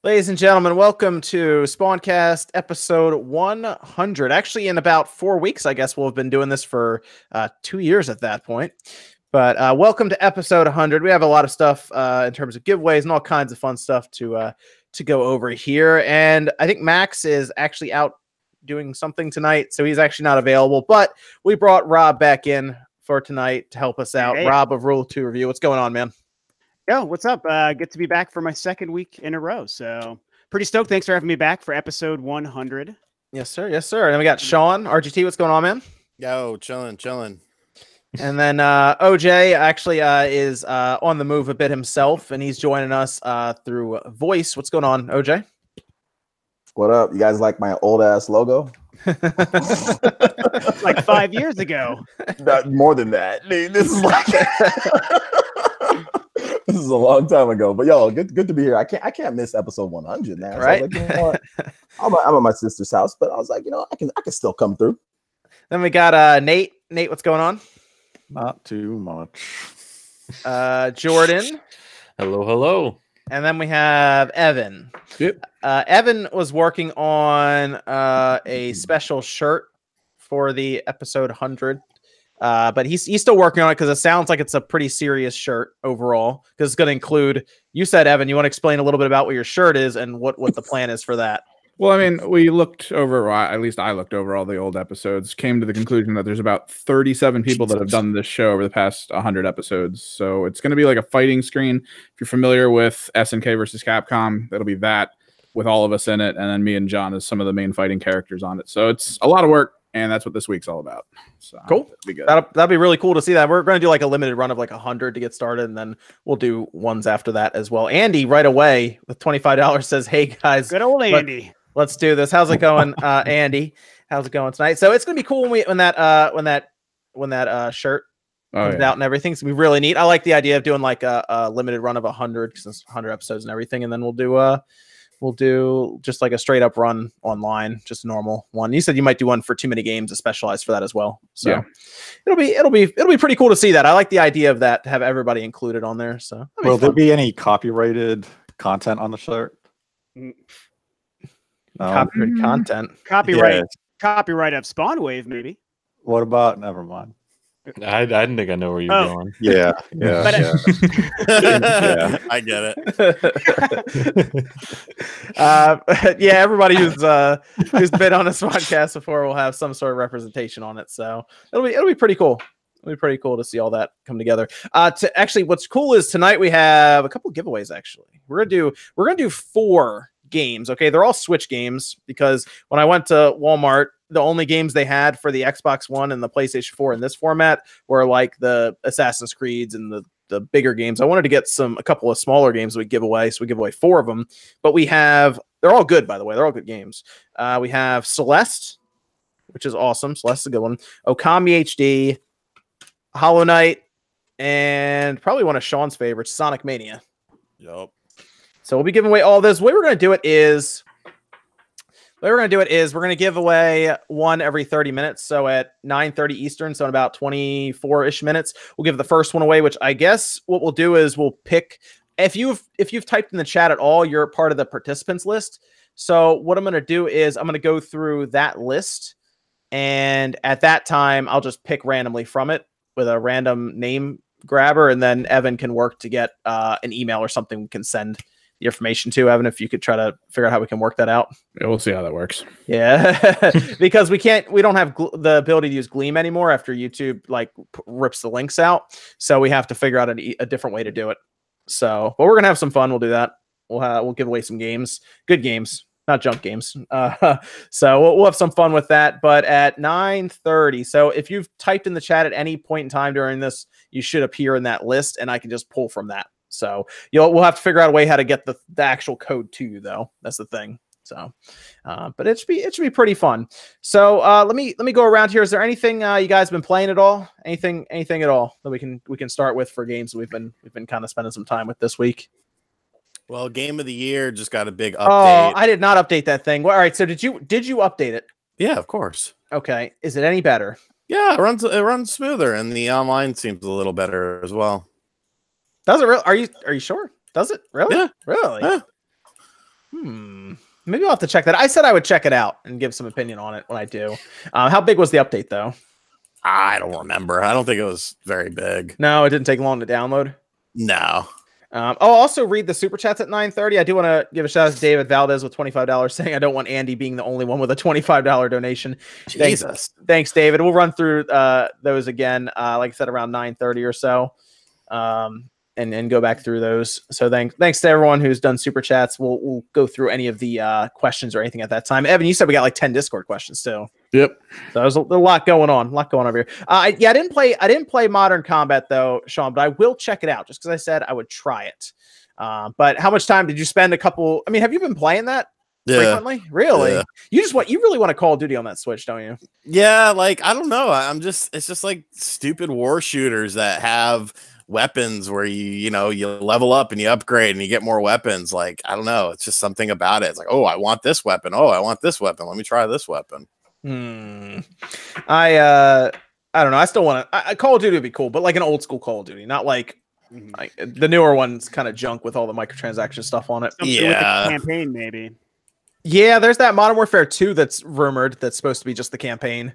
Ladies and gentlemen, welcome to SpawnCast episode 100. Actually, in about 4 weeks, I guess we'll have been doing this for 2 years at that point. But welcome to episode 100. We have a lot of stuff in terms of giveaways and all kinds of fun stuff to go over here. And I think Max is actually out doing something tonight, so he's actually not available. But we brought Rob back in for tonight to help us out. Hey. Rob of Rule 2 Review. What's going on, man? Yo, what's up? Good to be back for my second week in a row. So pretty stoked. Thanks for having me back for episode 100. Yes, sir. Yes, sir. And then we got Sean, RGT. What's going on, man? Yo, chilling. And then OJ actually is on the move a bit himself, and he's joining us through voice. What's going on, OJ? What up? You guys like my old ass logo? Like 5 years ago. More than that. Dude, this is like this is a long time ago. But yo, good to be here. I can't miss episode 100 now. So Right. I was like, you know what? I'm at my sister's house, but I was like, I can still come through. Then we got Nate. Nate, what's going on? Not too much. Jordan. Hello. And then we have Evan. Yep. Evan was working on a special shirt for the episode 100. But he's still working on it because it sounds like it's a pretty serious shirt overall. Because it's going to include, you said, Evan, you want to explain a little bit about what your shirt is and what the plan is for that? Well, I mean, we looked over, at least I looked over all the old episodes, came to the conclusion that there's about 37 people that have done this show over the past 100 episodes. So it's going to be like a fighting screen. If you're familiar with SNK versus Capcom, that'll be that with all of us in it. And then me and John as some of the main fighting characters on it. So it's a lot of work. And that's what this week's all about. So cool. That'd be good. That'd be really cool to see that. We're going to do like a limited run of like 100 to get started, and then we'll do ones after that as well. Andy, right away with $25 says, "Hey guys, Good old Andy. let's do this." How's it going, Andy? How's it going tonight? So it's going to be cool when that shirt comes out and everything. So we really neat. I like the idea of doing like a limited run of 100 because it's 100 episodes and everything, and then we'll do just like a straight up run online, just a normal one. You said you might do one for too many games, a specialized for that as well. So yeah. it'll be pretty cool to see that. I like the idea of that, to have everybody included on there. So will there be any copyrighted content on the shirt? Copyrighted content. Copyright of Spawn Wave, maybe. What about? Never mind. I didn't think I know where you're going. Yeah. Yeah, I get it. Yeah, everybody who's been on this podcast before will have some sort of representation on it. So it'll be pretty cool. It'll be pretty cool to see all that come together. Actually, what's cool is tonight we have a couple of giveaways. Actually, we're gonna do 4 games. Okay, they're all Switch games because when I went to Walmart, the only games they had for the Xbox One and the PlayStation 4 in this format were like the Assassin's Creeds and the bigger games. I wanted to get a couple of smaller games we give away, so we give away 4 of them. But they're all good, by the way. They're all good games. We have Celeste, which is awesome. Celeste's a good one. Okami HD, Hollow Knight, and probably one of Sean's favorites, Sonic Mania. Yup. So we'll be giving away all this. The way we're going to do it is we're going to give away one every 30 minutes. So at 9:30 Eastern, so in about 24-ish minutes, we'll give the first one away, which I guess what we'll do is we'll pick, if you've typed in the chat at all, you're part of the participants list. So what I'm going to do is I'm going to go through that list, and at that time, I'll just pick randomly from it with a random name grabber, and then Evan can work to get an email or something we can send the information to. Evan, if you could try to figure out how we can work that out. Yeah, we'll see how that works. Yeah, because we don't have the ability to use Gleam anymore after YouTube like rips the links out. So we have to figure out a different way to do it. So, but we're gonna have some fun. We'll do that. We'll give away some games, good games, not junk games. So we'll have some fun with that. But at 9:30, so if you've typed in the chat at any point in time during this, you should appear in that list, and I can just pull from that. So we'll have to figure out a way how to get the actual code to you, though. That's the thing. So, but it should be pretty fun. So let me go around here. Is there anything you guys been playing at all? Anything at all that we can start with for games that we've been kind of spending some time with this week? Well, Game of the Year just got a big update. Oh, I did not update that thing. Well, all right. So did you update it? Yeah, of course. Okay. Is it any better? Yeah, it runs smoother, and the online seems a little better as well. Does it really? Are you sure? Does it really? Yeah. Really? Yeah. Maybe I'll have to check that. I said I would check it out and give some opinion on it when I do. How big was the update, though? I don't remember. I don't think it was very big. No, it didn't take long to download. No. I'll also read the super chats at 9:30. I do want to give a shout out to David Valdez with $25 saying I don't want Andy being the only one with a $25 donation. Jesus. Thanks, David. We'll run through those again, like I said, around 9:30 or so, and go back through those. So thanks to everyone who's done super chats. We'll go through any of the questions or anything at that time. Evan, you said we got like 10 Discord questions too. Yep. So there's a lot going on. Over here. I didn't play Modern Combat though, Sean, but I will check it out just because I said I would try it. But how much time did you spend? I mean, have you been playing that frequently? Really? Yeah. You really want to Call of Duty on that Switch, don't you? Yeah, like I don't know. It's just like stupid war shooters that have weapons where you level up and you upgrade and you get more weapons. Like, I don't know. It's just something about it. It's like, oh, I want this weapon. Oh, I want this weapon. Let me try this weapon. I don't know. I still want to. Call of Duty would be cool, but like an old school Call of Duty, not like the newer one's kind of junk with all the microtransaction stuff on it. Something with the campaign, maybe. Yeah, there's that Modern Warfare 2 that's rumored that's supposed to be just the campaign.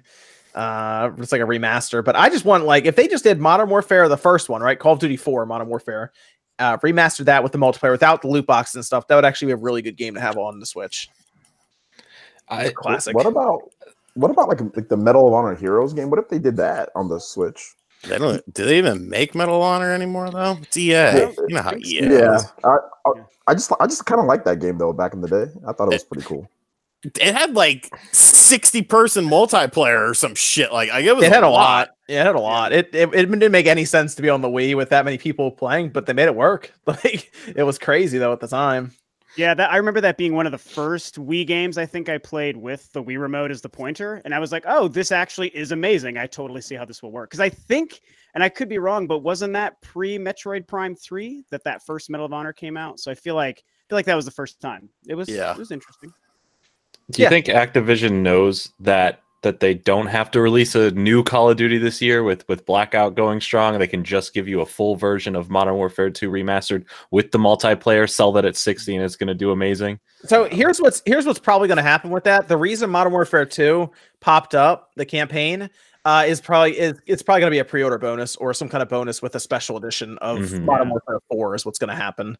It's like a remaster, but I just want if they just did Modern Warfare, the first one, right? Call of Duty 4, Modern Warfare, remastered that with the multiplayer without the loot boxes and stuff. That would actually be a really good game to have on the Switch. Classic. What about like the Medal of Honor Heroes game? What if they did that on the Switch? Do they even make Medal of Honor anymore though? It's EA. Yeah. You know how EA is. Yeah. I just kind of liked that game though back in the day. I thought it was pretty cool. It had like 60-person multiplayer or some shit. It had a lot. Yeah, it had a lot. It didn't make any sense to be on the Wii with that many people playing, but they made it work. It was crazy though at the time. Yeah, I remember that being one of the first Wii games I think I played with the Wii remote as the pointer, and I was like, "Oh, this actually is amazing. I totally see how this will work." Because I think, and I could be wrong, but wasn't that pre-Metroid Prime 3 that first Medal of Honor came out? So I feel like that was the first time. It was interesting. Do you think Activision knows that they don't have to release a new Call of Duty this year with Blackout going strong? They can just give you a full version of Modern Warfare 2 remastered with the multiplayer, sell that at 60, and it's going to do amazing. So here's what's probably going to happen with that. The reason Modern Warfare 2 popped up, the campaign, it's probably going to be a pre-order bonus or some kind of bonus with a special edition of Modern Warfare 4 is what's going to happen.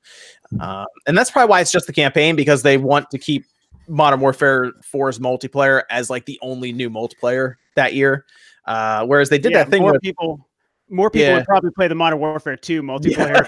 And that's probably why it's just the campaign, because they want to keep Modern Warfare 4's multiplayer as like the only new multiplayer that year. Whereas they did that thing more people would probably play the Modern Warfare 2 multiplayer.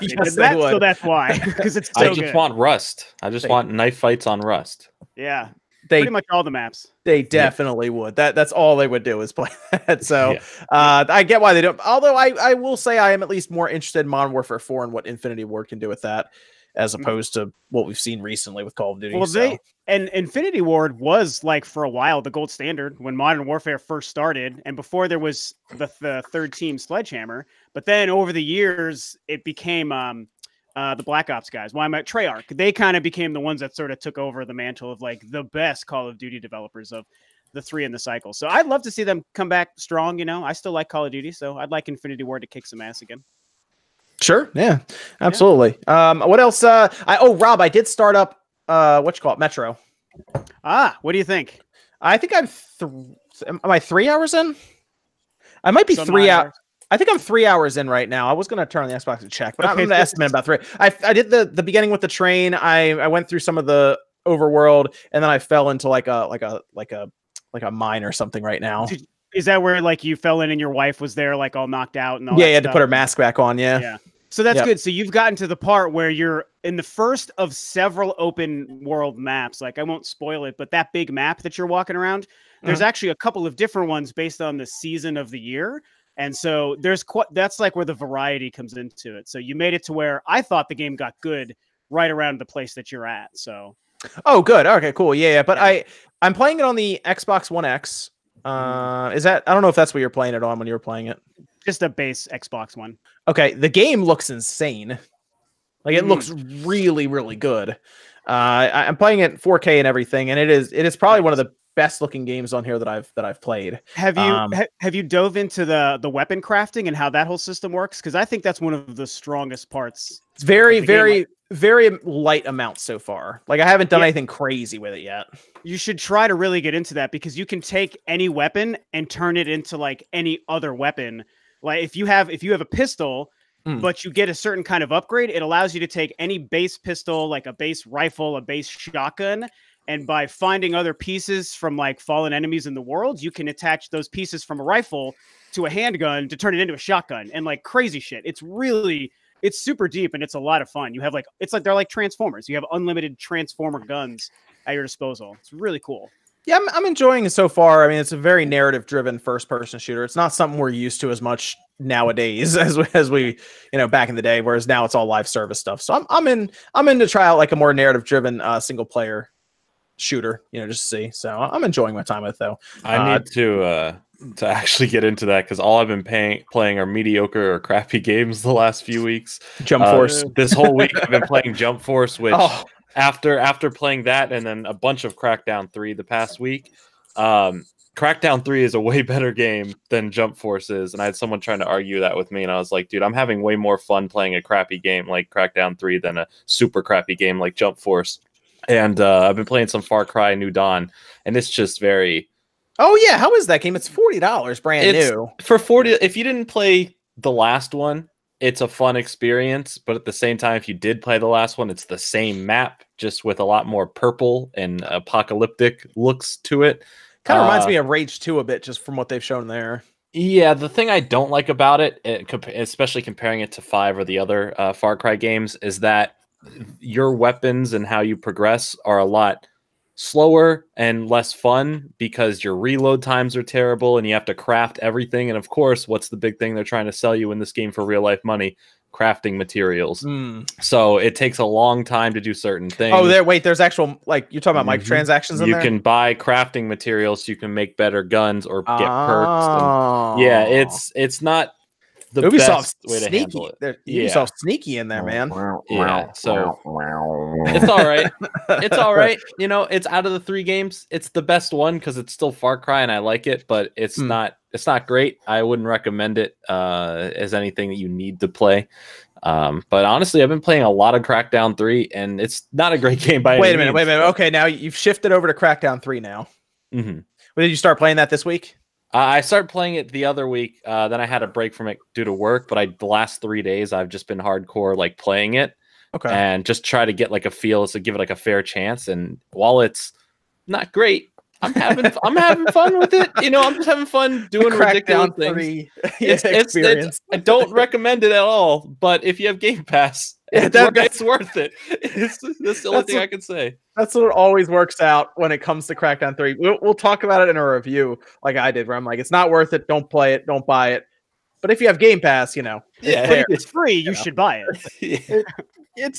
So that's why, because it's so I just want Rust. I just want knife fights on Rust. Yeah. Pretty much all the maps. They definitely would. That's all they would do is play that. So I get why they don't. Although I will say I am at least more interested in Modern Warfare 4 and what Infinity Ward can do with that, as opposed to what we've seen recently with Call of Duty. Well, and Infinity Ward was like for a while the gold standard when Modern Warfare first started, and before there was the third team Sledgehammer. But then over the years, it became the Black Ops guys. Treyarch. They kind of became the ones that sort of took over the mantle of like the best Call of Duty developers of the three in the cycle. So I'd love to see them come back strong. I still like Call of Duty, so I'd like Infinity Ward to kick some ass again. Sure. Yeah, absolutely. What else? Rob, I did start up Metro. What do you think? I think am I 3 hours in? I might be 3 hours. I think I'm 3 hours in right now. I was going to turn on the Xbox and check, but I'm going to estimate about 3. I did the beginning with the train. I went through some of the overworld, and then I fell into like a mine or something right now. Is that where like you fell in and your wife was there like all knocked out and all? Yeah, you had to put her mask back on. Yeah. So that's good. So you've gotten to the part where you're in the first of several open world maps. Like I won't spoil it, but that big map that you're walking around, there's actually a couple of different ones based on the season of the year. And so that's like where the variety comes into it. So you made it to where I thought the game got good right around the place that you're at. So. Oh, good. Okay, cool. Yeah. But I'm playing it on the Xbox One X. I don't know if that's what you're playing it on when you were playing it. Just a base Xbox One. Okay, the game looks insane. Like it looks really, really good. I'm playing it 4K and everything, and it is probably one of the best looking games on here that I've played. Have you dove into the weapon crafting and how that whole system works? Because I think that's one of the strongest parts. It's very light amounts so far. Like I haven't done anything crazy with it yet. You should try to really get into that, because you can take any weapon and turn it into like any other weapon. Like if you have a pistol, but you get a certain kind of upgrade, it allows you to take any base pistol, like a base rifle, a base shotgun, and by finding other pieces from like fallen enemies in the world, you can attach those pieces from a rifle to a handgun to turn it into a shotgun and like crazy shit. It's super deep and it's a lot of fun. You have like, it's like they're like Transformers. You have unlimited Transformer guns at your disposal. It's really cool. Yeah, I'm enjoying it so far. I mean, it's a very narrative-driven first-person shooter. It's not something we're used to as much nowadays as we back in the day. Whereas now it's all live service stuff. So I'm in to try out like a more narrative-driven single-player shooter. Just to see. So I'm enjoying my time with it, though. I need to actually get into that, because all I've been playing are mediocre or crappy games the last few weeks. Jump Force. This whole week I've been playing Jump Force, which. After playing that and then a bunch of Crackdown 3 the past week, Crackdown 3 is a way better game than Jump Force is, and I had someone trying to argue that with me, and I was like, dude, I'm having way more fun playing a crappy game like Crackdown 3 than a super crappy game like Jump Force. And I've been playing some Far Cry New Dawn, and it's just very... Oh yeah, how is that game? It's $40 brand new. For 40, if you didn't play the last one, it's a fun experience, but at the same time, if you did play the last one, it's the same map, just with a lot more purple and apocalyptic looks to it. Kind of reminds me of Rage 2 a bit, just from what they've shown there. Yeah, the thing I don't like about it, especially comparing it to 5 or the other Far Cry games, is that your weapons and how you progress are a lot slower and less fun, because your reload times are terrible and you have to craft everything. And of course, what's the big thing they're trying to sell you in this game for real life money? Crafting materials. So it takes a long time to do certain things. Oh, there's actual, like, you're talking about microtransactions in there? You can buy crafting materials so you can make better guns or get perks. And, yeah, it's not the best way to handle it. Ubisoft's sneaky in there, man. Yeah, so it's all right. It's all right. It's out of the 3 games, it's the best one because it's still Far Cry and I like it, but it's not great. I wouldn't recommend it as anything that you need to play. But honestly, I've been playing a lot of Crackdown 3, and it's not a great game by any means. Wait a minute. Okay, now you've shifted over to Crackdown 3 now. Mm-hmm. Well, did you start playing that this week? I started playing it the other week. Then I had a break from it due to work, but the last 3 days I've just been hardcore like playing it. Okay. And just try to get like a feel, to give it like a fair chance. And while it's not great, I'm having fun with it. I'm just having fun doing ridiculous things. It's I don't recommend it at all, but if you have Game Pass, it's worth it. That's the only thing I can say. That's what always works out when it comes to Crackdown 3. We'll talk about it in a review, like I did, where I'm like, it's not worth it. Don't play it. Don't buy it. But if you have Game Pass, it's free. You should buy it.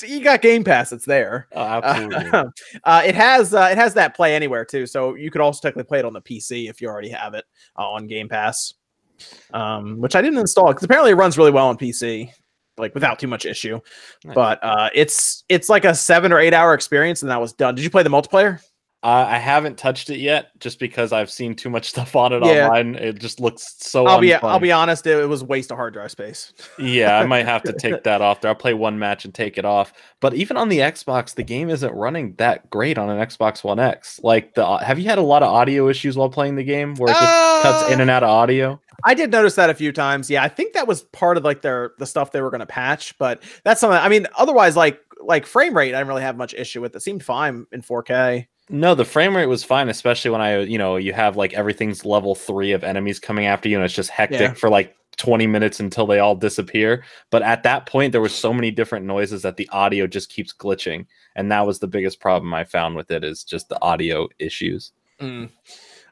You got Game Pass. It's there. Oh, absolutely. It has that Play Anywhere too, so you could also technically play it on the PC if you already have it on Game Pass, which I didn't install because apparently it runs really well on PC, like without too much issue. Nice. But it's like a 7 or 8 hour experience, and that was done. Did you play the multiplayer? I haven't touched it yet, just because I've seen too much stuff on it online. It just looks so. I'll be honest, it was a waste of hard drive space. Yeah, I might have to take that off there. I'll play one match and take it off. But even on the Xbox, the game isn't running that great on an Xbox One X. Like, have you had a lot of audio issues while playing the game, where it just cuts in and out of audio? I did notice that a few times. Yeah, I think that was part of like the stuff they were going to patch. But that's something. I mean, otherwise, like frame rate, I didn't really have much issue with. It seemed fine in 4K. No, the frame rate was fine, especially when you have like everything's level 3 of enemies coming after you, and it's just hectic for like 20 minutes until they all disappear. But at that point, there were so many different noises that the audio just keeps glitching, and that was the biggest problem I found with it, is just the audio issues.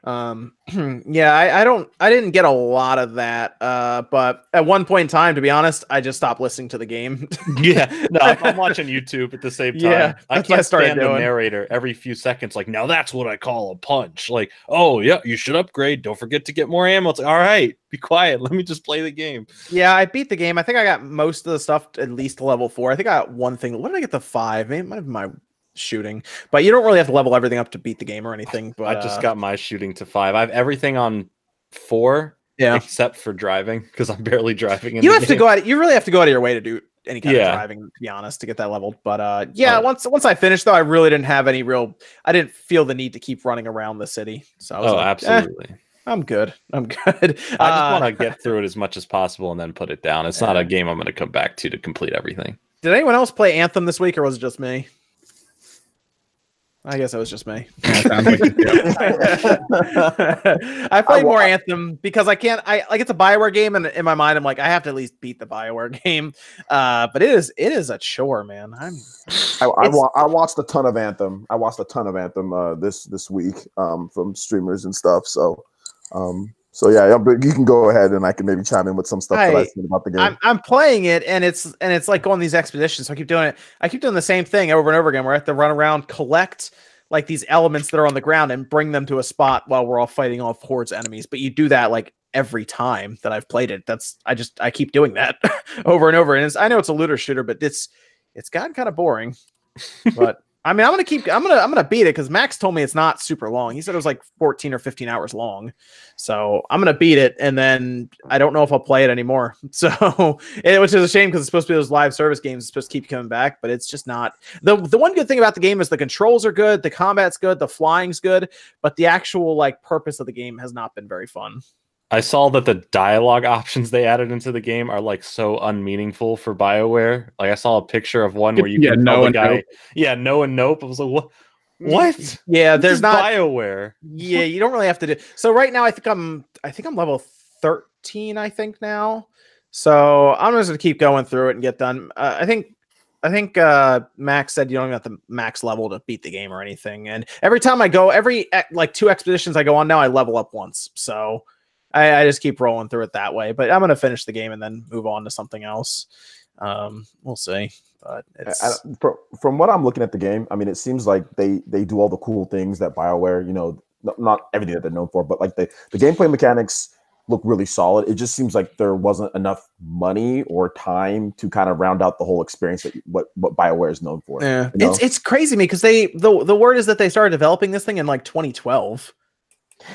Yeah, I didn't get a lot of that, but at one point in time, to be honest, I just stopped listening to the game. No, I'm watching YouTube at the same time. Yeah, I can't stand the narrator every few seconds, like, now that's what I call a punch. Like, oh yeah, you should upgrade, don't forget to get more ammo. It's like, all right, be quiet, let me just play the game. Yeah, I beat the game. I think I got most of the stuff at least to level 4. I think I got one thing. What did I get to 5? Maybe it might have been my shooting, but you don't really have to level everything up to beat the game or anything. But I just got my shooting to 5. I have everything on 4, except for driving because I'm barely driving. You have to go out. You really have to go out of your way to do any kind of driving, to be honest, to get that leveled. But once I finished though, I really didn't have any real. I didn't feel the need to keep running around the city. So I was like, absolutely. I'm good. I'm good. I just want to get through it as much as possible and then put it down. It's not a game I'm going to come back to complete everything. Did anyone else play Anthem this week, or was it just me? I guess it was just me. I played more Anthem because I can't. It's a BioWare game, and in my mind, I'm like, I have to at least beat the BioWare game. But it is a chore, man. I watched a ton of Anthem. This week from streamers and stuff. So yeah, you can go ahead and I can maybe chime in with some stuff that I said about the game. I'm playing it, and it's like going these expeditions. So I keep doing it. I keep doing the same thing over and over again. Where I have to run around, collect like these elements that are on the ground, and bring them to a spot while we're all fighting off hordes enemies. But you do that like every time that I've played it. I keep doing that over and over. And I know it's a looter shooter, but it's gotten kind of boring. But I mean, I'm gonna beat it because Max told me it's not super long. He said it was like 14 or 15 hours long. So I'm gonna beat it, and then I don't know if I'll play it anymore. So which is a shame because it's supposed to be those live service games. It's supposed to keep coming back, but it's just not. The one good thing about the game is the controls are good, the combat's good, the flying's good, but the actual like purpose of the game has not been very fun. I saw that the dialogue options they added into the game are like so unmeaningful for BioWare. Like I saw a picture of one where you can tell the guy, no and nope. I was like, what? Yeah, there's not BioWare. Yeah, you don't really have to do. So right now, I think I'm level 13. I think now. So I'm just gonna keep going through it and get done. I think Max said you don't even have to max level to beat the game or anything. And every time I go, every like 2 expeditions I go on now, I level up once. So I just keep rolling through it that way, but I'm going to finish the game and then move on to something else. We'll see. But from what I'm looking at the game, I mean, it seems like they do all the cool things that BioWare, not everything that they're known for, but like the gameplay mechanics look really solid. It just seems like there wasn't enough money or time to kind of round out the whole experience that what BioWare is known for. Yeah, it's crazy to me because the word is that they started developing this thing in like 2012.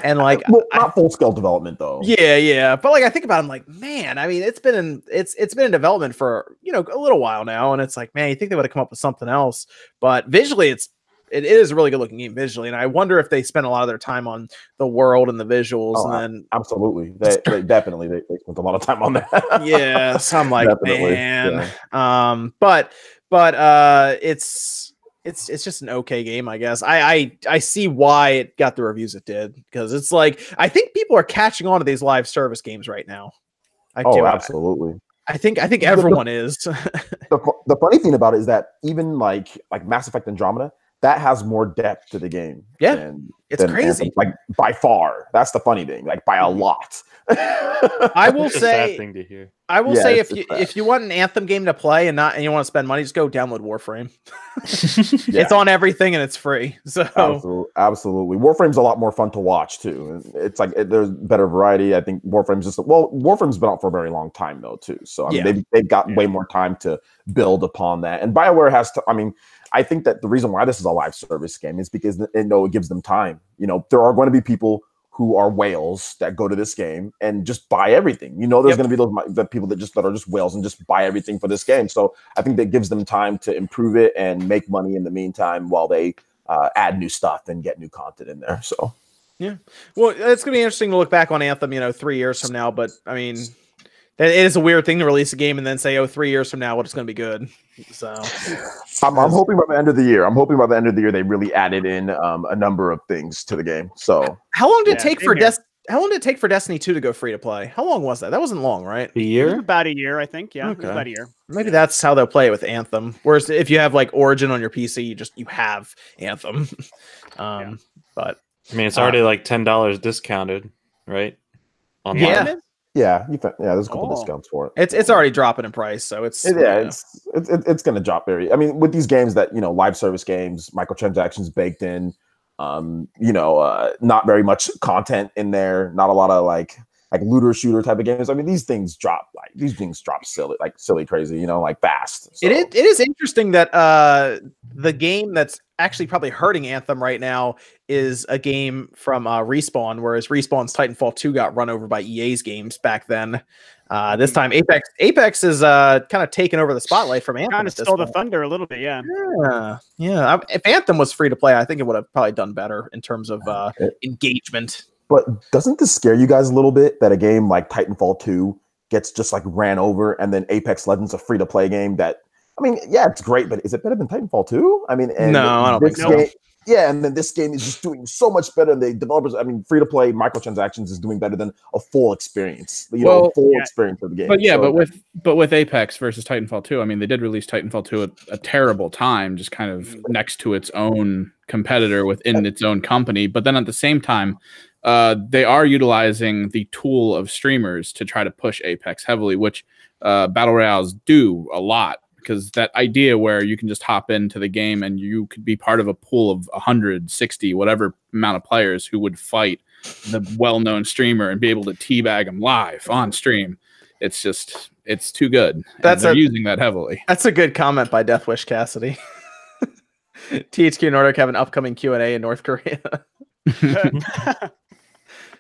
And like not full scale development though. Yeah. But like I think about it, I'm like, man, I mean, it's been in development for a little while now, and it's like, man, you think they would have come up with something else. But visually it is a really good looking game visually, and I wonder if they spent a lot of their time on the world and the visuals. And then absolutely, they definitely they spent a lot of time on that. Yeah, so I'm like, man, yeah. But it's just an okay game, I guess. I see why it got the reviews it did, because it's like I think people are catching on to these live service games right now. Absolutely. I think everyone is. The funny thing about it is that even like Mass Effect Andromeda, that has more depth to the game. Yeah, it's crazy. Anthem. Like by far, that's the funny thing. Like by a lot. I will say. Sad thing to hear. I will say if you want an Anthem game to play and you want to spend money, just go download Warframe. It's on everything and it's free. So absolutely. Warframe's a lot more fun to watch too. It's like there's better variety. I think Warframe's been out for a very long time though too. So I mean they've got way more time to build upon that. And BioWare has to. I mean, I think that the reason why this is a live service game is because it gives them time. There are going to be people who are whales that go to this game and just buy everything. There's going to be the people that are just whales and just buy everything for this game. So I think that gives them time to improve it and make money in the meantime while they add new stuff and get new content in there. So yeah, well, it's going to be interesting to look back on Anthem, 3 years from now. But I mean, it is a weird thing to release a game and then say, 3 years from now, it's going to be good. So I'm hoping by the end of the year, they really added in a number of things to the game. So how long did it take for Destiny 2 to go free to play? How long was that? That wasn't long, right? A year? About a year, I think. Yeah, okay. About a year. Maybe that's how they'll play it with Anthem. Whereas if you have like Origin on your PC, you have Anthem. But I mean, it's already like $10 discounted, right? Online. Yeah, there's a couple discounts for it. It's already dropping in price, so it's going to drop very. I mean, with these games that live service games, microtransactions baked in, not very much content in there, not a lot of like like looter shooter type of games. I mean, these things drop silly crazy, like fast. So. It is interesting that the game that's actually probably hurting Anthem right now is a game from Respawn, whereas Respawn's Titanfall 2 got run over by EA's games back then. This time Apex is kind of taking over the spotlight from Anthem. Kind of stole the thunder a little bit, yeah. Yeah. If Anthem was free to play, I think it would have probably done better in terms of engagement. But doesn't this scare you guys a little bit that a game like Titanfall 2 gets just like ran over, and then Apex Legends, a free to play game that, I mean, yeah, it's great, but is it better than Titanfall 2? I mean, and no, I don't think so. Yeah, and then this game is just doing so much better. The developers, I mean, free to play microtransactions is doing better than a full experience. Experience of the game. But with Apex versus Titanfall 2, I mean, they did release Titanfall 2 at a terrible time, just kind of next to its own competitor within its own company. But then at the same time, they are utilizing the tool of streamers to try to push Apex heavily, which battle royales do a lot. Because that idea where you can just hop into the game and you could be part of a pool of 160, whatever amount of players who would fight the well-known streamer and be able to teabag them live on stream. It's too good. They're using that heavily. That's a good comment by Deathwish Cassidy. THQ Nordic have an upcoming Q&A in North Korea.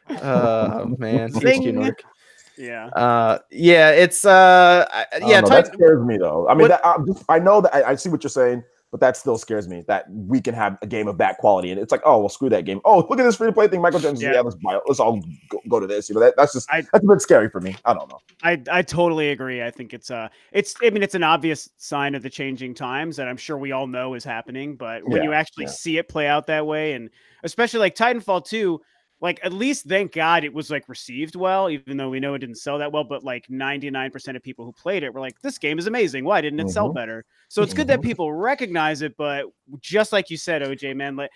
Oh man, THQ Nordic. It's that scares me though. I mean, I know that I see what you're saying, but that still scares me that we can have a game of that quality, and it's like, oh well, screw that game. Oh, look at this free to play thing, Michael James. Yeah, let's all go to this. That's a bit scary for me. I don't know. I totally agree. I think it's an obvious sign of the changing times that I'm sure we all know is happening, but when you actually see it play out that way, and especially like Titanfall 2. Like, at least, thank God, it was, like, received well, even though we know it didn't sell that well. But, like, 99% of people who played it were like, this game is amazing. Why didn't it sell better? So it's good that people recognize it. But just like you said, OJ, man, like,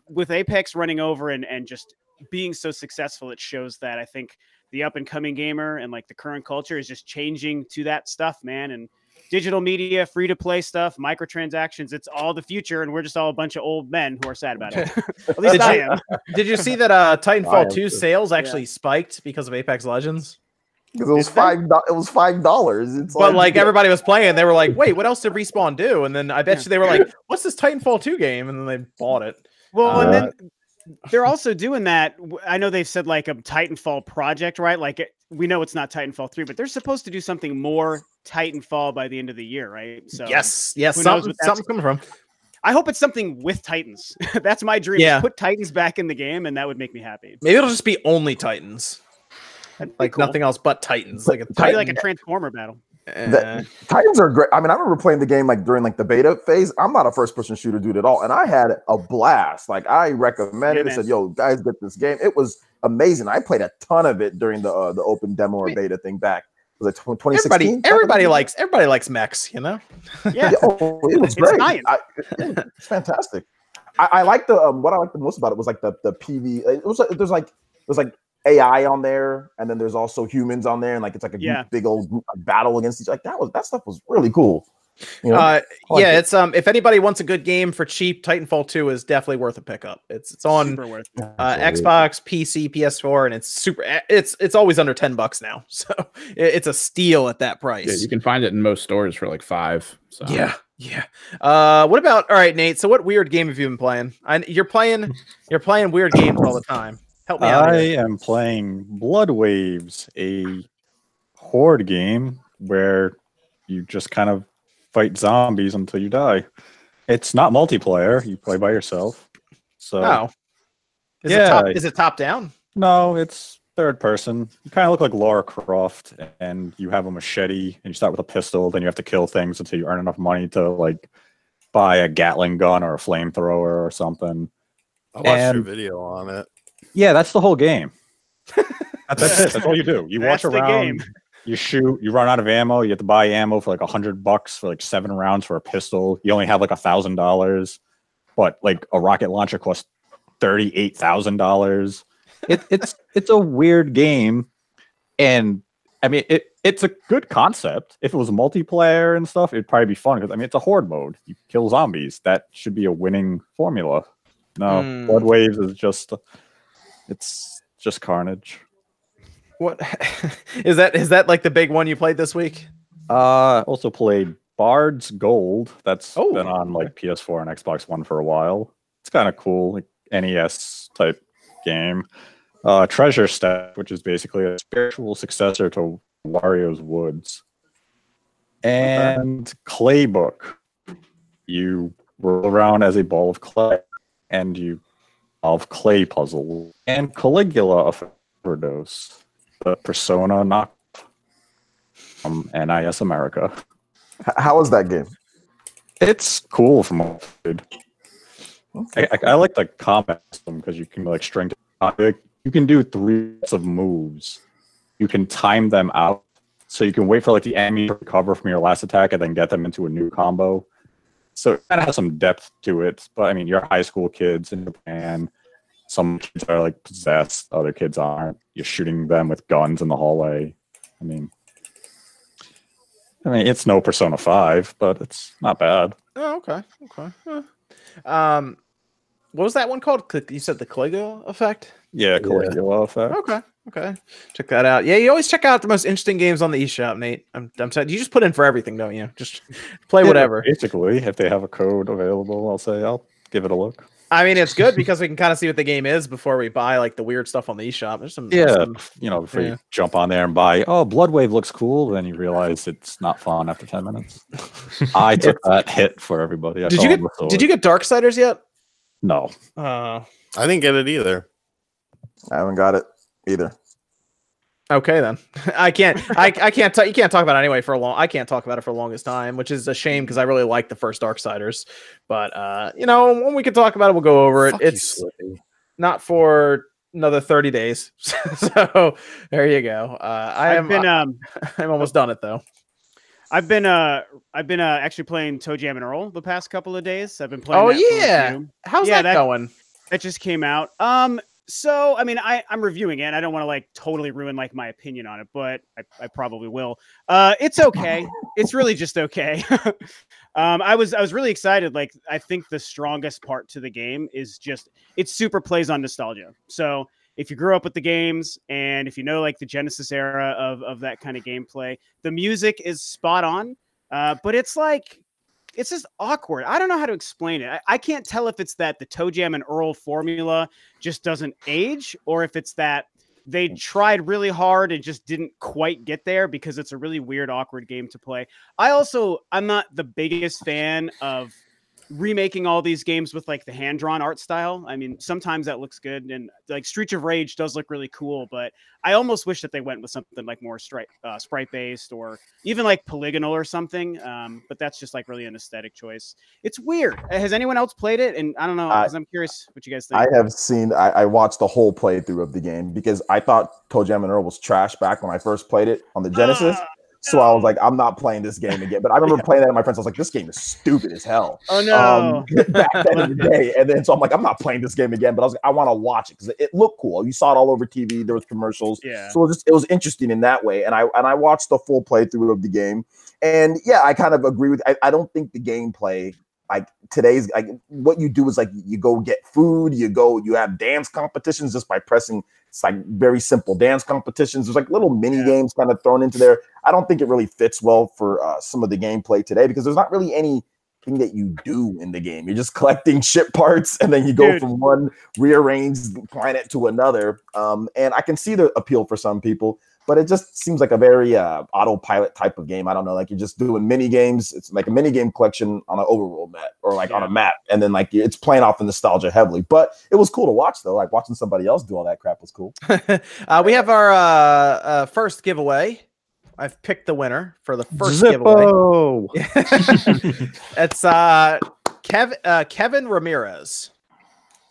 with Apex running over and just being so successful, it shows that I think the up-and-coming gamer and, like, the current culture is just changing to that stuff, man. And digital media, free-to-play stuff, microtransactions, it's all the future, and we're just all a bunch of old men who are sad about it. At least I am. Did you see that Titanfall 2 sales actually spiked because of Apex Legends? Because it was $5. It's but like everybody was playing, they were like, "Wait, what else did Respawn do?" And then I bet you they were like, "What's this Titanfall 2 game?" And then they bought it. Well, and then they're also doing that. I know they've said like a Titanfall project, right? Like we know it's not Titanfall 3, but they're supposed to do something more Titanfall by the end of the year, right? So yes, something's coming from. I hope it's something with Titans. That's my dream. Yeah. Put Titans back in the game, and that would make me happy. Maybe it'll just be only Titans, like nothing else but Titans, like like a Transformer battle. Titans are great. I mean, I remember playing the game like during like the beta phase. I'm not a first-person shooter dude at all, and I had a blast. Like I recommended it. Said, "Yo, guys, get this game." It was amazing. I played a ton of it during the open demo or beta thing back. Was it 2016? Everybody likes mechs, you know. Yeah, it was great. It's fantastic. I like the what I liked the most about it was like the PV. It was like there's like AI on there, and then there's also humans on there, and like it's like a big old battle against each. Like that stuff was really cool. You know? It's if anybody wants a good game for cheap, Titanfall 2 is definitely worth a pickup. It's on Xbox, PC, PS4, and it's always under $10 now, so it's a steal at that price. Yeah, you can find it in most stores for like $5. So. Yeah. What about Nate? So what weird game have you been playing? You're playing weird games all the time. Help me out. I am playing Blood Waves, a horde game where you just kind of fight zombies until you die. It's not multiplayer. You play by yourself. So, is it top down? No, it's third person. You kind of look like Lara Croft, and you have a machete, and you start with a pistol. Then you have to kill things until you earn enough money to like buy a Gatling gun or a flamethrower or something. I watched your video on it. Yeah, that's the whole game. That's it. That's all you do. You watch around. You shoot, you run out of ammo, you have to buy ammo for like $100 for like 7 rounds for a pistol. You only have like $1,000, but like a rocket launcher costs $38,000. It's a weird game, and I mean it's a good concept. If it was multiplayer and stuff, it'd probably be fun because I mean it's a horde mode. You kill zombies. That should be a winning formula. No, Blood Waves is just carnage. What is that? Is that like the big one you played this week? Also played Bard's Gold. That's Oh. been on like PS4 and Xbox One for a while. It's kind of cool, like NES type game. Treasure Step, which is basically a spiritual successor to Wario's Woods. And Clay Book. You roll around as a ball of clay, and you solve clay puzzles. And Caligula Overdose, the Persona knock from NIS America. How is that game? It's cool from what I've played. Okay. I like the combat system because you can like string. You can do 3 sets of moves. You can time them out, so you can wait for like the enemy to recover from your last attack and then get them into a new combo. So it kind of has some depth to it. But I mean, you're high school kids in Japan. Some kids are like possessed, other kids aren't. You're shooting them with guns in the hallway. I mean, it's no Persona 5, but it's not bad. Oh, okay. What was that one called? You said the Caligula effect? Yeah, Caligula effect. Okay. Check that out. Yeah, you always check out the most interesting games on the eShop, Nate. I'm saying you just put in for everything, don't you? Just play whatever. Basically, if they have a code available, I'll give it a look. I mean, it's good because we can kind of see what the game is before we buy like the weird stuff on the eShop. There's some before you jump on there and buy, Bloodwave looks cool, then you realize it's not fun after 10 minutes. I took that hit for everybody. Did you get Darksiders yet? No. I didn't get it either. I haven't got it either. Okay, then. I can't you can't talk about it anyway for a long. I can't talk about it for the longest time, which is a shame because I really like the first Darksiders. But when we can talk about it, we'll go over it. It's not for another 30 days. So there you go. I'm almost done it though. I've been actually playing Toe Jam and Earl the past couple of days. I've been playing. Oh yeah, how's that going? That just came out. So I mean, I'm reviewing it. I don't want to like totally ruin like my opinion on it, but I probably will. It's okay. It's really just okay. I was really excited. Like I think the strongest part to the game is just it super plays on nostalgia. So if you grew up with the games and if you know like the Genesis era of that kind of gameplay, the music is spot on. But it's like it's just awkward. I don't know how to explain it. I can't tell if it's that the Toe Jam and Earl formula just doesn't age, or if it's that they tried really hard and just didn't quite get there because it's a really weird, awkward game to play. I'm not the biggest fan of remaking all these games with like the hand-drawn art style. I mean, sometimes that looks good, and like Streets of Rage does look really cool, but I almost wish that they went with something like more sprite-based or even like polygonal or something. But that's just like really an aesthetic choice. It's weird. Has anyone else played it? And I don't know, because I'm curious what you guys think. I watched the whole playthrough of the game because I thought Toe Jam and Earl was trash back when I first played it on the Genesis. So I was like, I'm not playing this game again. But I remember playing that with my friends. I was like, this game is stupid as hell. Oh, no. Back then in the day. And then so I'm like, I'm not playing this game again. But I was like, I want to watch it because it looked cool. You saw it all over TV. There was commercials. Yeah. So it was interesting in that way. And I watched the full playthrough of the game. And yeah, I kind of agree with I don't think the gameplay like today's like what you do is like you go get food, you have dance competitions just by pressing. It's like very simple dance competitions. There's like little mini games kind of thrown into there. I don't think it really fits well for some of the gameplay today because there's not really anything that you do in the game. You're just collecting ship parts and then you go from one rearranged planet to another. And I can see the appeal for some people, but it just seems like a very autopilot type of game. I don't know, like you're just doing mini games. It's like a mini game collection on an overworld map or like on a map, and then like it's playing off the nostalgia heavily. But it was cool to watch though. Like watching somebody else do all that crap was cool. We have our first giveaway. I've picked the winner for the first giveaway. It's Kevin Ramirez.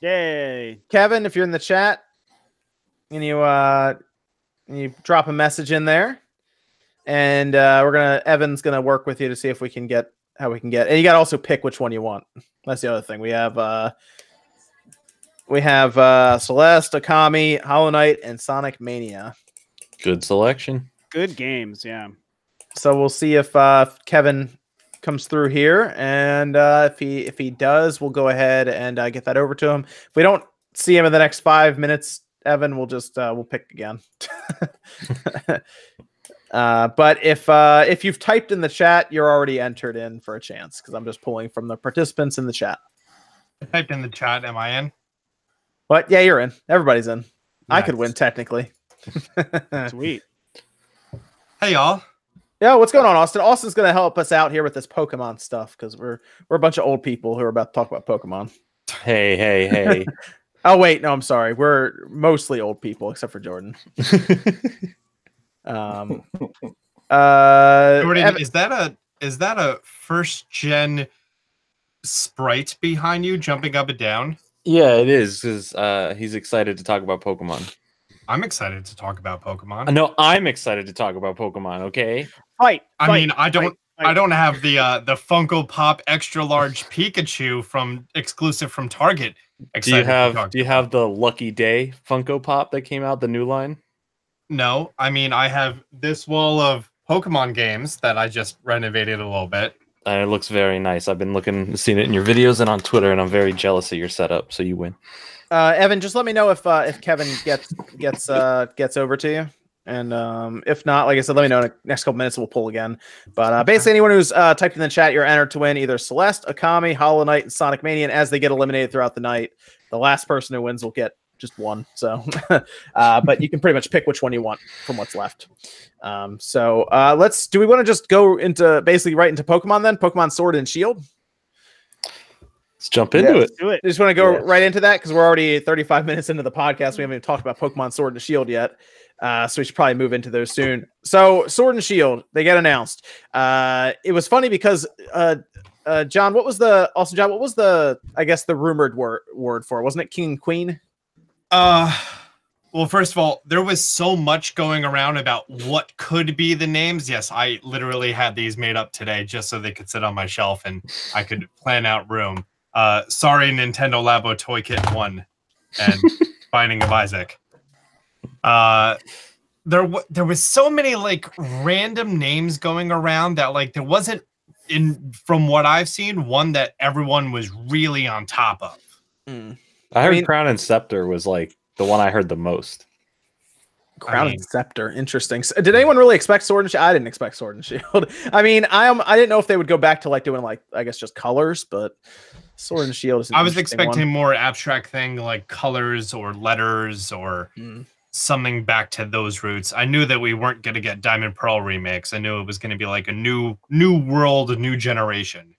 Yay, Kevin! If you're in the chat, and you drop a message in there, and Evan's gonna work with you to see if we can get and you gotta also pick which one you want. That's the other thing. We have Celeste, Akami, Hollow Knight, and Sonic Mania. Good selection. Good games, yeah. So we'll see if Kevin comes through here, and if he does, we'll go ahead and get that over to him. If we don't see him in the next 5 minutes, Evan, we'll just we'll pick again. But if you've typed in the chat, you're already entered in for a chance because I'm just pulling from the participants in the chat. I typed in the chat. Am I in? What? Yeah, you're in. Everybody's in. Nice. I could win technically. Sweet. Hey y'all. Yeah, what's going on, Austin? Austin's going to help us out here with this Pokemon stuff because we're a bunch of old people who are about to talk about Pokemon. Hey. Oh wait, no, I'm sorry. We're mostly old people except for Jordan. Jordan, is that a first gen sprite behind you jumping up and down? Yeah, it is because he's excited to talk about Pokemon. I'm excited to talk about Pokemon. No, I'm excited to talk about Pokemon. Okay. I don't have the Funko Pop extra large Pikachu exclusive from Target. Do you have the Lucky Day Funko Pop that came out, the new line? No, I mean I have this wall of Pokemon games that I just renovated a little bit. And it looks very nice. I've been seeing it in your videos and on Twitter, and I'm very jealous of your setup. So you win. Evan, just let me know if Kevin gets over to you, and if not, like I said, let me know in the next couple minutes. We'll pull again. But basically, anyone who's typed in the chat, you're entered to win either Celeste, Akami, Hollow Knight, and Sonic Mania. And as they get eliminated throughout the night, the last person who wins will get just one. So, but you can pretty much pick which one you want from what's left. Do we want to just go into basically right into Pokemon then? Pokemon Sword and Shield. Let's jump into it. Do it. I just want to go right into that because we're already 35 minutes into the podcast. We haven't even talked about Pokemon Sword and Shield yet. So we should probably move into those soon. So Sword and Shield, they get announced. It was funny because John, what was the I guess the rumored word for it? Wasn't it King and Queen? Well, first of all, there was so much going around about what could be the names. Yes, I literally had these made up today just so they could sit on my shelf and I could plan out room. Sorry, Nintendo Labo Toy Kit 1 and Binding of Isaac. There was so many like random names going around that like there wasn't from what I've seen one that everyone was really on top of. I heard Crown and Scepter was like the one I heard the most. Crown and Scepter, interesting. So, did anyone really expect Sword and Shield? I didn't expect Sword and Shield. I mean, I didn't know if they would go back to like doing like I guess just colors, but Sword and Shield is. I was expecting more abstract thing like colors or letters or something back to those roots. I knew that we weren't going to get Diamond Pearl remakes. I knew it was going to be like a new world, a new generation.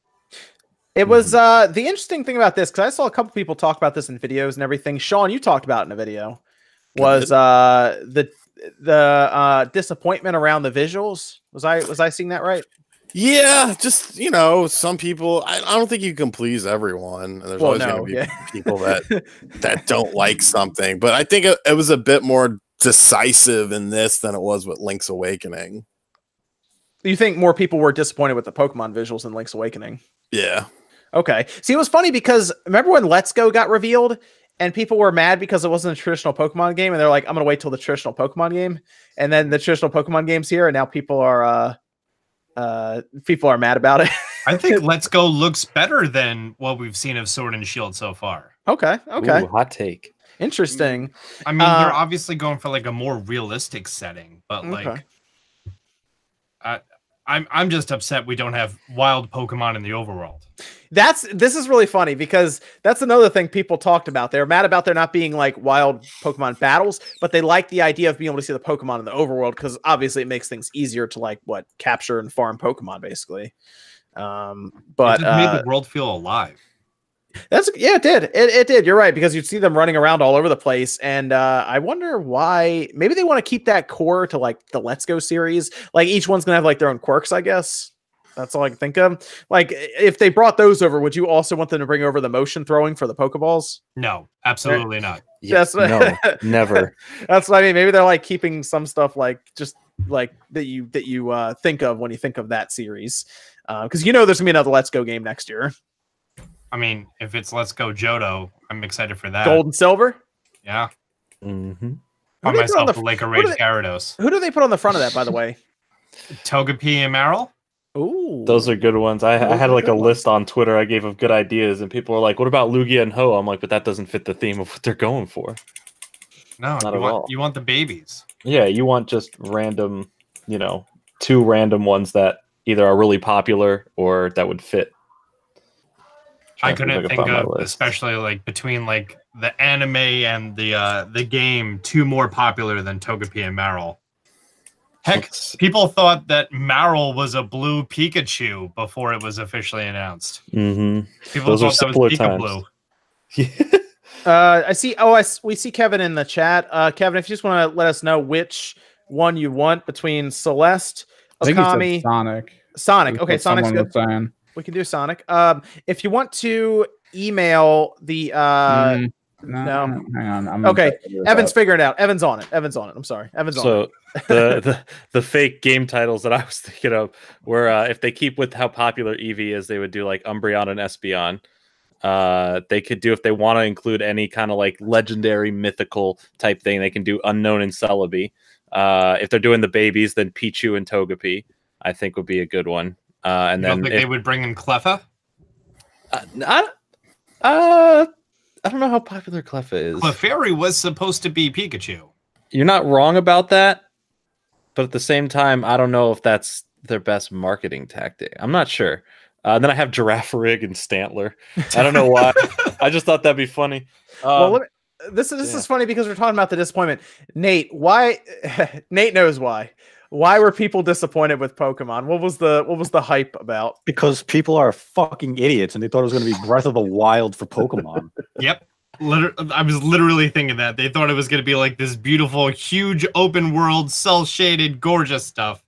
It was the interesting thing about this because I saw a couple people talk about this in videos and everything. Sean, you talked about it in a video. Was the disappointment around the visuals? Was I seeing that right? Yeah, just some people. I don't think you can please everyone. There's always going to be people that don't like something. But I think it was a bit more decisive in this than it was with Link's Awakening. You think more people were disappointed with the Pokemon visuals than Link's Awakening? Yeah. Okay. See, it was funny because remember when Let's Go got revealed and people were mad because it wasn't a traditional Pokemon game, and they're like, "I'm gonna wait till the traditional Pokemon game," and then the traditional Pokemon game's here, and now people are mad about it. I think Let's Go looks better than what we've seen of Sword and Shield so far. Okay. Ooh, hot take. Interesting. I mean, they're obviously going for like a more realistic setting, but like, I'm just upset we don't have wild Pokemon in the overworld. This is really funny because that's another thing people talked about. They're mad about there not being like wild Pokemon battles, but they like the idea of being able to see the Pokemon in the overworld because obviously it makes things easier to capture and farm Pokemon basically. But it just made the world feel alive. It did. It did. You're right because you'd see them running around all over the place, and I wonder why. Maybe they want to keep that core to like the Let's Go series. Like each one's gonna have like their own quirks, I guess. That's all I can think of. Like if they brought those over, would you also want them to bring over the motion throwing for the Pokeballs? No, absolutely not. Yes, no, never. That's what I mean. Maybe they're like keeping some stuff like just like that you think of when you think of that series, because there's gonna be another Let's Go game next year. I mean, if it's Let's Go Johto, I'm excited for that. Gold and Silver? Yeah. Mm-hmm. By myself, Lake of Rage Gyarados. Who do they put on the front of that, by the way? Togepi and Marill? Ooh. Those are good ones. I had like a list on Twitter I gave of good ideas, and people were like, what about Lugia and Ho? I'm like, but that doesn't fit the theme of what they're going for. No, Not at all. you want the babies. Yeah, you want just random, 2 random ones that either are really popular or that would fit. I couldn't think of, especially like between like the anime and the game, 2 more popular than Togepi and Marill. Heck, people thought that Marill was a blue Pikachu before it was officially announced. Mm-hmm. People thought that was Pika Blue. I see. We see Kevin in the chat. Kevin, if you just want to let us know which one you want between Celeste, Okami, Sonic. Sonic. Okay, Sonic's good. We can do Sonic. If you want to email the no, hang on. Okay, Evan's figuring it out. Evan's on it. I'm sorry. Evan's on it. the fake game titles that I was thinking of were if they keep with how popular Eevee is, they would do like Umbreon and Espeon. They could do, if they want to include any kind of like legendary mythical type thing, they can do Unknown and Celebi. If they're doing the babies, then Pichu and Togepi, I think would be a good one. And you then don't think they would bring in Cleffa? I don't know how popular Cleffa is. Clefairy was supposed to be Pikachu. You're not wrong about that, but at the same time, I don't know if that's their best marketing tactic. I'm not sure. Then I have Girafarig and Stantler. I don't know why. I just thought that'd be funny. This is funny because we're talking about the disappointment. Nate, why? Nate knows why. Why were people disappointed with Pokemon? What was the hype about? Because people are fucking idiots and they thought it was going to be Breath of the Wild for Pokemon. Yep. I was literally thinking that. They thought it was going to be like this beautiful, huge open world, cel-shaded, gorgeous stuff.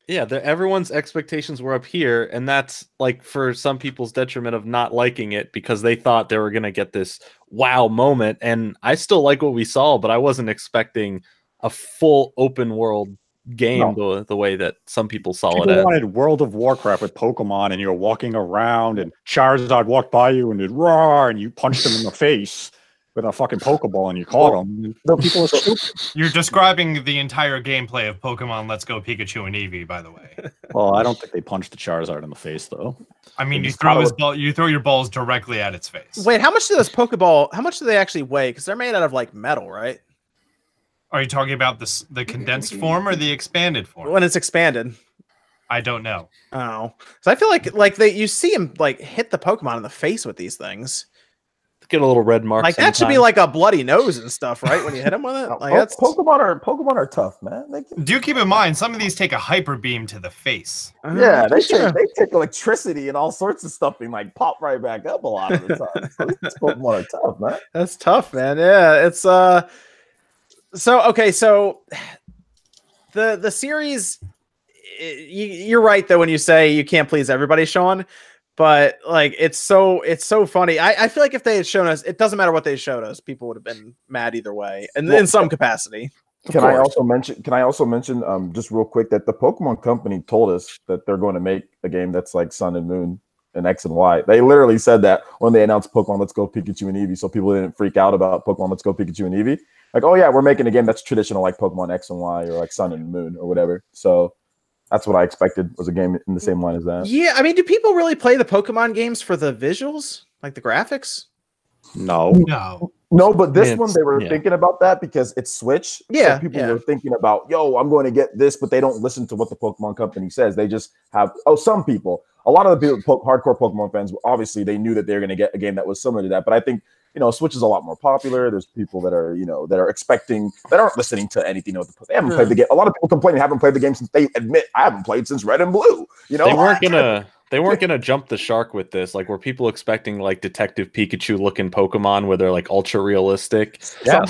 Yeah, everyone's expectations were up here, and that's like for some people's detriment of not liking it because they thought they were going to get this wow moment. And I still like what we saw, but I wasn't expecting a full open world game the way that some people saw it. People wanted World of Warcraft with Pokemon, and you're walking around, and Charizard walked by you and it roar, and you punched him in the face with a fucking Pokeball, and you caught him. The people are stupid. You're describing the entire gameplay of Pokemon Let's Go Pikachu and Eevee, by the way. Well, I don't think they punched the Charizard in the face, though. I mean, you throw your balls directly at its face. Wait, how much do those Pokeball? How much do they actually weigh? Because they're made out of like metal, right? Are you talking about the condensed form or the expanded form? When it's expanded, I don't know. Oh, so I feel like you see him like hit the Pokemon in the face with these things. Get a little red mark. Like that should be like a bloody nose and stuff, right? When you hit him with it. Like Pokemon are tough, man. Do keep in mind some of these take a hyper beam to the face. Yeah, they take electricity and all sorts of stuff and like pop right back up a lot of the time. So these Pokemon are tough, man. That's tough, man. Yeah, it's So the series, you're right though when you say you can't please everybody, Sean. But like it's so funny. I feel like if they had shown us, it doesn't matter what they showed us, people would have been mad either way, and in some capacity. Can I also mention just real quick that the Pokemon Company told us that they're going to make a game that's like Sun and Moon and X and Y. They literally said that when they announced Pokemon Let's Go Pikachu and Eevee, so people didn't freak out about Pokemon Let's Go Pikachu and Eevee. Like, oh yeah, we're making a game that's traditional like Pokemon X and Y or like Sun and Moon or whatever. So that's what I expected, was a game in the same line as that. Yeah, I mean, do people really play the Pokemon games for the visuals, like the graphics? No, but this one they were thinking about that because it's Switch. Yeah, so people were thinking about, I'm going to get this, but they don't listen to what the Pokemon Company says. They just have some people. A lot of the people, hardcore Pokemon fans, obviously they knew that they were going to get a game that was similar to that. But I think Switch is a lot more popular. There's people that are that are expecting, that aren't listening to anything. They haven't played the game. A lot of people complain they haven't played the game since they admit I haven't played since Red and Blue. They weren't gonna jump the shark with this. Like, were people expecting like Detective Pikachu looking Pokemon where they're like ultra realistic? Yeah,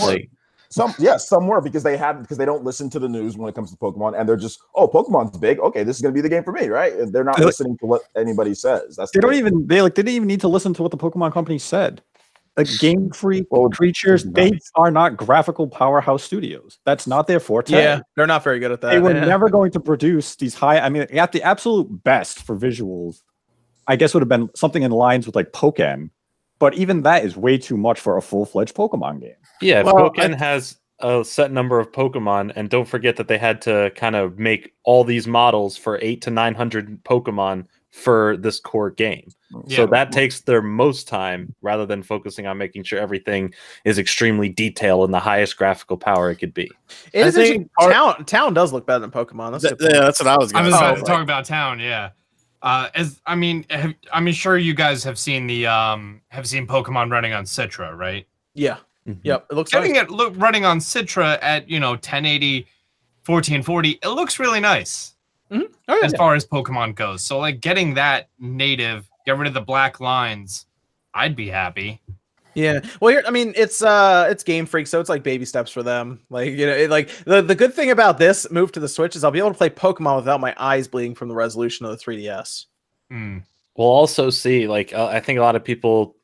some were because they don't listen to the news when it comes to Pokemon, and they're just, Pokemon's big. Okay, this is gonna be the game for me, right? And they're not listening to what anybody says. They didn't even need to listen to what the Pokemon Company said. Like Game Freak creatures, they are not graphical powerhouse studios. That's not their forte. Yeah, they're not very good at that. They were never going to produce these high. I mean, at the absolute best for visuals, I guess would have been something in lines with like Pokken, but even that is way too much for a full-fledged Pokemon game. Yeah, Pokken has a set number of Pokemon, and don't forget that they had to kind of make all these models for 800 to 900 Pokemon for this core game. So that takes their most time rather than focusing on making sure everything is extremely detailed and the highest graphical power it could be. I think town does look better than Pokemon. That's what I was going to say. about to talk about town. Yeah. Sure you guys have seen Pokemon running on Citra, right? Yeah. Yep. It looks having it running on Citra at 1080, 1440. It looks really nice. As far as Pokemon goes. So like getting that native, get rid of the black lines, I'd be happy. Yeah. Well, it's Game Freak, so it's like baby steps for them. Like, the good thing about this move to the Switch is I'll be able to play Pokemon without my eyes bleeding from the resolution of the 3DS. We'll also see, I think a lot of people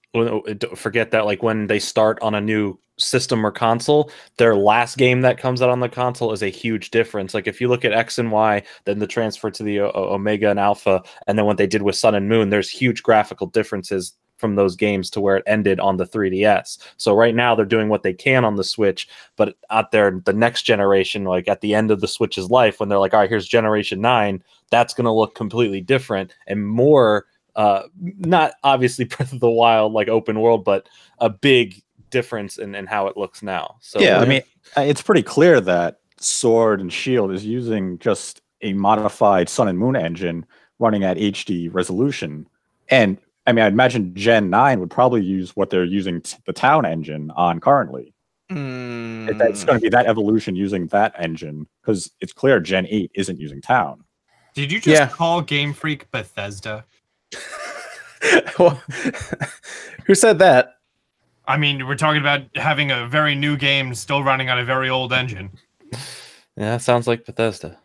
forget that, like, when they start on a new system or console, their last game that comes out on the console is a huge difference. Like, if you look at X and Y, then the transfer to the Omega and Alpha, and then what they did with Sun and Moon, there's huge graphical differences from those games to where it ended on the 3DS. So right now they're doing what they can on the Switch, but out there, the next generation, like at the end of the Switch's life, when they're like, all right, here's Generation 9, that's going to look completely different and more, not obviously Breath of the Wild, like open world, but a big difference in how it looks now. So yeah, I mean, it's pretty clear that Sword and Shield is using just a modified Sun and Moon engine running at HD resolution. And I mean, I'd imagine Gen 9 would probably use what they're using the Town engine on currently. It's going to be that evolution using that engine, because it's clear Gen 8 isn't using Town. Did you just call Game Freak Bethesda? Well, who said that? I mean, we're talking about having a very new game still running on a very old engine. Yeah, that sounds like Bethesda.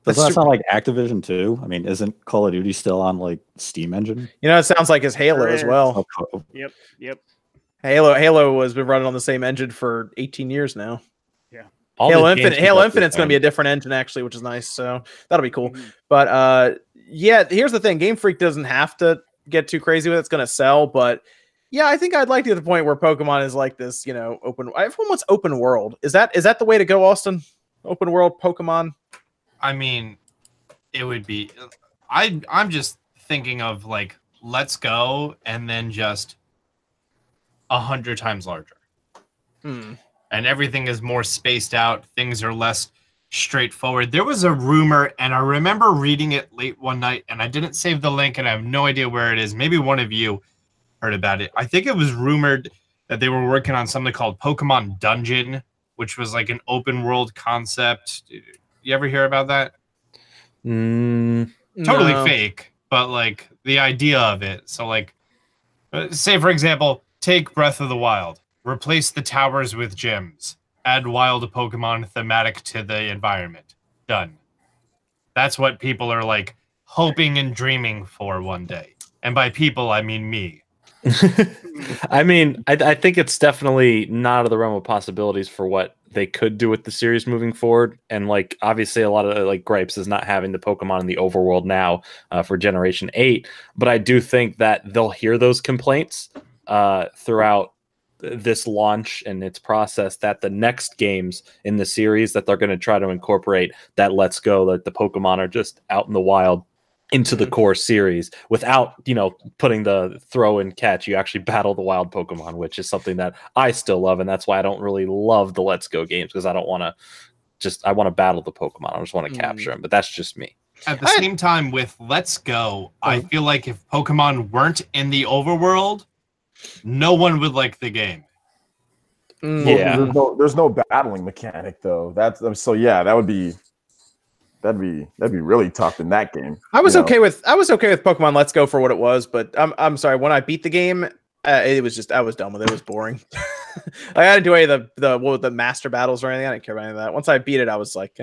Doesn't that sound like Activision too? I mean, isn't Call of Duty still on like Steam engine? It sounds like his Halo as well. Yep. Halo has been running on the same engine for 18 years now. Yeah. Halo Infinite's going to be a different engine actually, which is nice. So that'll be cool. But here's the thing: Game Freak doesn't have to get too crazy with it. It's going to sell, but yeah, I think I'd like to get to the point where Pokemon is like this, open. Everyone wants open world. Is that the way to go, Austin? Open world Pokemon. I mean, it would be. I'm just thinking of like Let's Go, and then just 100 times larger, and everything is more spaced out. Things are less straightforward. There was a rumor, and I remember reading it late one night, and I didn't save the link, and I have no idea where it is. Maybe one of you heard about it. I think it was rumored that they were working on something called Pokemon Dungeon, which was like an open world concept. You ever hear about that? Totally fake, but like the idea of it. So like, say for example, take Breath of the Wild, replace the towers with gyms, add wild Pokemon thematic to the environment. Done. That's what people are like hoping and dreaming for one day. And by people, I mean me. I mean, I think it's definitely not out of the realm of possibilities for what they could do with the series moving forward. And like, obviously a lot of like gripes is not having the Pokemon in the overworld now for Generation 8. But I do think that they'll hear those complaints throughout this launch and its process, that the next games in the series that they're going to try to incorporate that Let's Go, that the Pokemon are just out in the wild into the core series without, putting the throw and catch. You actually battle the wild Pokemon, which is something that I still love. And that's why I don't really love the Let's Go games, because I don't want to I want to battle the Pokemon. I just want to capture them, but that's just me. At the same time with Let's Go, I feel like if Pokemon weren't in the overworld, no one would like the game. Yeah. There's no battling mechanic though. That'd be really tough in that game. I was okay with Pokemon Let's Go for what it was, but I'm sorry, when I beat the game, it was just, I was done with it. It was boring. I didn't do any of the master battles or anything. I didn't care about any of that. Once I beat it, I was like,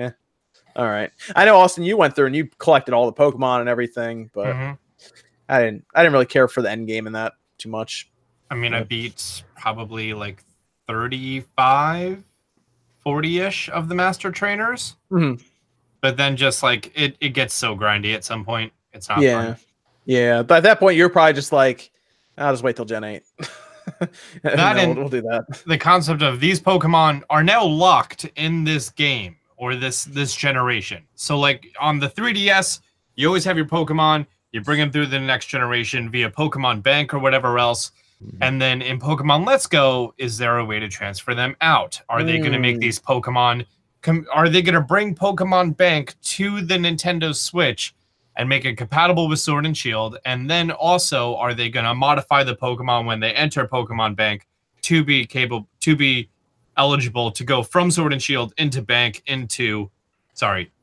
all right. I know, Austin, you went through and you collected all the Pokemon and everything, but I didn't really care for the end game in that too much. I mean, I beat probably like 35, 40-ish of the master trainers. But then just like it gets so grindy at some point. It's not fun. Yeah. But at that point, you're probably just like, I'll just wait till Gen 8. We'll do that. The concept of these Pokemon are now locked in this game or this generation. So like on the 3DS, you always have your Pokemon. You bring them through the next generation via Pokemon Bank or whatever else. And then in Pokemon Let's Go, is there a way to transfer them out? Are they going to make these Pokemon... are they going to bring Pokemon Bank to the Nintendo Switch and make it compatible with Sword and Shield? And then also, are they going to modify the Pokemon when they enter Pokemon Bank to be eligible to go from Sword and Shield into Bank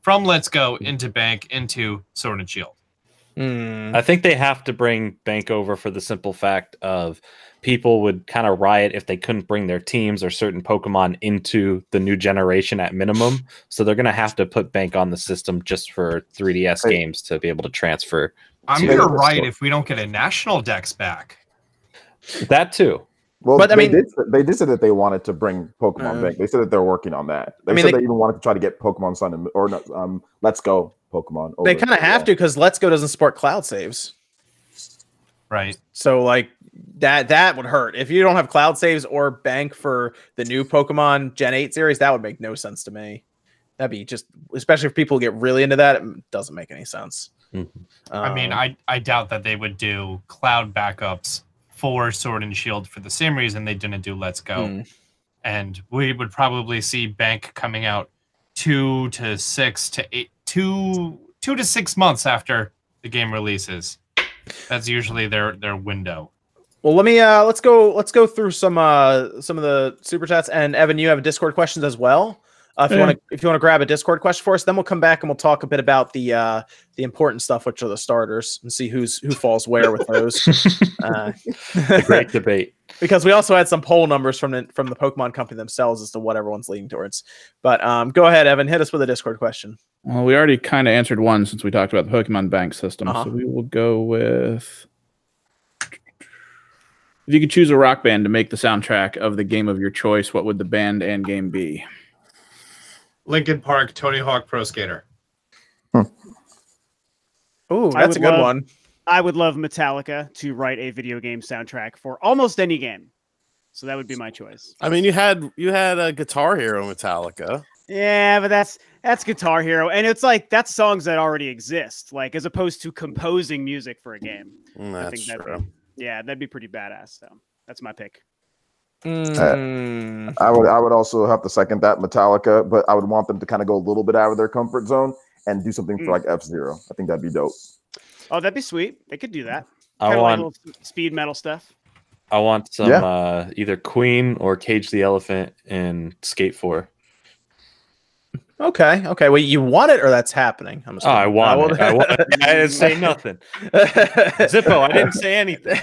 from Let's Go into Bank into Sword and Shield? I think they have to bring Bank over for the simple fact of people would kind of riot if they couldn't bring their teams or certain Pokemon into the new generation at minimum. So they're going to have to put Bank on the system just for 3DS games to be able to transfer. I'm going to riot if we don't get a National Dex back. That too. Well, but they did say that they wanted to bring Pokemon Bank. They said that they're working on that. They said they even wanted to try to get Pokemon Sun or Let's Go Pokemon. They kind of have to because Let's Go doesn't support cloud saves. Right. So like that would hurt. If you don't have cloud saves or Bank for the new Pokemon Gen 8 series, that would make no sense to me. That'd be just, especially if people get really into that, it doesn't make any sense. I mean, I doubt that they would do cloud backups for Sword and Shield for the same reason they didn't do Let's Go. And we would probably see Bank coming out 2 to 6 months after the game releases. That's usually their window. Well, let's go through some of the super chats. And Evan, you have Discord questions as well. If you want to grab a Discord question for us, then we'll come back and we'll talk a bit about the important stuff, which are the starters, and see who falls where with those. The great debate. Because we also had some poll numbers from the Pokemon company themselves as to what everyone's leaning towards. But go ahead, Evan, hit us with a Discord question. Well, we already kind of answered one since we talked about the Pokemon Bank system. So we will go with, if you could choose a rock band to make the soundtrack of the game of your choice, what would the band and game be? Linkin Park, Tony Hawk Pro Skater. Ooh, that's a good one. I would love Metallica to write a video game soundtrack for almost any game. So that would be my choice. I mean, you had a Guitar Hero Metallica. Yeah, but that's Guitar Hero, and it's like that's songs that already exist, like as opposed to composing music for a game. That's true. That'd be pretty badass. So that's my pick. I would also have to second that, Metallica, but I would want them to kind of go a little bit out of their comfort zone and do something for like F-Zero. I think that'd be dope. Oh, that'd be sweet. They could do that. I want like speed metal stuff. I want some either Queen or Cage the Elephant in Skate 4. Okay. Well, you want it or that's happening? I want it. I didn't say nothing. Zippo, I didn't say anything.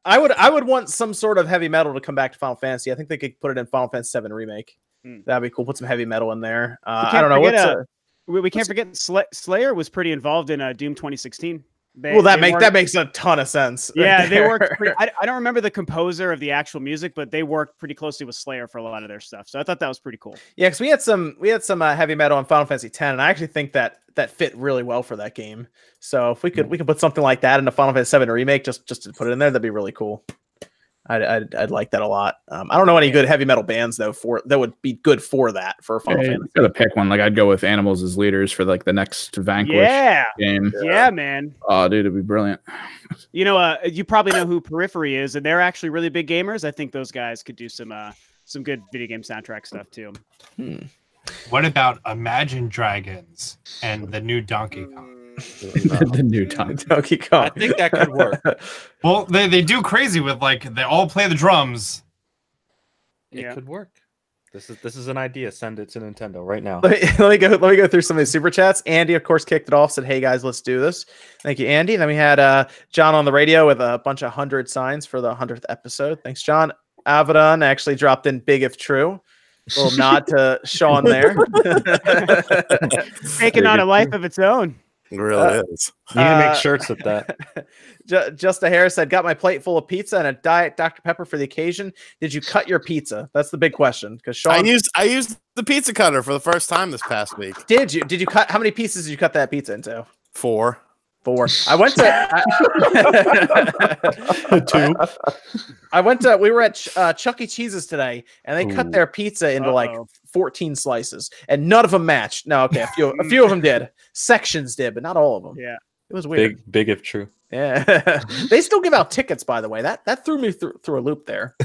I would want some sort of heavy metal to come back to Final Fantasy. I think they could put it in Final Fantasy 7 Remake. That'd be cool. Put some heavy metal in there. I don't know. We can't forget Slayer was pretty involved in Doom 2016. That makes a ton of sense. Yeah, they worked. I don't remember the composer of the actual music, but they worked pretty closely with Slayer for a lot of their stuff. So I thought that was pretty cool. Yeah, because we had some heavy metal on Final Fantasy X, and I actually think that fit really well for that game. So if we could put something like that in a Final Fantasy 7 remake, just to put it in there, that'd be really cool. I'd like that a lot. I don't know any good heavy metal bands though that would be good for that for Final Fantasy. Gotta pick one. Like I'd go with Animals as leaders for like the next Vanquish game. Yeah, man. Oh, dude, it'd be brilliant. You know, you probably know who Periphery is, and they're actually really big gamers. I think those guys could do some good video game soundtrack stuff too. What about Imagine Dragons and the new Donkey Kong? The new Donkey Kong. I think that could work. Well, they do crazy with like they all play the drums. It could work. This is an idea. Send it to Nintendo right now. Let me go through some of these super chats. Andy, of course, kicked it off. Said, "Hey guys, let's do this." Thank you, Andy. Then we had John on the radio with a bunch of 100 signs for the 100th episode. Thanks, John. Avedon actually dropped in "Big If True." A little nod to Sean there. Taking on a life of its own. It really is. You need to make shirts with that. Justa Harris said, "Got my plate full of pizza and a Diet Dr. Pepper for the occasion. Did you cut your pizza?" That's the big question. Because Sean, I used the pizza cutter for the first time this past week. Did you cut? How many pieces did you cut that pizza into? 4. 4. I went to 2. we were at Chuck E. Cheese's today, and they cut Ooh. their pizza into like 14 slices, and none of them matched. No, okay, a few of them did. Sections did, but not all of them. Yeah, it was weird. Big if true. Yeah, they still give out tickets, by the way. That threw me through a loop there.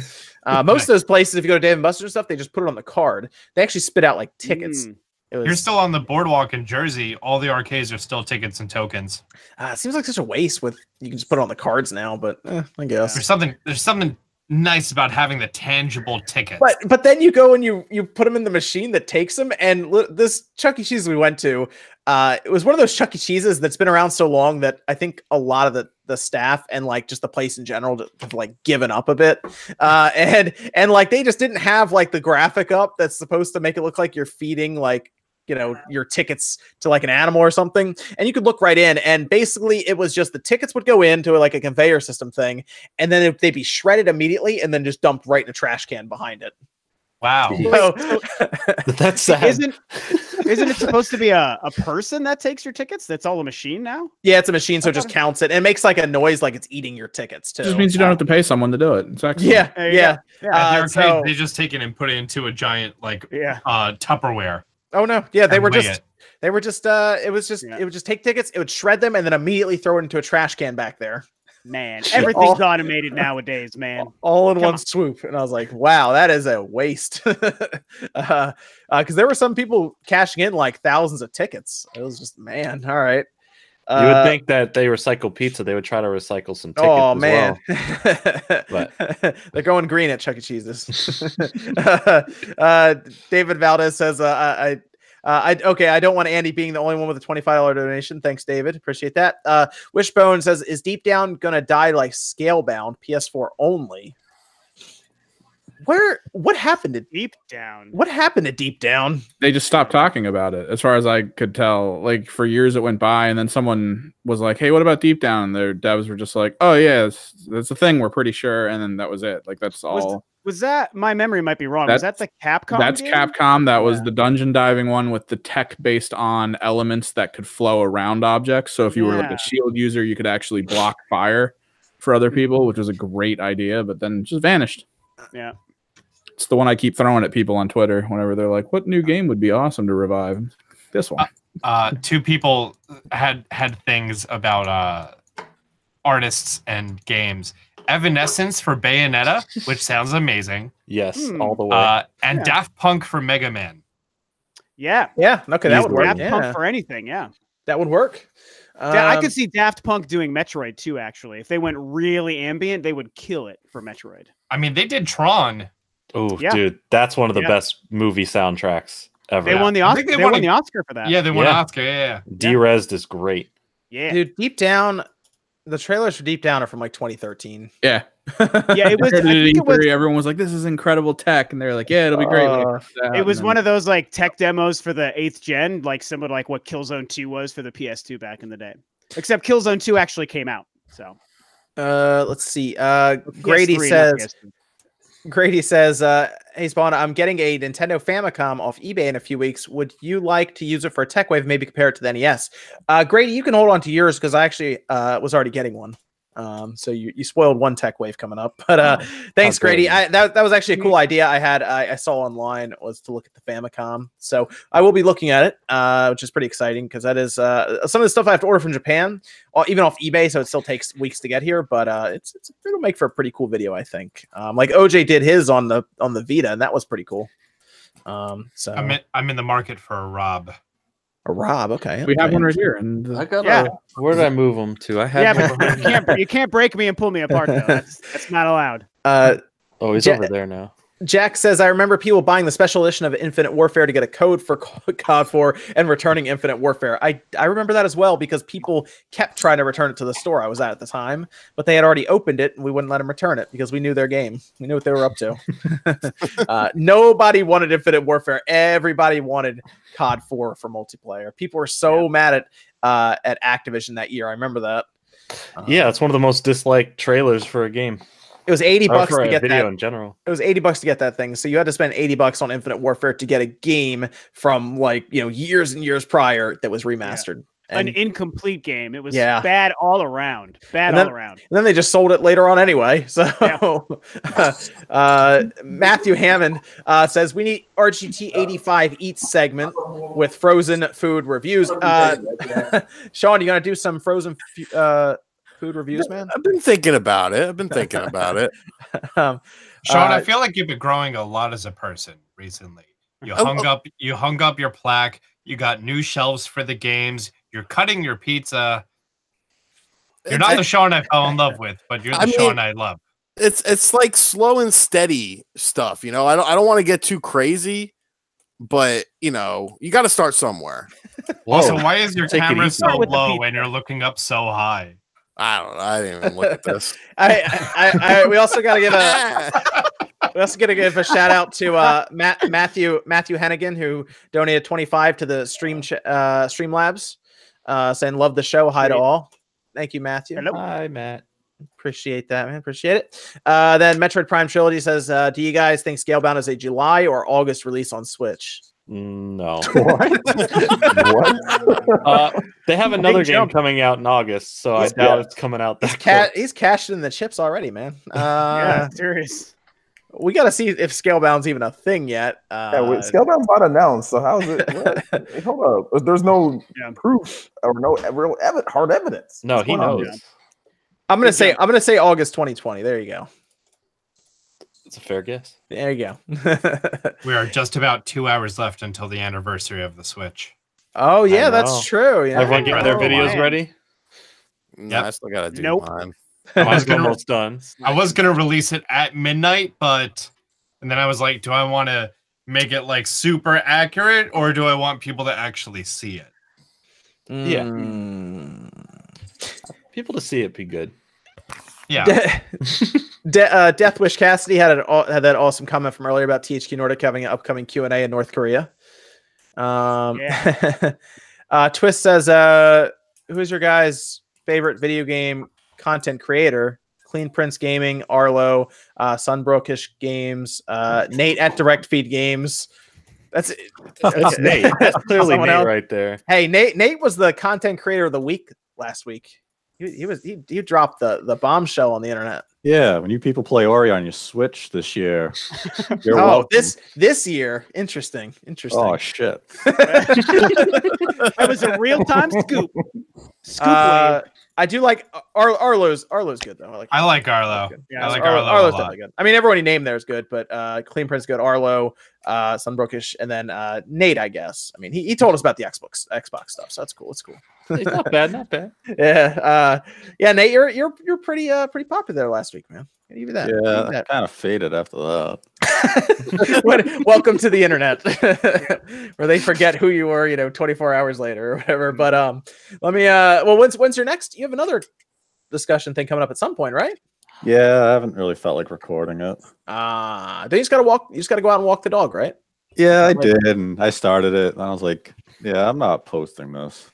Most of those places, if you go to Dave and Buster's and stuff, they just put it on the card. They actually spit out like tickets. You're still on the boardwalk in Jersey. All the arcades are still tickets and tokens. It seems like such a waste. With you can just put it on the cards now, but I guess there's something nice about having the tangible tickets. But then you go and you put them in the machine that takes them. And this Chuck E. Cheese we went to, it was one of those Chuck E. Cheeses that's been around so long that I think a lot of the staff and like just the place in general have like given up a bit. And like they just didn't have like the graphic up that's supposed to make it look like you're feeding like, you know, your tickets to like an animal or something. And you could look right in, and basically it was just the tickets would go into like a conveyor system thing, and then they'd be shredded immediately and then just dumped right in a trash can behind it. Wow. So, that's sad. Isn't it supposed to be a person that takes your tickets? That's all a machine now? Yeah, it's a machine, so it just counts it. And it makes like a noise like it's eating your tickets too. It just means you don't have to pay someone to do it. It's excellent. Yeah. So they just take it and put it into a giant like Tupperware. Oh no. Yeah, it would just take tickets, it would shred them, and then immediately throw it into a trash can back there. Man, everything's automated nowadays, man. All in one swoop. And I was like, wow, that is a waste. Because there were some people cashing in like thousands of tickets. It was just, man, all right. You would think that they recycle pizza, they would try to recycle some tickets. Oh man, well. But they're going green at Chuck E. Cheese's. David Valdez says, I don't want Andy being the only one with a $25 donation. Thanks, David. Appreciate that. Wishbone says, is Deep Down gonna die like Scalebound, PS4 only? What happened to Deep Down? What happened to Deep Down? They just stopped talking about it, as far as I could tell. Like for years it went by, and then someone was like, "Hey, what about Deep Down?" And their devs were just like, "Oh yeah, that's a thing. We're pretty sure." And then that was it. Like that's all. Was that, my memory might be wrong? Was that the Capcom? That's game? Capcom. That was the dungeon diving one with the tech based on elements that could flow around objects. So if you were like a shield user, you could actually block fire for other people, which was a great idea, but then just vanished. Yeah. It's the one I keep throwing at people on Twitter whenever they're like, what new game would be awesome to revive? This one. Two people had things about artists and games. Evanescence for Bayonetta, which sounds amazing. Yes, all the way. And Daft Punk for Mega Man. Yeah. Okay, that would work. Daft Punk for anything, that would work. I could see Daft Punk doing Metroid too, actually. If they went really ambient, they would kill it for Metroid. I mean, they did Tron. Oh, dude, that's one of the best movie soundtracks ever. They won the Oscar. They won the Oscar for that. Yeah, they won an Oscar. Yeah. D-Rez is great. Yeah, dude. Deep Down, the trailers for Deep Down are from like 2013. Yeah, it was. Everyone was like, "This is incredible tech," and they're like, "Yeah, it'll be great." It was one of those like tech demos for the 8th gen, like similar to like what Killzone 2 was for the PS2 back in the day. Except Killzone 2 actually came out. So, let's see. Grady says, hey, Spawn, I'm getting a Nintendo Famicom off eBay in a few weeks. Would you like to use it for a Tech Wave, maybe compare it to the NES? Grady, you can hold on to yours because I actually was already getting one. So you spoiled one Tech Wave coming up. But thanks, Grady. That was actually a cool idea I saw online, was to look at the Famicom. So I will be looking at it, which is pretty exciting because that is some of the stuff I have to order from Japan, even off eBay. So it still takes weeks to get here, but it'll make for a pretty cool video, I think. Like OJ did his on the Vita, and that was pretty cool. So I'm in the market for a Rob. A Rob, okay. We have one right here, and I got. Where did I move them to? I have. But you can't break me and pull me apart though. That's not allowed. He's over there now. Jack says, I remember people buying the special edition of Infinite Warfare to get a code for COD 4 and returning Infinite Warfare. I remember that as well because people kept trying to return it to the store I was at the time, but they had already opened it and we wouldn't let them return it because we knew their game. We knew what they were up to. Nobody wanted Infinite Warfare. Everybody wanted COD 4 for multiplayer. People were so mad at Activision that year. I remember that. Yeah, it's one of the most disliked trailers for a game. It was $80 to get video that. In general. It was $80 to get that thing. So you had to spend $80 on Infinite Warfare to get a game from years and years prior that was remastered. an incomplete game. It was Yeah. bad all around. And then they just sold it later on anyway. So Matthew Hammond says we need RGT 85 Eats segment with frozen food reviews. Sean, you gonna do some frozen food reviews, man? I've been thinking about it. Sean, I feel like you've been growing a lot as a person recently. You hung up your plaque. You got new shelves for the games. You're cutting your pizza. You're not the Sean I fell in love with, but you're the Sean I love. It's like slow and steady stuff, you know. I don't want to get too crazy, but you know, you got to start somewhere. Also, why is your camera so low and you're looking up so high? I don't know. I didn't even look at this. We also got to give a shout out to Matthew Hennigan, who donated 25 to the Streamlabs, saying love the show. Hi to all. Thank you, Matthew. Hello. Hi, Matt. Appreciate that, man. Appreciate it. Then Metroid Prime Trilogy says, do you guys think Scalebound is a July or August release on Switch? No. What? They have another game coming out in August, so I doubt it's coming out that quick. He's cashed in the chips already, man. Yeah, serious. We got to see if Scalebound's even a thing yet. Scalebound's not announced, so how is it? Hey, hold up. There's no proof or no real hard evidence. No, he knows. I'm gonna say August 2020. There you go. It's a fair guess. There you go. We are just about 2 hours left until the anniversary of the Switch. Oh yeah, that's true. Yeah. Everyone getting their videos ready? No, I still gotta do mine. Mine's almost done. I was gonna release it at midnight, and then I was like, do I want to make it like super accurate, or do I want people to actually see it? Yeah, people to see it be good. Yeah. Deathwish Cassidy had that awesome comment from earlier about THQ Nordic having an upcoming Q&A in North Korea. Twist says, who's your guys' favorite video game content creator? Clean Prince Gaming, Arlo, Sunbrookish Games, Nate at Direct Feed Games. That's Nate. That's clearly Nate right there. Hey, Nate was the content creator of the week last week. He dropped the bombshell on the internet. Yeah, when you people play Ori on your Switch this year, you're welcome. This year, interesting. Oh shit! That was a real-time scoop. I do like Arlo's good though. I like Arlo. Yeah, I like Arlo's definitely good. I mean, everyone he named there is good, but Clean Prince good. Arlo, Sunbrookish, and then Nate. I guess. I mean, he told us about the Xbox stuff, so that's cool. It's cool. It's not bad. Yeah, Nate, you're pretty popular there last week, man. Give you that. Yeah, kind of faded after that. Welcome to the internet, where they forget who you were, 24 hours later or whatever. But let me. Well, when's your next? You have another discussion thing coming up at some point, right? Yeah, I haven't really felt like recording it. Then you just gotta walk. You just gotta go out and walk the dog, right? Yeah, I did, and I started it, and I was like, yeah, I'm not posting this.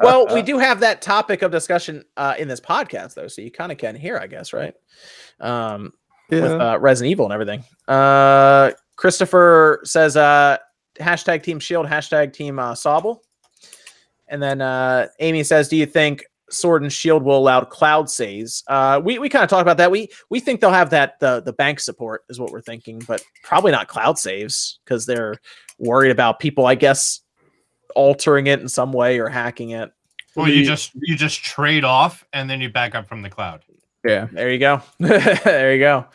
Well, we do have that topic of discussion in this podcast, though, so you kind of can hear, I guess, right? With Resident Evil and everything. Christopher says hashtag Team Shield, hashtag Team Sobble. And then Amy says, do you think Sword and Shield will allow cloud saves? We kind of talked about that. We think they'll have that the bank support is what we're thinking, but probably not cloud saves because they're worried about people, I guess, altering it in some way or hacking it. Well, you just trade off and then you back up from the cloud. Yeah, there you go. There you go.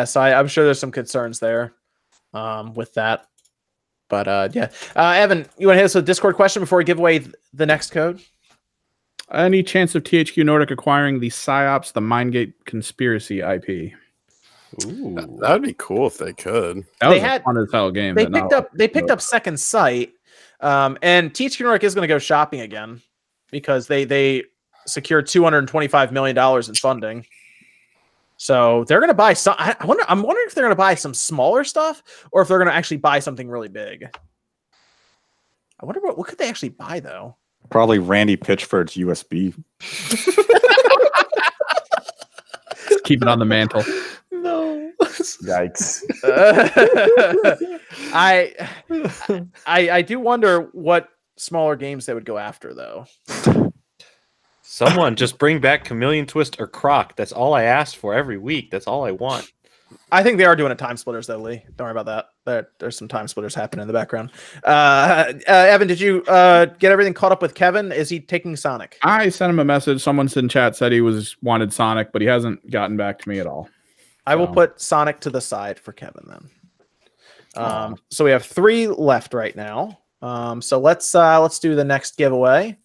So I'm sure there's some concerns there with that. But Evan, you want to hit us with a Discord question before we give away the next code? Any chance of THQ Nordic acquiring the PsyOps, the Mindgate conspiracy IP? Ooh, that would be cool if they could. That was a fun as hell game. They picked up Second Sight, and THQ Nordic is going to go shopping again because they secured $225 million in funding. So they're going to buy some. I'm wondering if they're going to buy some smaller stuff or if they're going to actually buy something really big. I wonder what could they actually buy though. Probably Randy Pitchford's USB. Keep it on the mantle. No. Yikes. I do wonder what smaller games they would go after, though. Someone just bring back Chameleon Twist or Croc. That's all I asked for every week. That's all I want. I think they are doing a time splitters though, Lee. Don't worry about that. There's some time splitters happening in the background. Evan, did you get everything caught up with Kevin? Is he taking Sonic? I sent him a message. Someone in chat said he wanted Sonic, but he hasn't gotten back to me at all. I will put Sonic to the side for Kevin then. So we have 3 left right now. So let's do the next giveaway.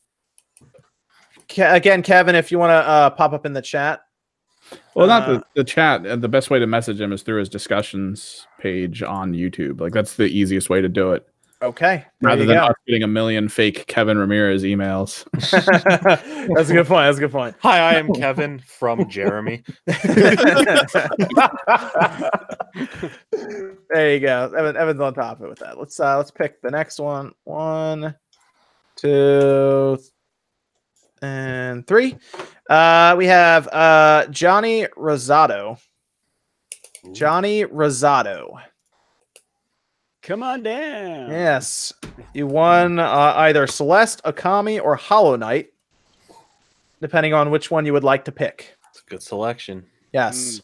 Again, Kevin, if you want to pop up in the chat. Well, not the chat. The best way to message him is through his discussions page on YouTube. Like that's the easiest way to do it. Okay. Rather than us getting a million fake Kevin Ramirez emails. That's a good point. That's a good point. Hi, I am Kevin from Jeremy. There you go. Evan's on top of it with that. Let's pick the next one. 1, 2, and 3. We have Johnny Rosado. Johnny Rosado. Come on down. Yes. You won either Celeste, Akami, or Hollow Knight, depending on which one you would like to pick. It's a good selection. Yes.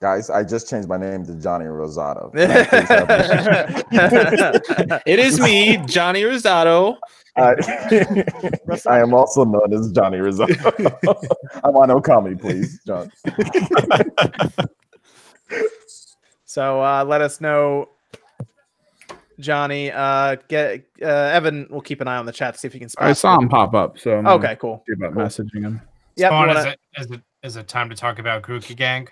Guys, I just changed my name to Johnny Rosado. It is me, Johnny Rosado. I am also known as Johnny Rosado. I want Okami, please, John. So let us know, Johnny. Evan will keep an eye on the chat to see if he can spot. I saw him pop up, so I'm okay, cool. See about messaging him. Yeah. Is it time to talk about Grookey Gang?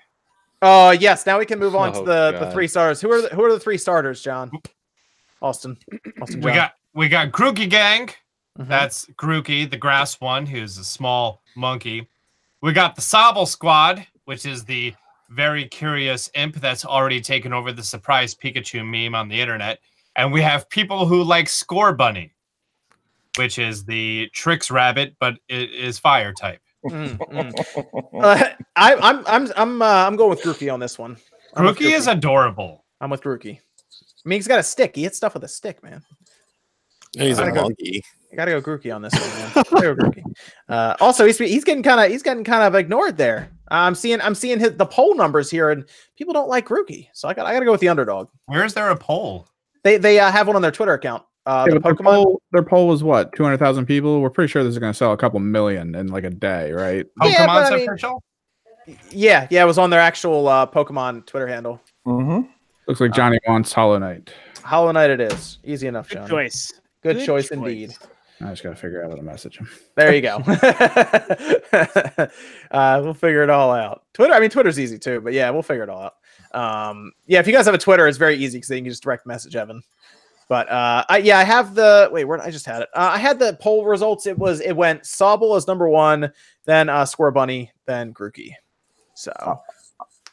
Yes. Now we can move on to the 3 stars. Who are the 3 starters, John? Austin. John. We got Grookey Gang. Mm-hmm. That's Grookey, the grass one, who's a small monkey. We got the Sobble Squad, which is the very curious imp that's already taken over the surprise Pikachu meme on the internet. And we have people who like Score Bunny, which is the Tricks Rabbit, but it is fire type. I'm going with Grookey on this one. Grookey is adorable. I'm with Grookey. I mean, he's got a stick. He hits stuff with a stick, man. He's a monkey. I gotta go Grookey on this one, man. Gotta go Grookey. Also, he's getting kind of ignored there. I'm seeing the poll numbers here, and people don't like Grookey, so I gotta go with the underdog. Where is there a poll? They have one on their Twitter account. Their poll was what, 200,000 people. We're pretty sure this is going to sell a couple million in like a day, right? Pokemon's official. Yeah, it was on their actual Pokemon Twitter handle. Mm-hmm. Looks like Johnny wants Hollow Knight. Hollow Knight it is. Easy enough, Johnny. Good choice indeed. I just got to figure out how to message him. There you go. We'll figure it all out. Twitter's easy too, but yeah, we'll figure it all out. If you guys have a Twitter, it's very easy because then you can just direct message Evan. But I have the I just had it. I had the poll results. It went Sobble as number 1, then Score Bunny, then Grookey. So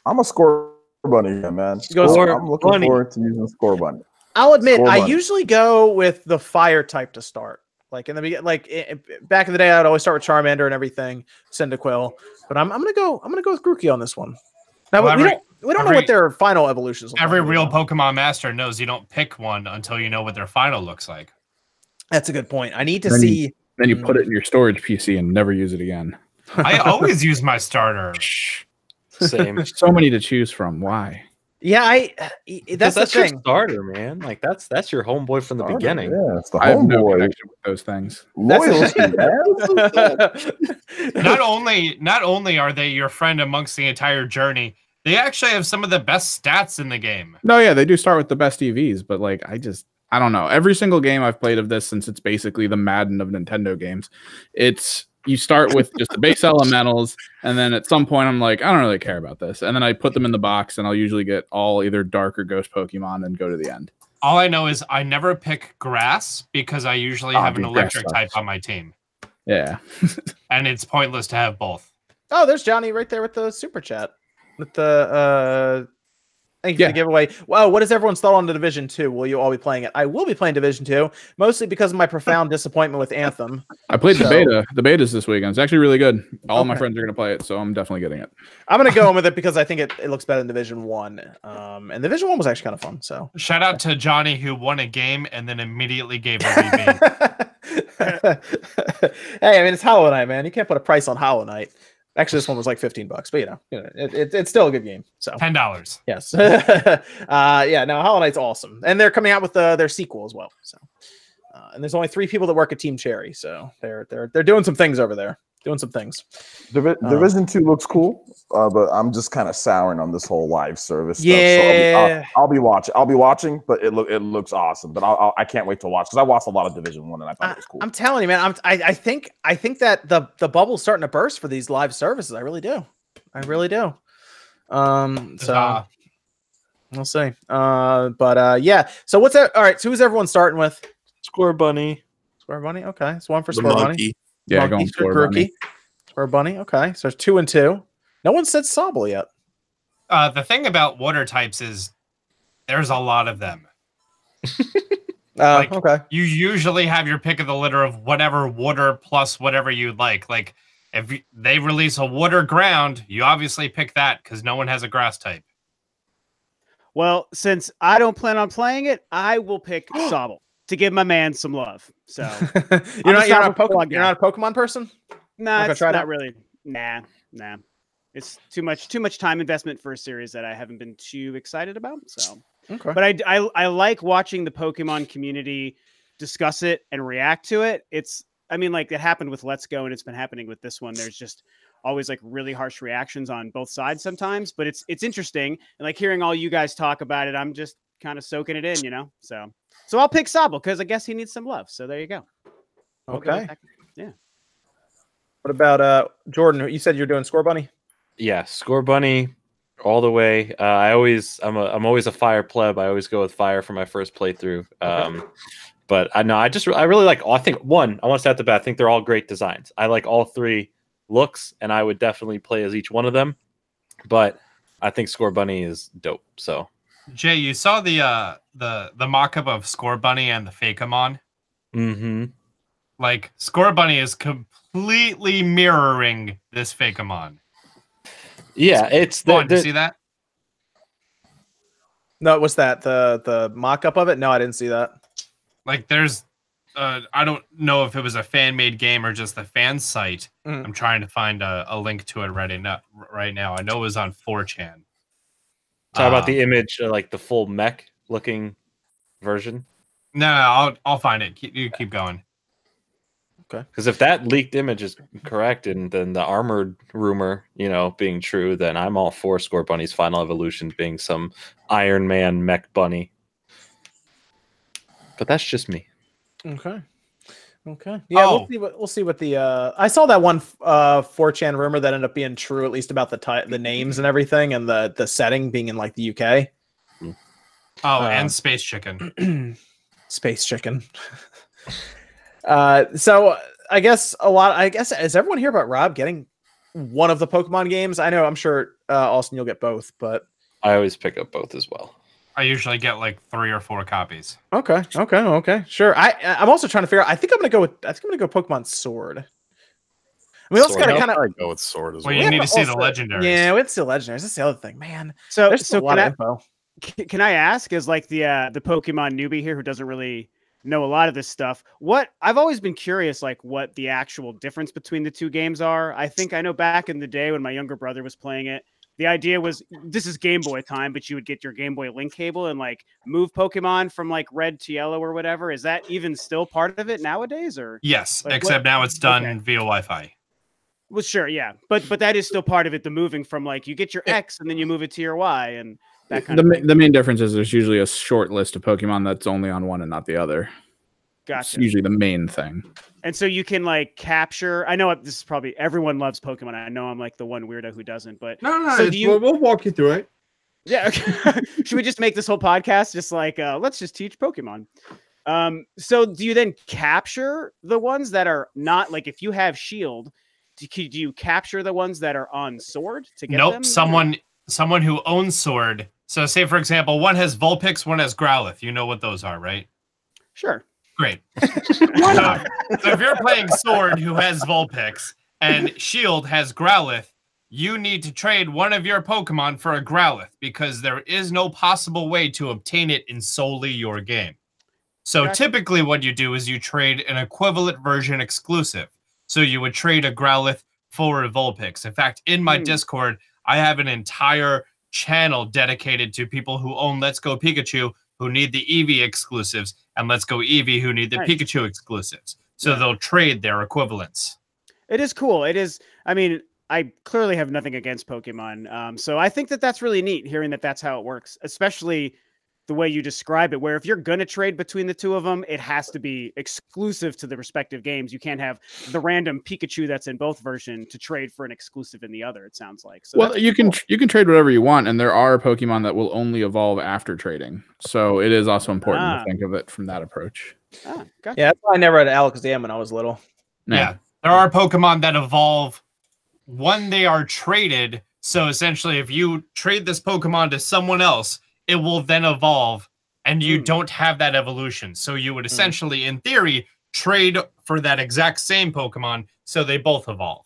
I'm a Score Bunny, man. I'm looking forward to using Score Bunny. I'll admit, I usually go with the fire type to start. Like in the beginning, back in the day, I'd always start with Charmander and everything, Cyndaquil. But I'm gonna go with Grookey on this one. Now we don't know what their final evolutions look like. Every real Pokemon master knows you don't pick one until you know what their final looks like. That's a good point. I need to see. Then you put it in your storage PC and never use it again. I always use my starter. Same. There's so many to choose from. Why? Yeah, that's the thing. Your starter, man. Like that's your homeboy from the beginning. Yeah, it's the I have no homeboy. connection with those things. Loyalty, man. Not only are they your friend amongst the entire journey, they actually have some of the best stats in the game. No, yeah, they do start with the best EVs, but like I don't know. Every single game I've played of this, since it's basically the Madden of Nintendo games, you start with just the base elementals, and then at some point I'm like, I don't really care about this. And then I put them in the box, and I'll usually get all either dark or ghost Pokemon and go to the end. All I know is I never pick grass because I usually have an electric type on my team. Yeah. And it's pointless to have both. Oh, there's Johnny right there with the super chat. With the Thank you for the giveaway. Wow, what is everyone's thought on the Division 2? Will you all be playing it? I will be playing Division 2, mostly because of my profound disappointment with Anthem. I played the beta. The beta's this weekend. It's actually really good. All my friends are going to play it, so I'm definitely getting it. I'm going to go in with it because I think it looks better than Division 1. And Division 1 was actually kind of fun. So shout out to Johnny, who won a game and then immediately gave a rebate. Hey, I mean, it's Hollow Knight, man. You can't put a price on Hollow Knight. Actually, this one was like $15, but it's still a good game. So $10. Yes. Yeah. No, Hollow Knight's awesome, and they're coming out with their sequel as well. So, and there's only 3 people that work at Team Cherry, so they're doing some things over there. Doing some things. Division 2 looks cool, but I'm just kind of souring on this whole live service stuff. So I'll be watching, but it looks awesome. But I can't wait to watch because I watched a lot of Division 1 and I thought it was cool. I'm telling you, man. I think that the bubble's starting to burst for these live services. I really do. So we'll see. Yeah. So what's that? All right. So who's everyone starting with? Square Bunny. Okay. It's one for The Square monkey. Bunny. Yeah, Monkey, going Square Bunny. Square Bunny. Okay. So there's 2 and 2. No one said Sobble yet. The thing about water types is there's a lot of them. Okay. You usually have your pick of the litter of whatever water plus whatever you'd like. Like if they release a water ground, you obviously pick that because no one has a grass type. Well, since I don't plan on playing it, I will pick Sobble to give my man some love. So you're not a Pokemon person? Nah, it's not really. Nah. It's too much time investment for a series that I haven't been too excited about. So, okay. But I like watching the Pokemon community discuss it and react to it. Like it happened with Let's Go, and it's been happening with this one. There's just always like really harsh reactions on both sides sometimes, but it's interesting. And like hearing all you guys talk about it, I'm just kind of soaking it in, So I'll pick Sobble because I guess he needs some love. So there you go. Okay. Yeah. What about Jordan? You said you're doing Score Bunny? Yeah, Score Bunny all the way. I'm always a fire pleb. I always go with fire for my first playthrough. Okay. But I really like. I think I want to start the bat. I think they're all great designs. I like all 3 looks, and I would definitely play as each one of them. But I think Score Bunny is dope. So. Jay, you saw the mock-up of Score Bunny and the Fakeamon? Mm-hmm. Like, Score Bunny is completely mirroring this Fakeamon. Yeah, it's Did you see that? No, what's that? The mock-up of it? No, I didn't see that. Like, there's... I don't know if it was a fan-made game or just the fan site. Mm. I'm trying to find a link to it right now. I know it was on 4chan. Talk about the image, like the full mech looking version. No, I'll find it. You keep going. Okay. Because if that leaked image is correct, and then the armored rumor, being true, then I'm all for Score Bunny's final evolution being some Iron Man mech bunny. But that's just me. Okay. Yeah, we'll see what the I saw that one 4chan rumor that ended up being true, at least about the names and everything, and the setting being in like the UK. Oh, and Space Chicken. Space Chicken. So I guess is everyone here about Rob getting one of the Pokemon games? I know, I'm sure Austin, you'll get both, but I always pick up both as well. I usually get like 3 or 4 copies. Okay. Sure. I'm also trying to figure out. I think I'm gonna go Pokemon Sword. I mean, let's kind of go with Sword as well. Well, you need to see the legendaries. Yeah, we have to see the legendaries. That's the other thing, man. So There's a lot of info. Can I ask, as like the Pokemon newbie here who doesn't really know a lot of this stuff, what I've always been curious, like what the actual difference between the 2 games are. I think I know back in the day when my younger brother was playing it, the idea was this is Game Boy time, but you would get your Game Boy Link cable and like move Pokemon from like red to yellow or whatever. Is that even still part of it nowadays? Or yes, like, except now it's done via Wi-Fi. Well, sure, yeah, but that is still part of it. The moving from like you get your X and then you move it to your Y and that kind of thing. The main difference is there's usually a short list of Pokemon that's only on one and not the other. Gotcha. It's usually the main thing. And so you can like capture. I know this is probably everyone loves Pokemon. I know I'm like the one weirdo who doesn't, but no. So we'll walk you through it. Yeah. Okay. Should we just make this whole podcast just like let's just teach Pokemon? So do you then capture the ones that are not like if you have Shield? Do you capture the ones that are on Sword to get them? Nope. Someone who owns Sword So say, for example, one has Vulpix, one has Growlithe. You know what those are, right? Sure. Great. So if you're playing Sword, who has Vulpix, and Shield has Growlithe, you need to trade one of your Pokemon for a Growlithe because there is no possible way to obtain it in solely your game. So typically what you do is you trade an equivalent version exclusive. So you would trade a Growlithe for a Vulpix. In fact, in my Discord, I have an entire channel dedicated to people who own Let's Go Pikachu who need the Eevee exclusives and Let's Go Eevee who need the Pikachu exclusives. So they'll trade their equivalents. It is cool. It is. I mean, I clearly have nothing against Pokemon. So I think that that's really neat hearing that that's how it works, especially the way you describe it, where if you're going to trade between the two of them, it has to be exclusive to the respective games. You can't have the random Pikachu that's in both versions to trade for an exclusive in the other, it sounds like. So well, you can trade whatever you want, and there are Pokemon that will only evolve after trading. So it is also important to think of it from that approach. Gotcha. Yeah, that's why I never had Alakazam when I was little. Yeah, there are Pokemon that evolve when they are traded. So essentially, if you trade this Pokemon to someone else, it will then evolve, and you don't have that evolution. So you would essentially, in theory, trade for that exact same Pokemon, so they both evolve.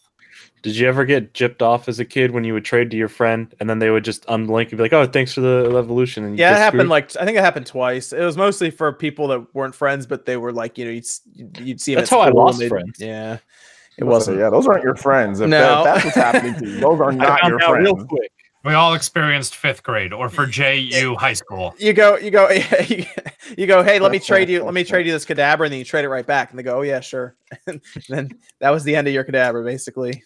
Did you ever get gypped off as a kid when you would trade to your friend, and then they would just unlink and be like, "Oh, thanks for the evolution"? And yeah, it happened. I think it happened twice. It was mostly for people that weren't friends, but they were like, you'd see them. That's how I lost friends. Yeah, it wasn't. Yeah, those aren't your friends. If no, that's what's happening to you. Those are not your friends. Real quick. We all experienced 5th grade, or for JU high school. You go. Hey, let me trade you. Let me trade you this Kadabra, and then you trade it right back. And they go, "Oh yeah, sure." And then that was the end of your Kadabra, basically.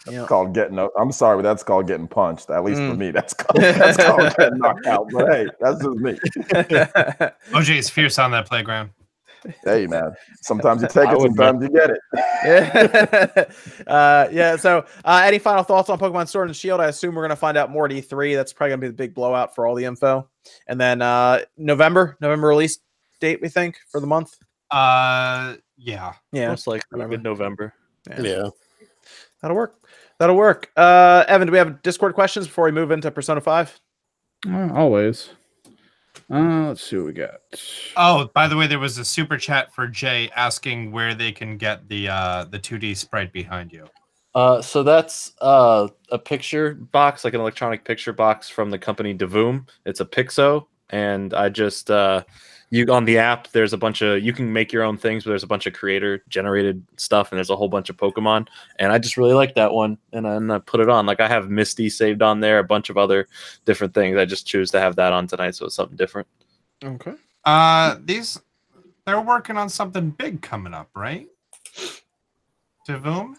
That's called getting. I'm sorry, but that's called getting punched. At least for me, that's called getting knocked out. But hey, that's just me. OJ is fierce on that playground. Hey man, sometimes you take it, sometimes you get it. Yeah. So, any final thoughts on Pokemon Sword and Shield? I assume we're gonna find out more at E3. That's probably gonna be the big blowout for all the info. And then November release date, we think, for the month. Yeah, most likely mid-November. Yeah, that'll work. Evan, do we have Discord questions before we move into Persona 5? Always. Let's see what we got. Oh, by the way, there was a super chat for Jay asking where they can get the 2D sprite behind you. So that's a picture box, like an electronic picture box from the company Devoom. It's a Pixo, and I just you on the app. There's a bunch of you can make your own things, but there's a bunch of creator generated stuff, and there's a whole bunch of Pokemon. And I just really like that one, and I put it on. Like I have Misty saved on there, a bunch of other different things. I just choose to have that on tonight, so it's something different. Okay. They're working on something big coming up, right? Devoom?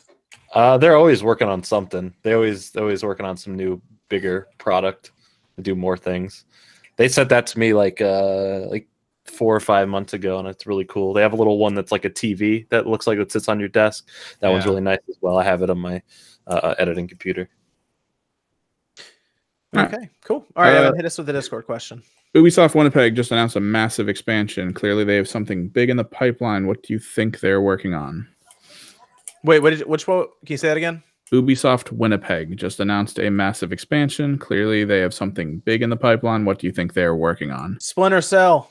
They're always working on something. They're always working on some new, bigger product to do more things. They said that to me like 4 or 5 months ago, and it's really cool. They have a little one that's like a TV that looks like it sits on your desk. That one's really nice as well. I have it on my editing computer. Okay, cool. All right, Evan, hit us with the Discord question. Ubisoft Winnipeg just announced a massive expansion. Clearly, they have something big in the pipeline. What do you think they're working on? Wait, which one? Can you say that again? Ubisoft Winnipeg just announced a massive expansion. Clearly, they have something big in the pipeline. What do you think they're working on? Splinter Cell.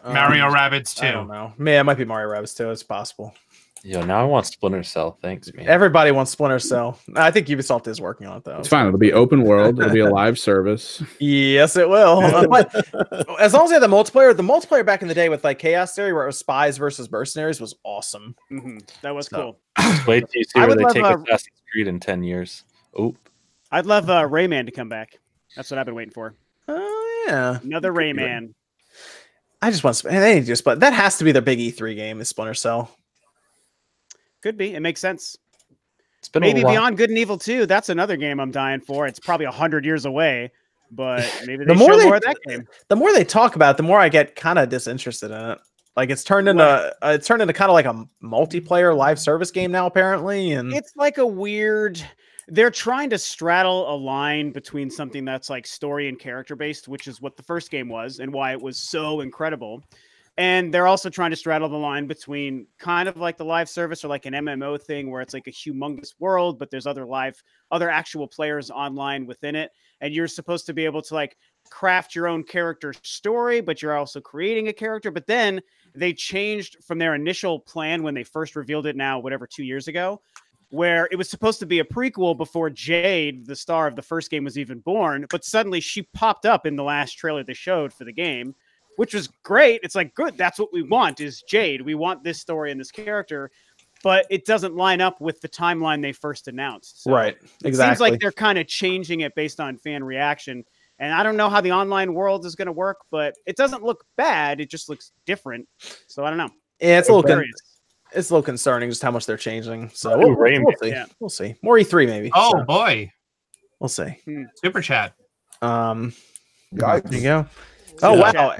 Mario Rabbids 2. I don't know. Man, it might be Mario Rabbids 2. It's possible. Yo, now I want Splinter Cell. Thanks, man. Everybody wants Splinter Cell. I think Ubisoft is working on it, though. It's fine. It'll be open world. It'll be a live service. Yes, it will. But as long as they have the multiplayer back in the day with like Chaos Theory, where it was spies versus mercenaries, was awesome. Mm-hmm. That was cool. Wait till you see where they take Assassin's Creed in 10 years. Oh, I'd love Rayman to come back. That's what I've been waiting for. Oh, yeah. Another Rayman. I just want to. They need to just, but that has to be their big E3 game. Is Splinter Cell? Could be. It makes sense. It's been maybe Beyond Good and Evil 2. That's another game I'm dying for. It's probably 100 years away, but maybe they show more of that game. The more they talk about it, the more I get kind of disinterested in it. Like it's turned into kind of like a multiplayer live service game now, apparently, and it's like a weird. They're trying to straddle a line between something that's like story and character based, which is what the first game was and why it was so incredible. And they're also trying to straddle the line between kind of like the live service or like an MMO thing where it's like a humongous world, but there's other actual players online within it. and you're supposed to be able to like craft your own character story, but you're also creating a character. But then they changed from their initial plan when they first revealed it now, whatever, 2 years ago, where it was supposed to be a prequel before Jade, the star of the first game, was even born. But suddenly she popped up in the last trailer they showed for the game, which was great. It's like, good, that's what we want is Jade. We want this story and this character, but it doesn't line up with the timeline they first announced. So right. Exactly. It seems like they're kind of changing it based on fan reaction. And I don't know how the online world is going to work, but it doesn't look bad. It just looks different. So I don't know. Yeah, it's a little concerning just how much they're changing. So we'll see. Yeah. We'll see. More E3 maybe. Oh boy. We'll see. Super chat. Guys, there you go. Oh wow!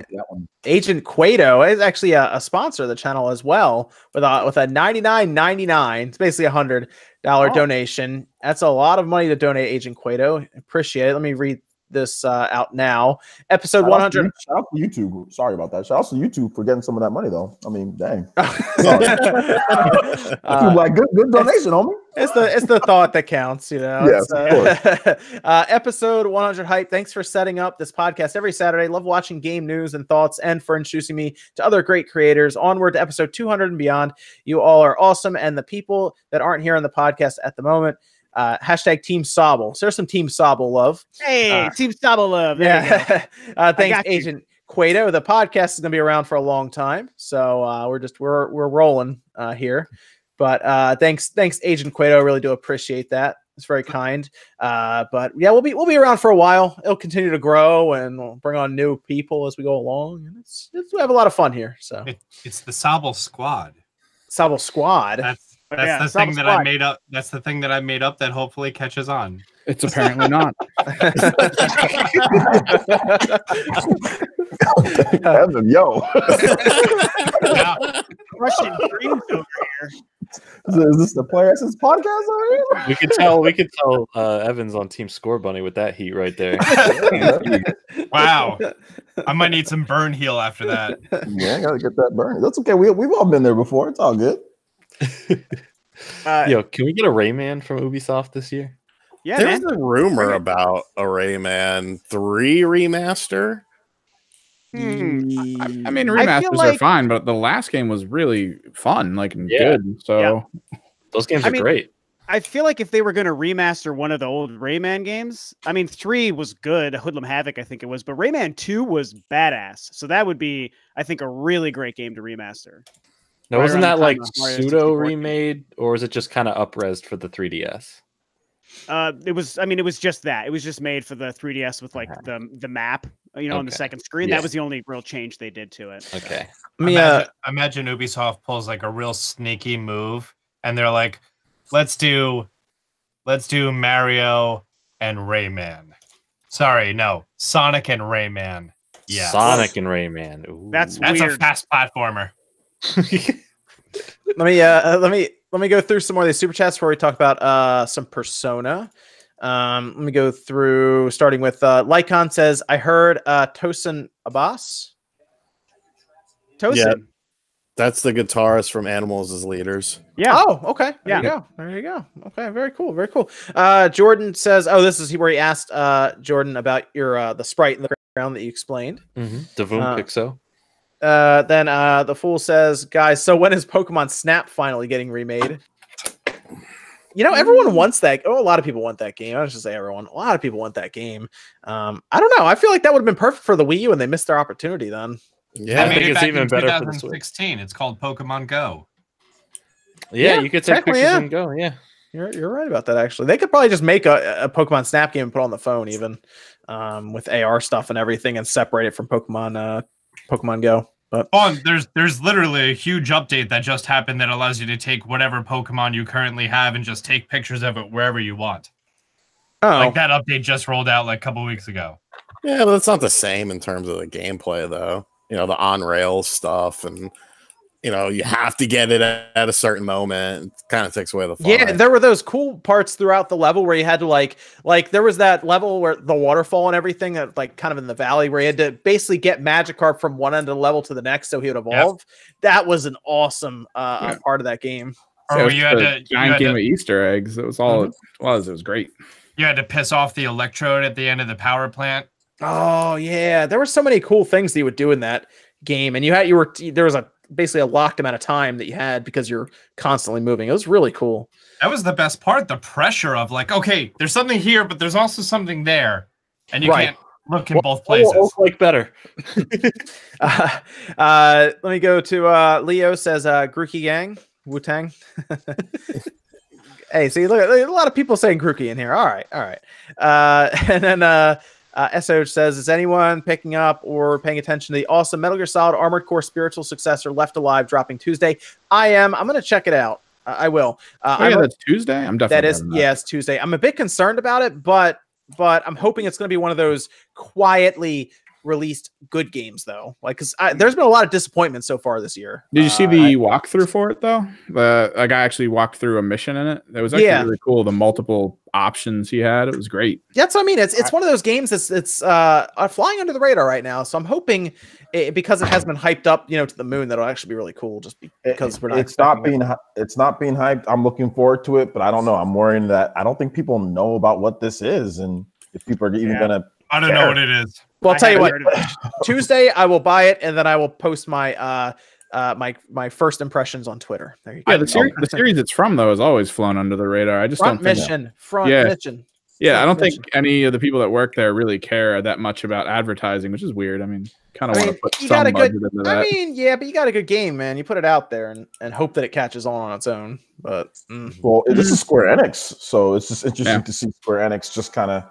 Agent Cueto is actually a sponsor of the channel as well with a $99.99. It's basically $100 donation. That's a lot of money to donate, Agent Cueto. Appreciate it. Let me read this out now. Episode 100. Shout out to YouTube. Sorry about that. Shout out to YouTube for getting some of that money though. I mean, dang. Like good donation, homie. It's the thought that counts, you know. Yes, of course. Episode 100 hype. Thanks for setting up this podcast every Saturday. Love watching game news and thoughts, and for introducing me to other great creators. Onward to episode 200 and beyond. You all are awesome, and the people that aren't here on the podcast at the moment. Hashtag Team Sobble. So there's some Team Sobble love. Hey, Team Sobble love. There thanks, Agent Cueto. The podcast is going to be around for a long time, so we're rolling here. But thanks, Agent Cueto. I really do appreciate that. It's very kind. But yeah, we'll be around for a while. It'll continue to grow, and we'll bring on new people as we go along. And we have a lot of fun here. So it's the Sobble Squad. Sobble Squad. That's the thing that I made up. That's the thing that I made up that hopefully catches on. It's apparently not. Evan, yo. Russian dreams over here. Is this the Player Essence podcast over here? We could tell Evan's on Team Score Bunny with that heat right there. Wow. I might need some burn heal after that. Yeah, I gotta get that burn. That's okay. We've all been there before. It's all good. Yo, can we get a Rayman from Ubisoft this year? Yeah, there's a rumor about a Rayman 3 remaster. I mean, remasters are fine, but the last game was really fun, good. So those games are great. I feel like if they were going to remaster one of the old Rayman games, I mean, 3 was good. Hoodlum Havoc, I think it was, but Rayman 2 was badass. So that would be, I think, a really great game to remaster. Now, wasn't that like pseudo remade, or was it just kind of up-resed for the 3DS? It was just that. It was just made for the 3DS with like the map, on the second screen. Yeah. That was the only real change they did to it. Okay. Imagine Ubisoft pulls like a real sneaky move, and they're like, let's do Mario and Rayman. Sorry, no, Sonic and Rayman. Yeah, Sonic and Rayman. Ooh. That's weird. A fast platformer. Let me go through some more of these super chats before we talk about some Persona. Let me go through, starting with Lycon says, I heard Tosin Abbas. Tosin. Yeah, that's the guitarist from Animals as Leaders. Yeah. Oh, okay. There you go. Okay, very cool. Very cool. Jordan says, this is where he asked Jordan about your the sprite in the background that you explained. Devon Pixo. Then the fool says, guys, so when is Pokemon Snap finally getting remade? Everyone wants that. A lot of people want that game. I should say everyone. A lot of people want that game. I don't know. I feel like that would have been perfect for the Wii U, and they missed their opportunity then. Yeah, I think it's even better for the Switch. 2016. It's called Pokemon Go. Yeah, you could take pictures and go. Yeah, you're right about that. Actually, they could probably just make a Pokemon Snap game and put it on the phone, even with AR stuff and everything, and separate it from Pokemon Go. But there's literally a huge update that just happened that allows you to take whatever Pokemon you currently have and just take pictures of it wherever you want. Oh, like that update just rolled out like a couple weeks ago. Yeah, but it's not the same in terms of the gameplay, though. The on-rails stuff, and you have to get it at a certain moment. It kind of takes away the fun. Yeah, there were those cool parts throughout the level where you had to like there was that level where the waterfall and everything, like kind of in the valley, where you had to basically get Magikarp from one end of the level to the next so he would evolve. Yep. That was an awesome part of that game. Or you had a giant game of Easter eggs. It was all it was. It was great. You had to piss off the electrode at the end of the power plant. Oh yeah, there were so many cool things that you would do in that game, and there was basically a locked amount of time that you had because you're constantly moving. It was really cool. That was the best part, the pressure of like, okay, there's something here, but there's also something there, and you can't look in both places. Like better. Let me go to Leo says Grookey Gang, Wu-Tang. Hey, see, look, a lot of people saying Grookey in here. All right. And then SOH says, is anyone picking up or paying attention to the awesome Metal Gear Solid Armored Core spiritual successor Left Alive dropping Tuesday? I am. I'm going to check it out. I will. That's Tuesday? I'm definitely it's Tuesday. I'm a bit concerned about it, but I'm hoping it's going to be one of those quietly released good games, though. Like, because there's been a lot of disappointment so far this year. Did you see the walkthrough for it, though? A guy actually walked through a mission in it. It was actually really cool. The multiple options he had. It was great. That's what I mean. It's one of those games that's flying under the radar right now. So I'm hoping because it has been hyped up, to the moon, that'll actually be really cool. Just because it's not being hyped. I'm looking forward to it, but I don't know. I'm worrying that I don't think people know about what this is, and if people are even gonna. I don't know what it is. Well, I'll tell you what. Tuesday, I will buy it, and then I will post my my first impressions on Twitter. There you go. Yeah, the series it's from though has always flown under the radar. I just don't think mission. Yeah, I don't think any of the people that work there really care that much about advertising, which is weird. I mean, kind of want to put some budget into that. I mean, yeah, but you got a good game, man. You put it out there and hope that it catches on its own. But well, this is Square Enix, so it's just interesting to see Square Enix just kind of.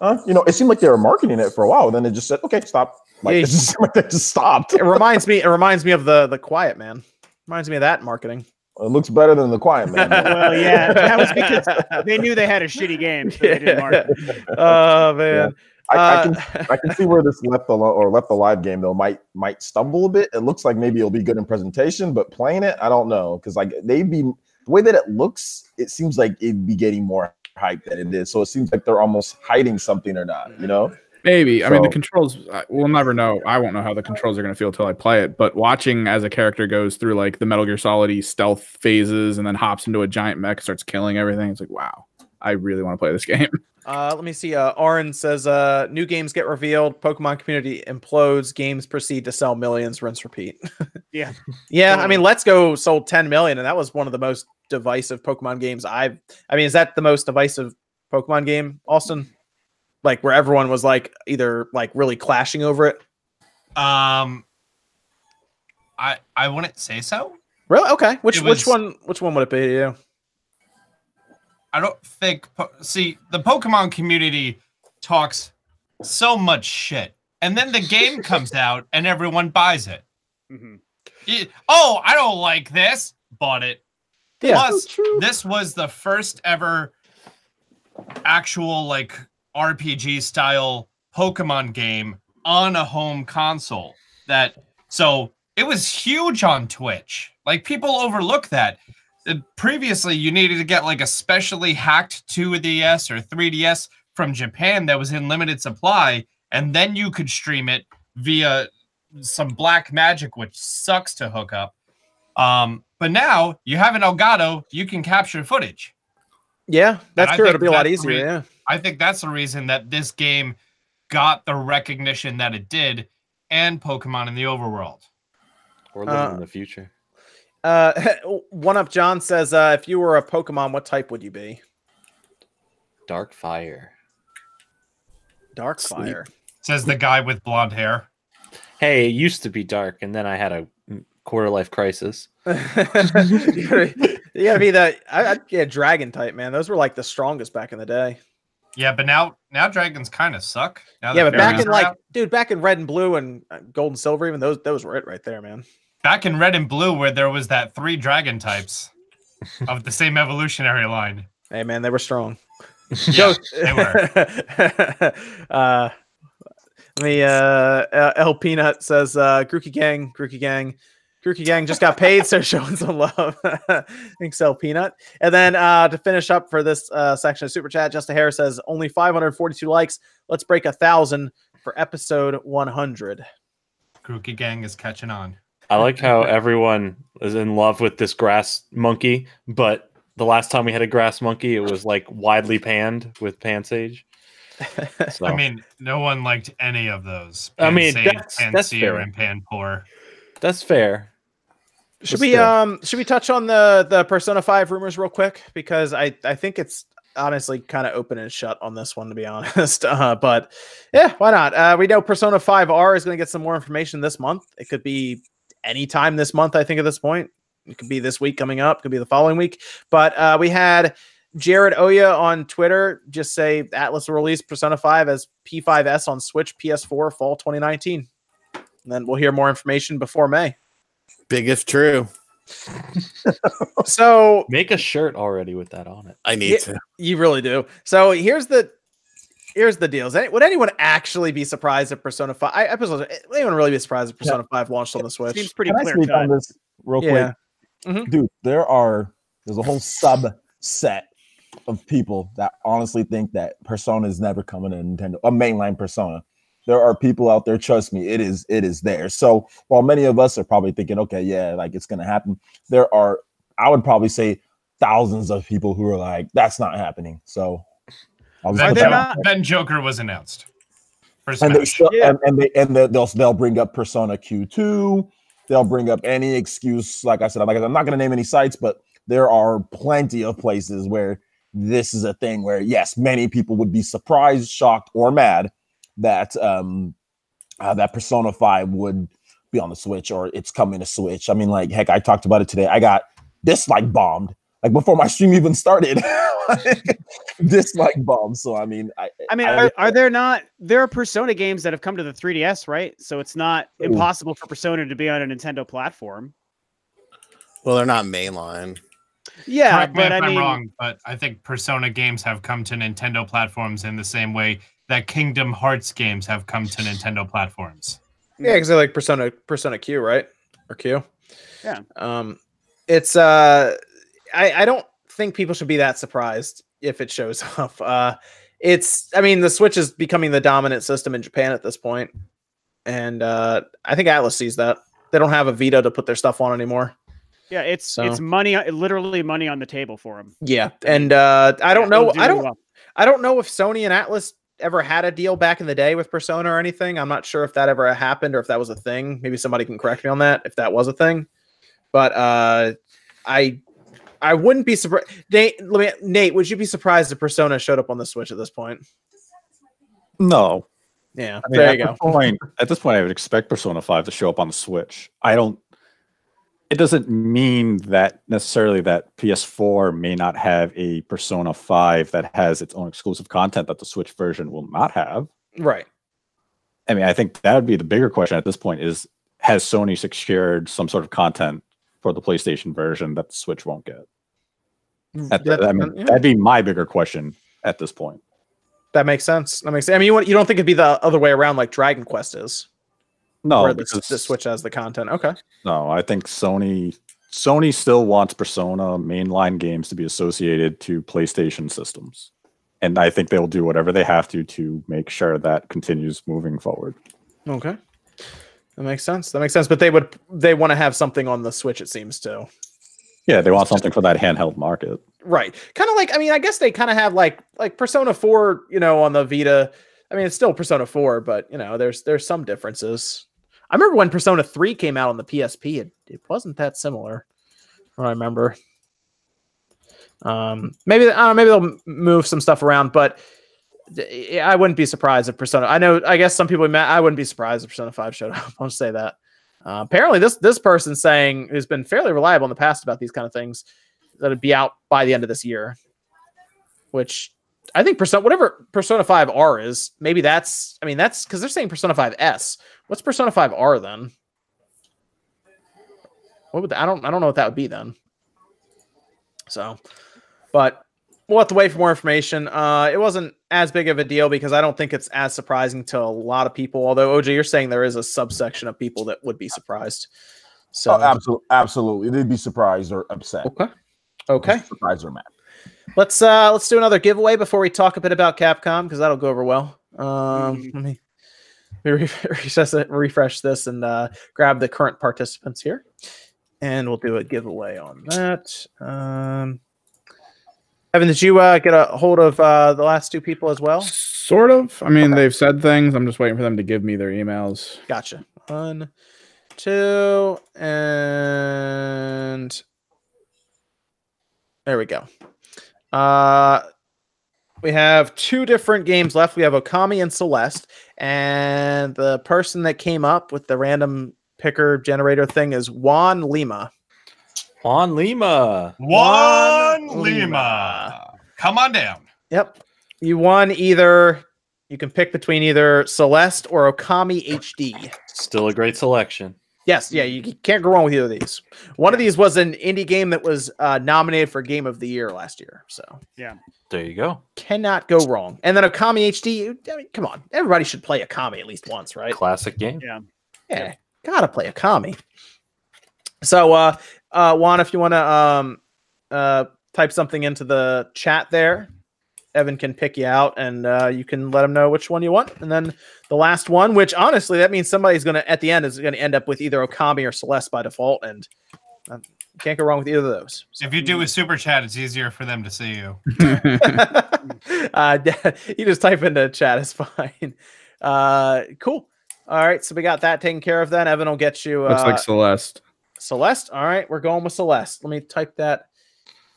It seemed like they were marketing it for a while, and then they just said, "Okay, stop." It just seemed like they just stopped. It reminds me of the Quiet Man. Reminds me of that marketing. It looks better than the Quiet Man. Well, yeah, that was because they knew they had a shitty game, so they didn't market it. Oh man, I can see where this Left Alive game though might stumble a bit. It looks like maybe it'll be good in presentation, but playing it, I don't know, because the way that it looks, it seems like it'd be getting more hype than it is. So it seems like they're almost hiding something or not, Maybe. I mean, the controls, we'll never know. I won't know how the controls are going to feel till I play it. But watching as a character goes through like the Metal Gear Solid stealth phases and then hops into a giant mech, starts killing everything. It's like, wow, I really want to play this game. Let me see. Aaron says, new games get revealed. Pokemon community implodes. Games proceed to sell millions. Rinse, repeat. Yeah. Yeah. I mean, Let's Go sold 10 million, and that was one of the most divisive Pokemon games is that the most divisive Pokemon game, Austin? Like where everyone was like either like really clashing over it? I wouldn't say so. Really? Okay. Which one would it be to you? I don't think the Pokemon community talks so much shit, and then the game comes out and everyone buys it. Mm-hmm. I don't like this. Bought it. Yeah, plus this was the first ever actual like RPG style Pokemon game on a home console. So it was huge on Twitch. Like people overlook that. Previously, you needed to get like a specially hacked 2DS or 3DS from Japan that was in limited supply, and then you could stream it via some black magic, which sucks to hook up. But now you have an Elgato, you can capture footage. Yeah, that's true. It'll be a lot easier. Yeah, I think that's the reason that this game got the recognition that it did, and Pokemon in the overworld. Or living in the future. One Up John says, if you were a Pokemon, what type would you be? Dark Fire. Dark Fire. Says the guy with blonde hair. Hey, it used to be dark, and then I had a quarter-life crisis. You gotta be that. Dragon type, man. Those were like the strongest back in the day. Yeah, but now dragons kind of suck. Yeah, but back in back in Red and Blue and Gold and Silver, even those were it right there, man. Back in Red and Blue, where there was that 3 dragon types of the same evolutionary line. Hey, man, they were strong. Yeah, they were. L Peanut says, Grookey Gang just got paid, so showing some love. Thanks, L Peanut. And then to finish up for this section of Super Chat, Justin Harris says, only 542 likes. Let's break 1,000 for episode 100. Grookey Gang is catching on. I like how everyone is in love with this grass monkey, but the last time we had a grass monkey, it was like widely panned with Pansage. So. I mean, no one liked any of those. I mean, Pansage, that's fair. and Panpour. That's fair. Should we touch on the Persona 5 rumors real quick? Because I think it's honestly kind of open and shut on this one, to be honest. But yeah, why not? We know Persona 5R is going to get some more information this month. It could be anytime this month, I think, at this point. It could be this week coming up. It could be the following week. But we had Jared Oya on Twitter just say Atlas will release Persona 5 as P5S on Switch, PS4, fall 2019. And then we'll hear more information before May. Big if true. So make a shirt already with that on it. I need to. You really do. So here's the deal. Would anyone actually be surprised if Persona 5? Would anyone really be surprised if Persona 5 launched on the Switch? Seems pretty Can clear I speak cut. on this real quick? Mm-hmm. Dude, there's a whole subset of people that honestly think that Persona is never coming to Nintendo, a mainline Persona. There are people out there, trust me, it is there. So while many of us are probably thinking, okay, yeah, like it's gonna happen, there are, I would probably say, thousands of people who are like, that's not happening. So then Joker was announced. And they'll bring up Persona Q2. They'll bring up any excuse. Like I said, I'm not going to name any sites, but there are plenty of places where this is a thing where, yes, many people would be surprised, shocked, or mad that that Persona 5 would be on the Switch or it's coming to Switch. I mean, like, heck, I talked about it today. I got dislike bombed like before my stream even started. Dislike bomb. So I mean, there are Persona games that have come to the 3DS, right? So it's not impossible for Persona to be on a Nintendo platform. Well, they're not mainline. Yeah, correct me if I'm wrong, but I think Persona games have come to Nintendo platforms in the same way that Kingdom Hearts games have come to Nintendo platforms. Yeah, because they're like Persona Q, right? Or Q. Yeah. It's I don't think people should be that surprised if it shows up. The Switch is becoming the dominant system in Japan at this point, and I think Atlas sees that. They don't have a Vita to put their stuff on anymore. Yeah, it's money, literally money on the table for them. Yeah, and I don't know if Sony and Atlas ever had a deal back in the day with Persona or anything. I'm not sure if that ever happened or if that was a thing. Maybe somebody can correct me on that if that was a thing. But I wouldn't be surprised. Nate, would you be surprised if Persona showed up on the Switch at this point? No. Yeah, I mean, there you go. At this point, I would expect Persona 5 to show up on the Switch. It doesn't mean that necessarily that PS4 may not have a Persona 5 that has its own exclusive content that the Switch version will not have. Right. I mean, I think that would be the bigger question at this point is, has Sony secured some sort of content for the PlayStation version that the Switch won't get? That'd be my bigger question at this point. That makes sense. I mean, you don't think it'd be the other way around like Dragon Quest is? No, where the Switch has the content. Okay. No, I think Sony still wants Persona mainline games to be associated to PlayStation systems. And I think they'll do whatever they have to make sure that continues moving forward. Okay. That makes sense. But they want to have something on the Switch, it seems, too. Yeah, they want something for that handheld market. Right. Kind of like, I guess they kind of have like Persona 4, on the Vita. I mean, it's still Persona 4, but there's some differences. I remember when Persona 3 came out on the PSP, it wasn't that similar. I remember. Maybe they'll move some stuff around, but I wouldn't be surprised if Persona. I guess some people. I wouldn't be surprised if Persona 5 showed up. I'll just say that. Apparently, this person saying who's been fairly reliable in the past about these kind of things that it'd be out by the end of this year. Which I think whatever Persona 5R is, maybe that's because they're saying Persona 5S. What's Persona 5R then? What would I don't know what that would be then. So, but we'll have to wait for more information. It wasn't as big of a deal because I don't think it's as surprising to a lot of people. Although OJ, you're saying there is a subsection of people that would be surprised. So absolutely, they'd be surprised or upset. Okay, surprised or mad. Let's do another giveaway before we talk a bit about Capcom because that'll go over well. Let me refresh this and grab the current participants here, and we'll do a giveaway on that. Evan, did you get a hold of the last two people as well? Sort of. I mean, they've said things. I'm just waiting for them to give me their emails. Gotcha. 1, 2, and there we go. We have 2 different games left. We have Okami and Celeste, and the person that came up with the random picker generator thing is Juan Lima. Juan Lima. Come on down. Yep. You won either. You can pick between either Celeste or Okami HD. Still a great selection. Yes. Yeah. You can't go wrong with either of these. One of these was an indie game that was nominated for Game of the Year last year. So yeah. There you go. Cannot go wrong. And then Okami HD. I mean, come on. Everybody should play Okami at least once, right? Classic game. Yeah. Yeah. Gotta play Okami. So, Juan, if you want to type something into the chat there, Evan can pick you out, and you can let him know which one you want. And then the last one, which honestly, that means somebody's going to, at the end, is going to end up with either Okami or Celeste by default, and can't go wrong with either of those. So, if you do a super chat, it's easier for them to see you. You just type into chat, it's fine. Cool. All right, so we got that taken care of then. Evan will get you... Looks like Celeste. Celeste? All right, we're going with Celeste. Let me type that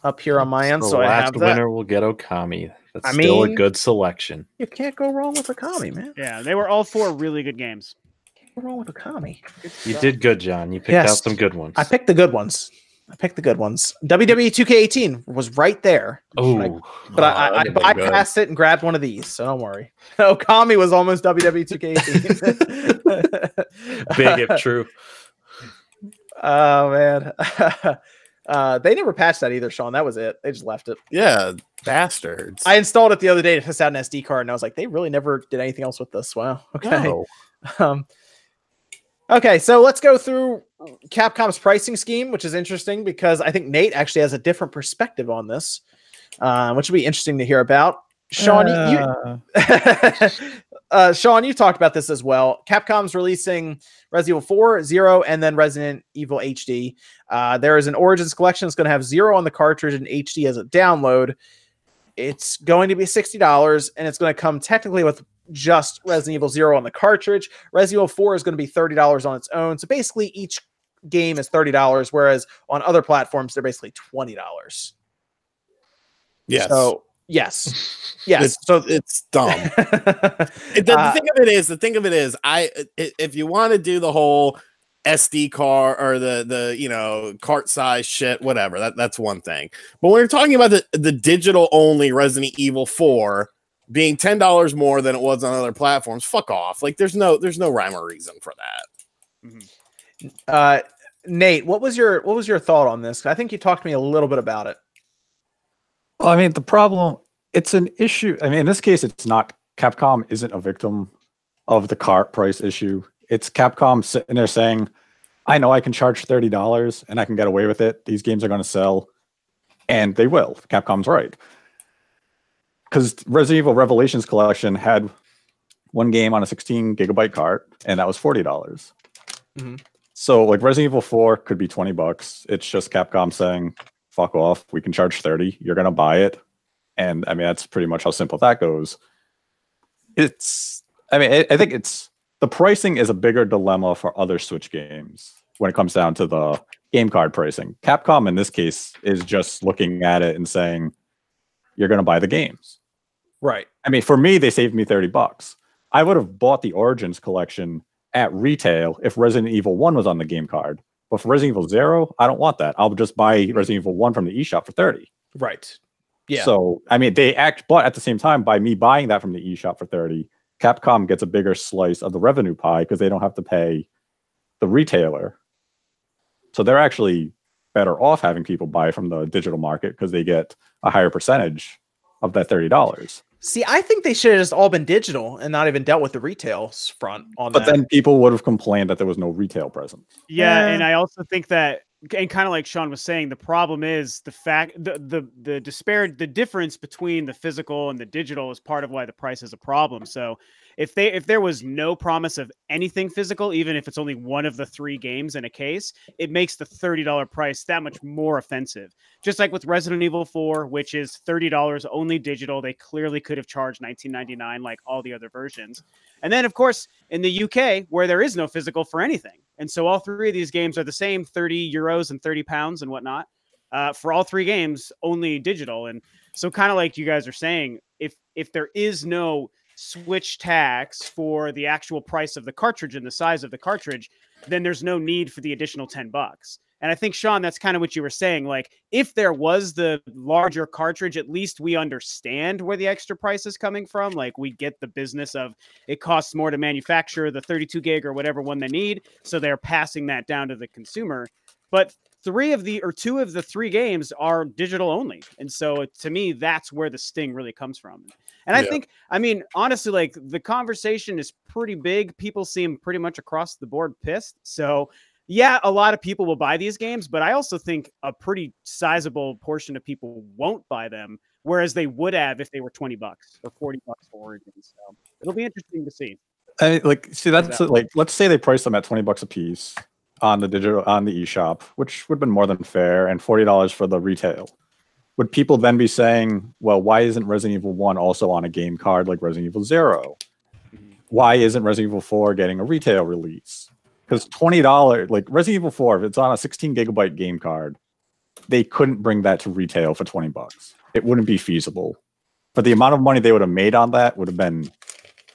up here on my end, The so I have last that. winner will get Okami. That's still a good selection. You can't go wrong with Okami, man. Yeah, they were all 4 really good games. Can't go wrong with Okami. You did good, John. You picked out some good ones. I picked the good ones. WWE 2K18 was right there. Oh, but I bypassed it and grabbed one of these, so don't worry. Okami was almost WWE 2K18. Big if true. Oh man. They never patched that either, Sean. That was it. They just left it. Yeah, bastards. I installed it the other day to test out an SD card, and I was like, they really never did anything else with this. Wow. Okay. No. Okay, so let's go through Capcom's pricing scheme, which is interesting because I think Nate actually has a different perspective on this, which will be interesting to hear about. Sean, Sean, you talked about this as well. Capcom's releasing Resident Evil 4, 0, and then Resident Evil HD. There is an Origins collection that's going to have 0 on the cartridge and HD as a download. It's going to be $60, and it's going to come technically with just Resident Evil 0 on the cartridge. Resident Evil 4 is going to be $30 on its own. So basically each game is $30, whereas on other platforms, they're basically $20. Yes. So yes. So it's dumb. The thing of it is, if you want to do the whole SD card or the cart size shit, whatever, that's one thing. But when you're talking about the digital only Resident Evil 4 being $10 more than it was on other platforms, fuck off. Like there's no rhyme or reason for that. Mm-hmm. Nate, what was your thought on this? I think you talked to me a little bit about it. Well, I mean, the problem, it's an issue. I mean, in this case, it's not, Capcom isn't a victim of the cart price issue. It's Capcom sitting there saying, I know I can charge $30 and I can get away with it. These games are going to sell, and they will. Capcom's right. Because Resident Evil Revelations Collection had one game on a 16 gigabyte cart, and that was $40. Mm-hmm. So, like, Resident Evil 4 could be $20. It's just Capcom saying, fuck off, we can charge 30. You're going to buy it. And, I mean, that's pretty much how simple that goes. I think the pricing is a bigger dilemma for other Switch games when it comes down to the game card pricing. Capcom, in this case, is just looking at it and saying, you're going to buy the games. Right. I mean, for me, they saved me $30. I would have bought the Origins collection at retail if Resident Evil 1 was on the game card. But for Resident Evil 0, I don't want that. I'll just buy Resident Evil 1 from the eShop for $30. Right. Yeah. So, I mean, but at the same time, by me buying that from the eShop for $30, Capcom gets a bigger slice of the revenue pie because they don't have to pay the retailer. So they're actually better off having people buy from the digital market because they get a higher percentage of that $30. See, I think they should have just all been digital and not even dealt with the retail front on that. But then people would have complained that there was no retail presence. Yeah, and I also think that and kind of like Sean was saying, the problem is the fact the difference between the physical and the digital is part of why the price is a problem. So if there was no promise of anything physical, even if it's only one of the 3 games in a case, it makes the $30 price that much more offensive. Just like with Resident Evil 4, which is $30 only digital, they clearly could have charged $19.99 like all the other versions. And then, of course, in the UK, where there is no physical for anything. And so all 3 of these games are the same, 30 euros and 30 pounds and whatnot. For all 3 games, only digital. And so kind of like you guys are saying, if there is no Switch tax for the actual price of the cartridge and the size of the cartridge, then there's no need for the additional $10. And I think, Sean, that's kind of what you were saying. Like, if there was the larger cartridge, at least we understand where the extra price is coming from. Like, we get the business of it costs more to manufacture the 32 gig or whatever one they need, so they're passing that down to the consumer. But 2 of the 3 games are digital only. And so to me, that's where the sting really comes from. And I think, I mean, honestly, like, the conversation is pretty big. People seem pretty much across the board pissed. So yeah, a lot of people will buy these games, but I also think a pretty sizable portion of people won't buy them, whereas they would have if they were $20 or $40 for Origins. So it'll be interesting to see. I mean, like, see, that's like, let's say they price them at $20 a piece on the eShop, which would have been more than fair, and $40 for the retail. Would people then be saying, well, why isn't Resident Evil 1 also on a game card like Resident Evil 0? Why isn't Resident Evil 4 getting a retail release? Because $20, like Resident Evil 4, if it's on a 16 gigabyte game card, they couldn't bring that to retail for $20. It wouldn't be feasible. But the amount of money they would have made on that would have been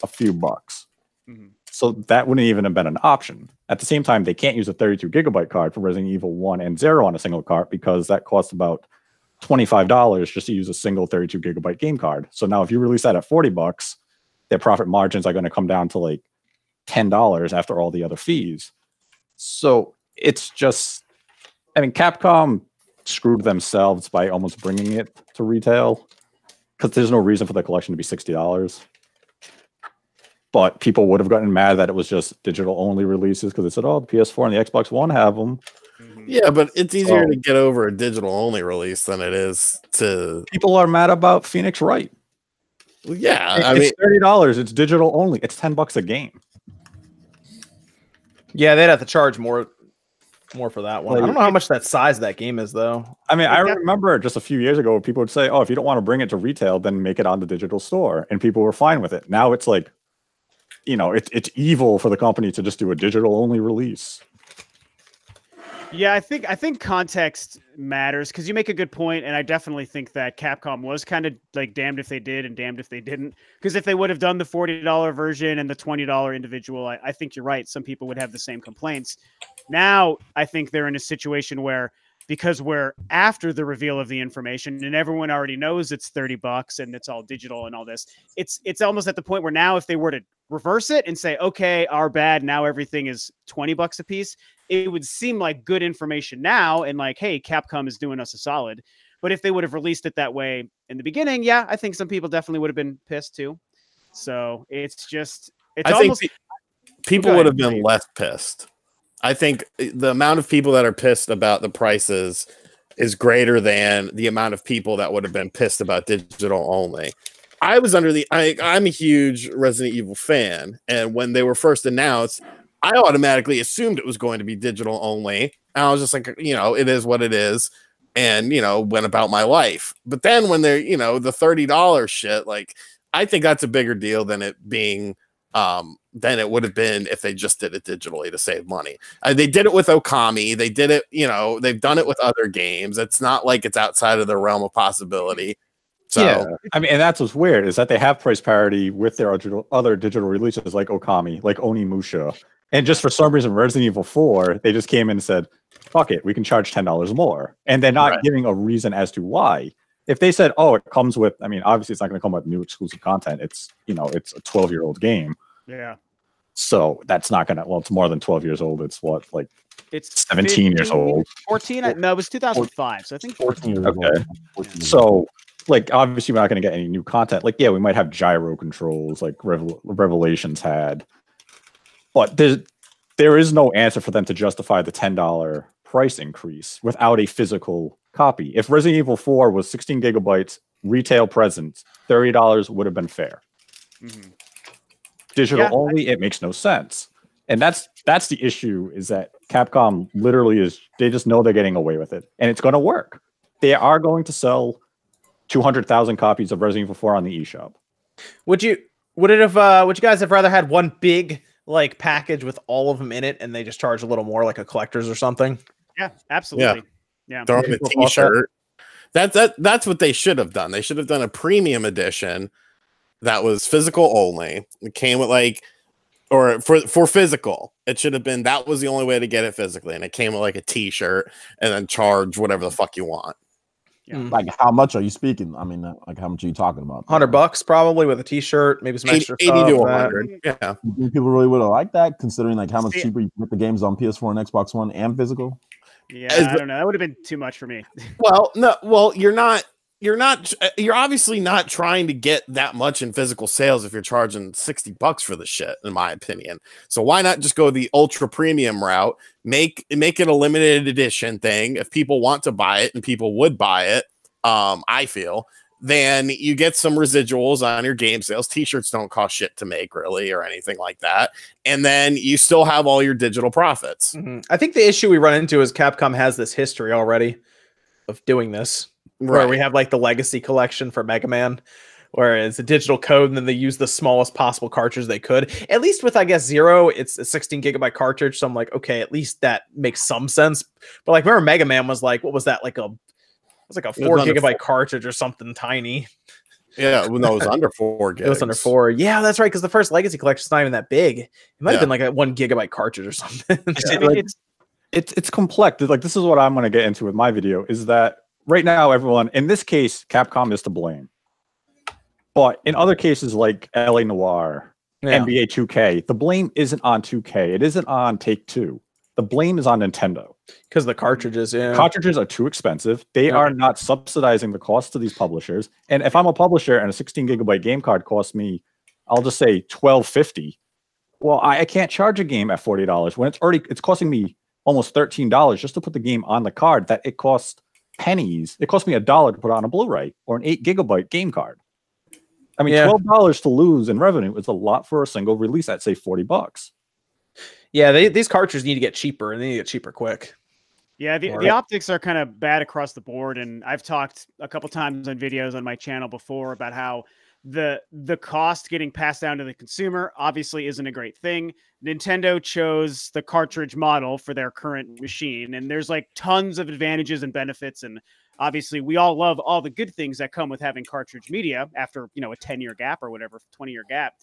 a few bucks. So that wouldn't even have been an option. At the same time, they can't use a 32 gigabyte card for Resident Evil 1 and 0 on a single card because that costs about $25 just to use a single 32 gigabyte game card. So now if you release that at $40, their profit margins are going to come down to like $10 after all the other fees. So it's just, I mean, Capcom screwed themselves by almost bringing it to retail because there's no reason for the collection to be $60. But people would have gotten mad that it was just digital only releases because they said, oh, the PS4 and the Xbox One have them. Yeah, but it's easier to get over a digital only release than it is to. People are mad about Phoenix Wright. Well, yeah, I mean, $30. It's digital only. It's $10 a game. Yeah, they'd have to charge more for that one. I don't know how much that size of that game is, though. I mean, I remember just a few years ago, people would say, "Oh, if you don't want to bring it to retail, then make it on the digital store," and people were fine with it. Now it's like, you know, it's evil for the company to just do a digital only release. Yeah, I think context matters because you make a good point, and I definitely think that Capcom was kind of like damned if they did and damned if they didn't. Because if they would have done the $40 version and the $20 individual, I think you're right. Some people would have the same complaints. Now, I think they're in a situation where, because we're after the reveal of the information and everyone already knows it's $30 and it's all digital and all this, it's almost at the point where now if they were to reverse it and say, okay, our bad, now everything is $20 a piece, it would seem like good information now and like, hey, Capcom is doing us a solid. But if they would have released it that way in the beginning, yeah, I think some people definitely would have been pissed too. So it's just, it's almost. Think people would have been less pissed. I think the amount of people that are pissed about the prices is greater than the amount of people that would have been pissed about digital only. I was under I'm a huge Resident Evil fan, and when they were first announced, I automatically assumed it was going to be digital only. And I was just like, you know, it is what it is, and, you know, went about my life. But then when they're, you know, the $30 shit, like, I think that's a bigger deal than it being than it would have been if they just did it digitally to save money. They did it with Okami. They did it, you know, they've done it with other games. It's not like it's outside of the realm of possibility. So, yeah, I mean, and that's what's weird is that they have price parity with their other digital releases like Okami, like Onimusha. And just for some reason, Resident Evil 4, they just came in and said, fuck it, we can charge $10 more. And they're not giving a reason as to why. If they said, oh, it comes with, I mean, obviously it's not going to come with new exclusive content. It's, you know, it's a 12-year-old game. Yeah. So that's not going to, well, it's more than 12 years old. It's what, like, it's 17 years old. 14? No, it was 2005. So I think 14. Okay. So, like, obviously we're not going to get any new content. Like, yeah, we might have gyro controls like Revelations had. But there is no answer for them to justify the $10 price increase without a physical copy. If Resident Evil 4 was 16 gigabytes retail presence, $30 would have been fair. Mm-hmm. Digital only, it makes no sense. And that's the issue, is that Capcom literally they just know they're getting away with it, and it's going to work. They are going to sell 200,000 copies of Resident Evil 4 on the eShop. Would you guys have rather had one big like package with all of them in it, and they just charge a little more, like a collector's or something? Yeah, absolutely. Yeah. Throw in a t-shirt. That's what they should have done. They should have done a premium edition that was physical only. It came with like, or for physical, it should have been, that was the only way to get it physically, and it came with like a t-shirt, and then charge whatever the fuck you want. Yeah. Like, how much are you speaking? I mean, like, how much are you talking about? $100 probably with a t-shirt, maybe some extra 80 stuff. to 100. Yeah. You think people really would have liked that, considering like how much cheaper you get the games on PS4 and Xbox One and physical? Yeah, I don't know. That would have been too much for me. Well, no. Well, you're obviously not trying to get that much in physical sales if you're charging $60 for the shit, in my opinion. So why not just go the ultra premium route, make it a limited edition thing? If people want to buy it, and people would buy it, I feel, then you get some residuals on your game sales. T-shirts don't cost shit to make, really, or anything like that. And then you still have all your digital profits. Mm-hmm. I think the issue we run into is Capcom has this history already of doing this. Where we have like the Legacy Collection for Mega Man, where it's a digital code, and then they use the smallest possible cartridge they could. At least with, I guess, Zero, it's a 16 gigabyte cartridge. So I'm like, okay, at least that makes some sense. But like, remember Mega Man was like, what was that? Like it was like a 4 gigabyte cartridge or something tiny. Yeah, well, no, it was under 4 gigs. It was under 4. Yeah, that's right. Because the first Legacy Collection is not even that big. It might have been like a 1 gigabyte cartridge or something. I mean, it's complex. Like, this is what I'm going to get into with my video, is that right now, everyone, in this case, Capcom is to blame. But in other cases like LA Noire, NBA 2K, the blame isn't on 2K. It isn't on Take-Two. The blame is on Nintendo. Because the cartridges, Cartridges are too expensive. They are not subsidizing the cost to these publishers. And if I'm a publisher and a 16 gigabyte game card costs me, I'll just say $12.50. Well, I can't charge a game at $40 when it's costing me almost $13 just to put the game on the card, that it costs pennies. It cost me $1 to put on a Blu-ray or an 8 gigabyte game card. I mean, $12 to lose in revenue is a lot for a single release at, say, $40. Yeah, these cartridges need to get cheaper, and they need to get cheaper quick. Yeah, the optics are kind of bad across the board, and I've talked a couple times on videos on my channel before about how the cost getting passed down to the consumer obviously isn't a great thing. Nintendo chose the cartridge model for their current machine, and there's like tons of advantages and benefits, and obviously we all love all the good things that come with having cartridge media after, a 10-year gap or whatever, 20-year gap.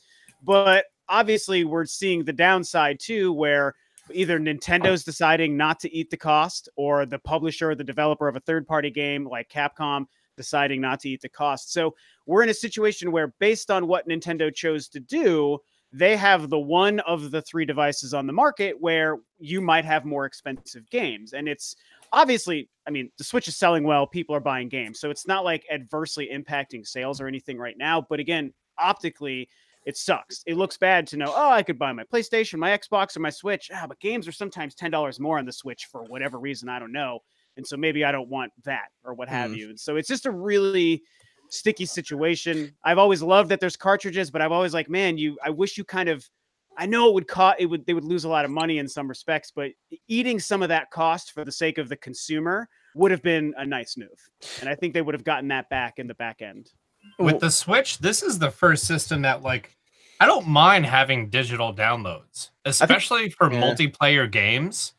But obviously we're seeing the downside too, where either Nintendo's deciding not to eat the cost, or the publisher or the developer of a third-party game like Capcom deciding not to eat the cost. So we're in a situation where, based on what Nintendo chose to do, they have the one of the 3 devices on the market where you might have more expensive games. And it's obviously, I mean, the Switch is selling well, people are buying games, so it's not like adversely impacting sales or anything right now. But again, optically, it sucks. It looks bad to know, oh, I could buy my PlayStation, my Xbox, or my Switch. But games are sometimes $10 more on the Switch for whatever reason, I don't know. And so maybe I don't want that or what have you. And so it's just a really sticky situation. I've always loved that there's cartridges, but I've always like, man, I wish you kind of, I know they would lose a lot of money in some respects, but eating some of that cost for the sake of the consumer would have been a nice move. And I think they would have gotten that back in the back end. With the Switch, this is the first system that, like, I don't mind having digital downloads, especially for multiplayer games.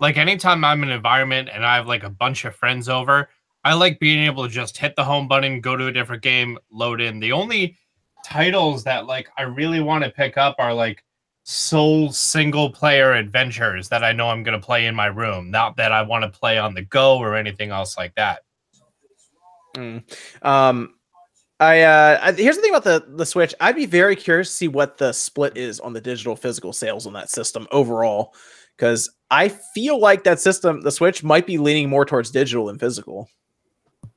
Like, anytime I'm in an environment and I have like a bunch of friends over, I like being able to just hit the home button, go to a different game, load in. The only titles that like I really want to pick up are like sole single player adventures that I know I'm going to play in my room, not that I want to play on the go or anything else like that. Here's the thing about the Switch. I'd be very curious to see what the split is on the digital physical sales on that system overall, because I feel like that system, the Switch, might be leaning more towards digital than physical,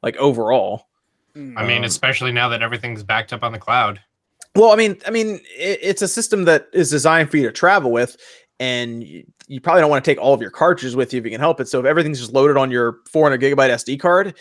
like overall. I mean, especially now that everything's backed up on the cloud. Well, I mean, it's a system that is designed for you to travel with, and you probably don't want to take all of your cartridges with you if you can help it. So if everything's just loaded on your 400 gigabyte SD card,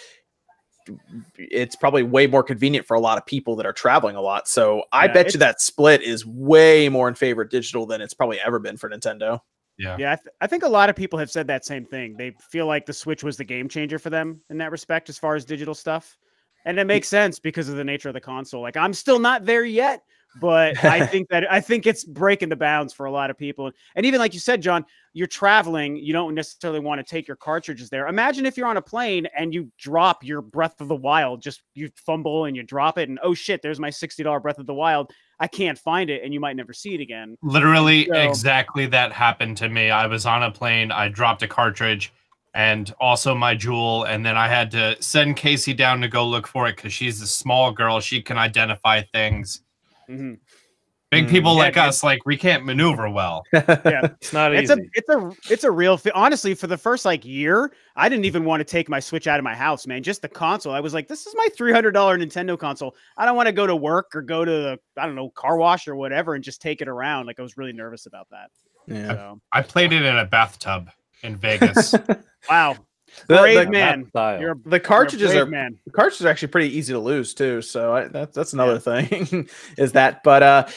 it's probably way more convenient for a lot of people that are traveling a lot. So I bet you that split is way more in favor of digital than it's probably ever been for Nintendo. Yeah. I think a lot of people have said that same thing. They feel like the Switch was the game changer for them in that respect, as far as digital stuff. And it makes sense because of the nature of the console. Like, I'm still not there yet, but I think it's breaking the bounds for a lot of people. And even like you said, John, you're traveling, you don't necessarily want to take your cartridges there. Imagine if you're on a plane and you drop your Breath of the Wild, just you fumble and you drop it and oh shit, there's my $60 Breath of the Wild. I can't find it and you might never see it again. Literally exactly that happened to me. I was on a plane, I dropped a cartridge and also my jewel, and then I had to send Casey down to go look for it because she's a small girl. She can identify things. Mm-hmm. Big people like us, like, we can't maneuver well. Yeah, it's not easy. It's a real honestly, for the first year, I didn't even want to take my Switch out of my house, man. Just the console. I was like, this is my $300 Nintendo console. I don't want to go to work or go to the, I don't know, car wash or whatever and just take it around. Like, I was really nervous about that. Yeah. So. I played it in a bathtub in Vegas. Wow. The man. The cartridges man. The cartridges are actually pretty easy to lose too. So that's another thing is that. But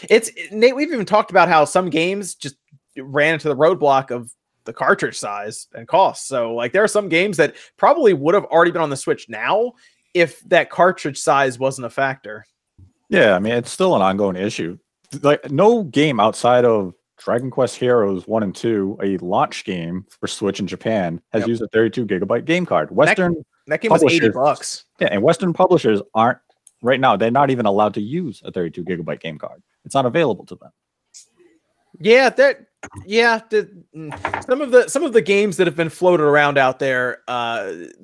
Nate, we've even talked about how some games just ran into the roadblock of the cartridge size and cost. So like there are some games that probably would have already been on the Switch now if that cartridge size wasn't a factor. Yeah, I mean it's still an ongoing issue. Like no game outside of Dragon Quest Heroes 1 and 2, a launch game for Switch in Japan, has used a 32 gigabyte game card. That game was $80. Yeah, and Western publishers aren't right now. They're not even allowed to use a 32 gigabyte game card. It's not available to them. Yeah, some of the games that have been floated around out there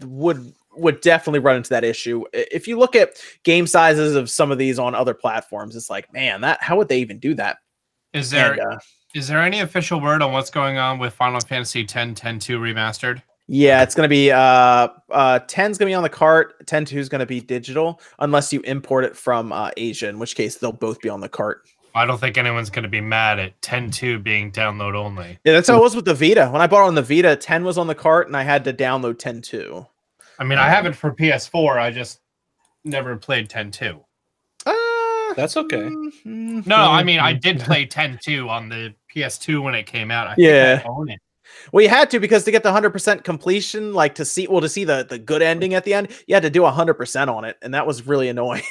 would definitely run into that issue. If you look at game sizes of some of these on other platforms, it's like, man, how would they even do that? Is there any official word on what's going on with Final Fantasy X 10-2 remastered? Yeah, it's going to be 10's going to be on the cart, 10-2 is going to be digital unless you import it from Asia, in which case they'll both be on the cart. I don't think anyone's going to be mad at 10-2 being download only. Yeah, that's how it was with the Vita. When I bought it on the Vita, 10 was on the cart and I had to download 10-2. I mean, I have it for PS4. I just never played 10-2. That's okay. No, I mean, I did play 10-2 on the PS2 when it came out. I think I own it. Well, you had to, because to get the 100% completion, like to see the good ending at the end, you had to do 100% on it, and that was really annoying.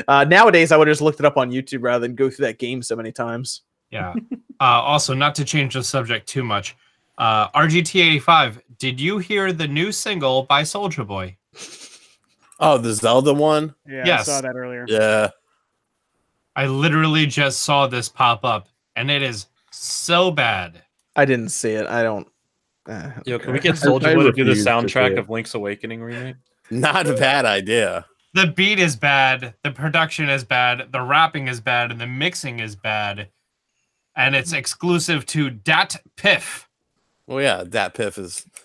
Nowadays, I would have just looked it up on YouTube rather than go through that game so many times. Yeah. Also, not to change the subject too much, RGT85, did you hear the new single by Soulja Boy? Oh, the Zelda one? Yeah, yes. I saw that earlier. Yeah. I literally just saw this pop up, and it is so bad. I didn't see it. I don't. Yo, can we get Soulja Boy to do the soundtrack of Link's Awakening remake? Not a bad idea. The beat is bad, the production is bad, the rapping is bad, and the mixing is bad. And it's exclusive to Dat Piff. Well, yeah, Dat Piff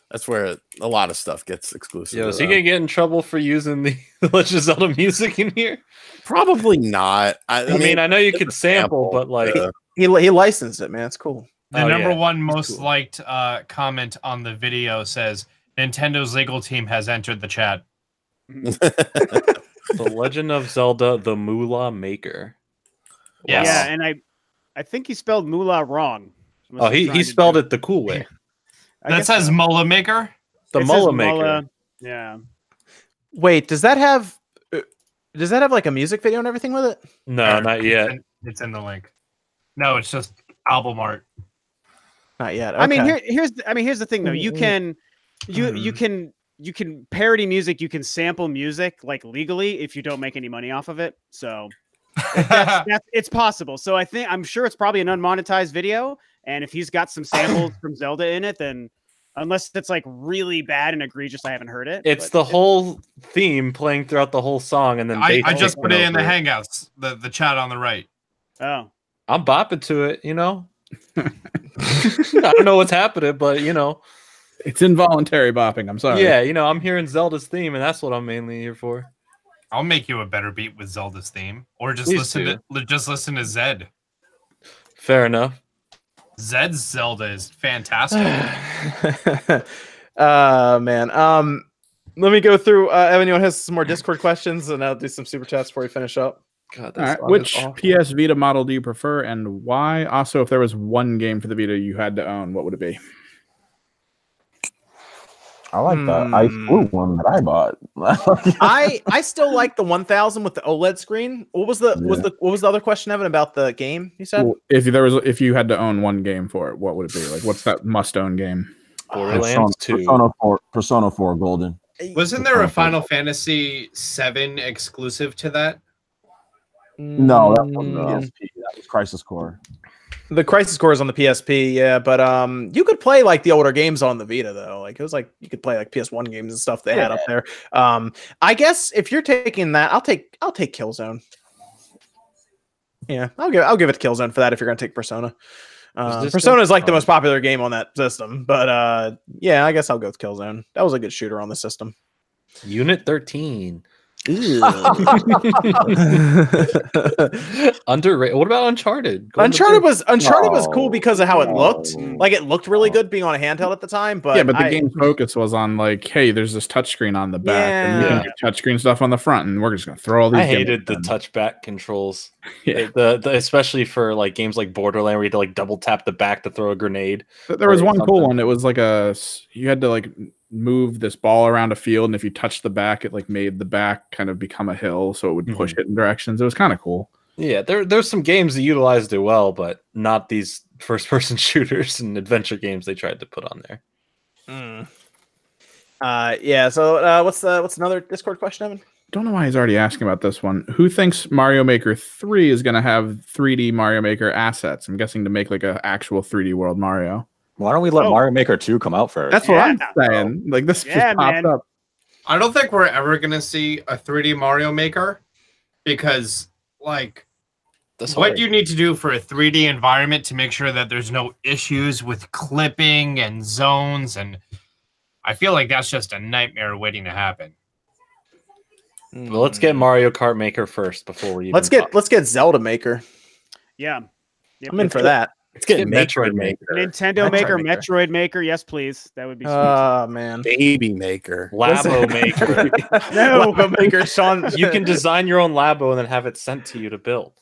that's where a lot of stuff gets exclusive. Yo, is he gonna get in trouble for using the Legend of Zelda music in here? Probably not. I mean, I know you could sample, but like he licensed it, man. It's cool. The number one most liked comment on the video says, Nintendo's legal team has entered the chat. The Legend of Zelda, the Moolah Maker. Yes. Yeah, and I think he spelled moolah wrong. Oh, he spelled it the cool way. That says Mullah Maker? The Mullah Maker. Yeah. Wait, does that have like a music video and everything with it? No, not yet. It's in the link. No, it's just album art. Not yet. Okay. I mean, here's the thing though. You can parody music. You can sample music like legally if you don't make any money off of it. So it's possible. So I'm sure it's probably an unmonetized video. And if he's got some samples from Zelda in it, then unless it's like really bad and egregious, I haven't heard it. It's the whole theme playing throughout the whole song, and then I just put it in the Hangouts, the chat on the right. Oh, I'm bopping to it, you know. I don't know what's happening, but you know, it's involuntary bopping. I'm sorry. Yeah, you know, I'm hearing Zelda's theme, and that's what I'm mainly here for. I'll make you a better beat with Zelda's theme, or just listen to Zed. Fair enough. Zed's Zelda is fantastic. Man. Let me go through. Evan, you want to have some more Discord questions, and I'll do some super chats before we finish up. God, All right. Which PS Vita model do you prefer, and why? Also, if there was one game for the Vita you had to own, what would it be? I like the ice blue one that I bought. I still like the 1000 with the OLED screen. What was the other question, Evan, about the game you said? Well, if you had to own one game for it, what would it be? Like, what's that must-own game? Borderlands 2. Persona 4 Golden. Wasn't there a Final Fantasy 7 exclusive to that? No, that was PSP. That was Crisis Core. The Crisis Core is on the PSP, yeah, but you could play like the older games on the Vita though. Like it was like you could play like PS1 games and stuff they had up there. I guess if you're taking that, I'll take Killzone. Yeah, I'll give it to Killzone for that if you're gonna take Persona. Persona is like the most popular game on that system, but yeah, I guess I'll go with Killzone. That was a good shooter on the system. Unit 13. Underrated. What about Uncharted? Uncharted was cool because of how it looked. Like it looked really good being on a handheld at the time. But yeah, but the game's focus was on like, hey, there's this touchscreen on the back, and we can do touchscreen stuff on the front, and we're just gonna throw all these. I hated the touchback controls. Yeah, especially for like games like Borderlands where you had to like double tap the back to throw a grenade. There was one cool one. It was like you had to like move this ball around a field, and if you touched the back, it like made the back kind of become a hill, so it would push it in directions. It was kind of cool. Yeah, there's some games that utilized it well, but not these first-person shooters and adventure games they tried to put on there. Yeah. So what's another Discord question, Evan? Don't know why he's already asking about this one. Who thinks Mario Maker 3 is going to have 3D Mario Maker assets? I'm guessing to make like an actual 3D World Mario. Why don't we let Mario Maker 2 come out first? That's what I'm saying. Like this just popped up. I don't think we're ever gonna see a 3D Mario Maker because, like, what you need to do for a 3D environment to make sure that there's no issues with clipping and zones, and I feel like that's just a nightmare waiting to happen. Well, let's get Mario Kart Maker first before we even let's get Zelda Maker. Yeah, I'm in for that. Let's get Metroid Maker. Nintendo Maker, Metroid Maker. Yes, please. That would be sweet. Oh, man. Baby Maker. Labo Maker. No, Labo Maker, Sean. You can design your own Labo and then have it sent to you to build.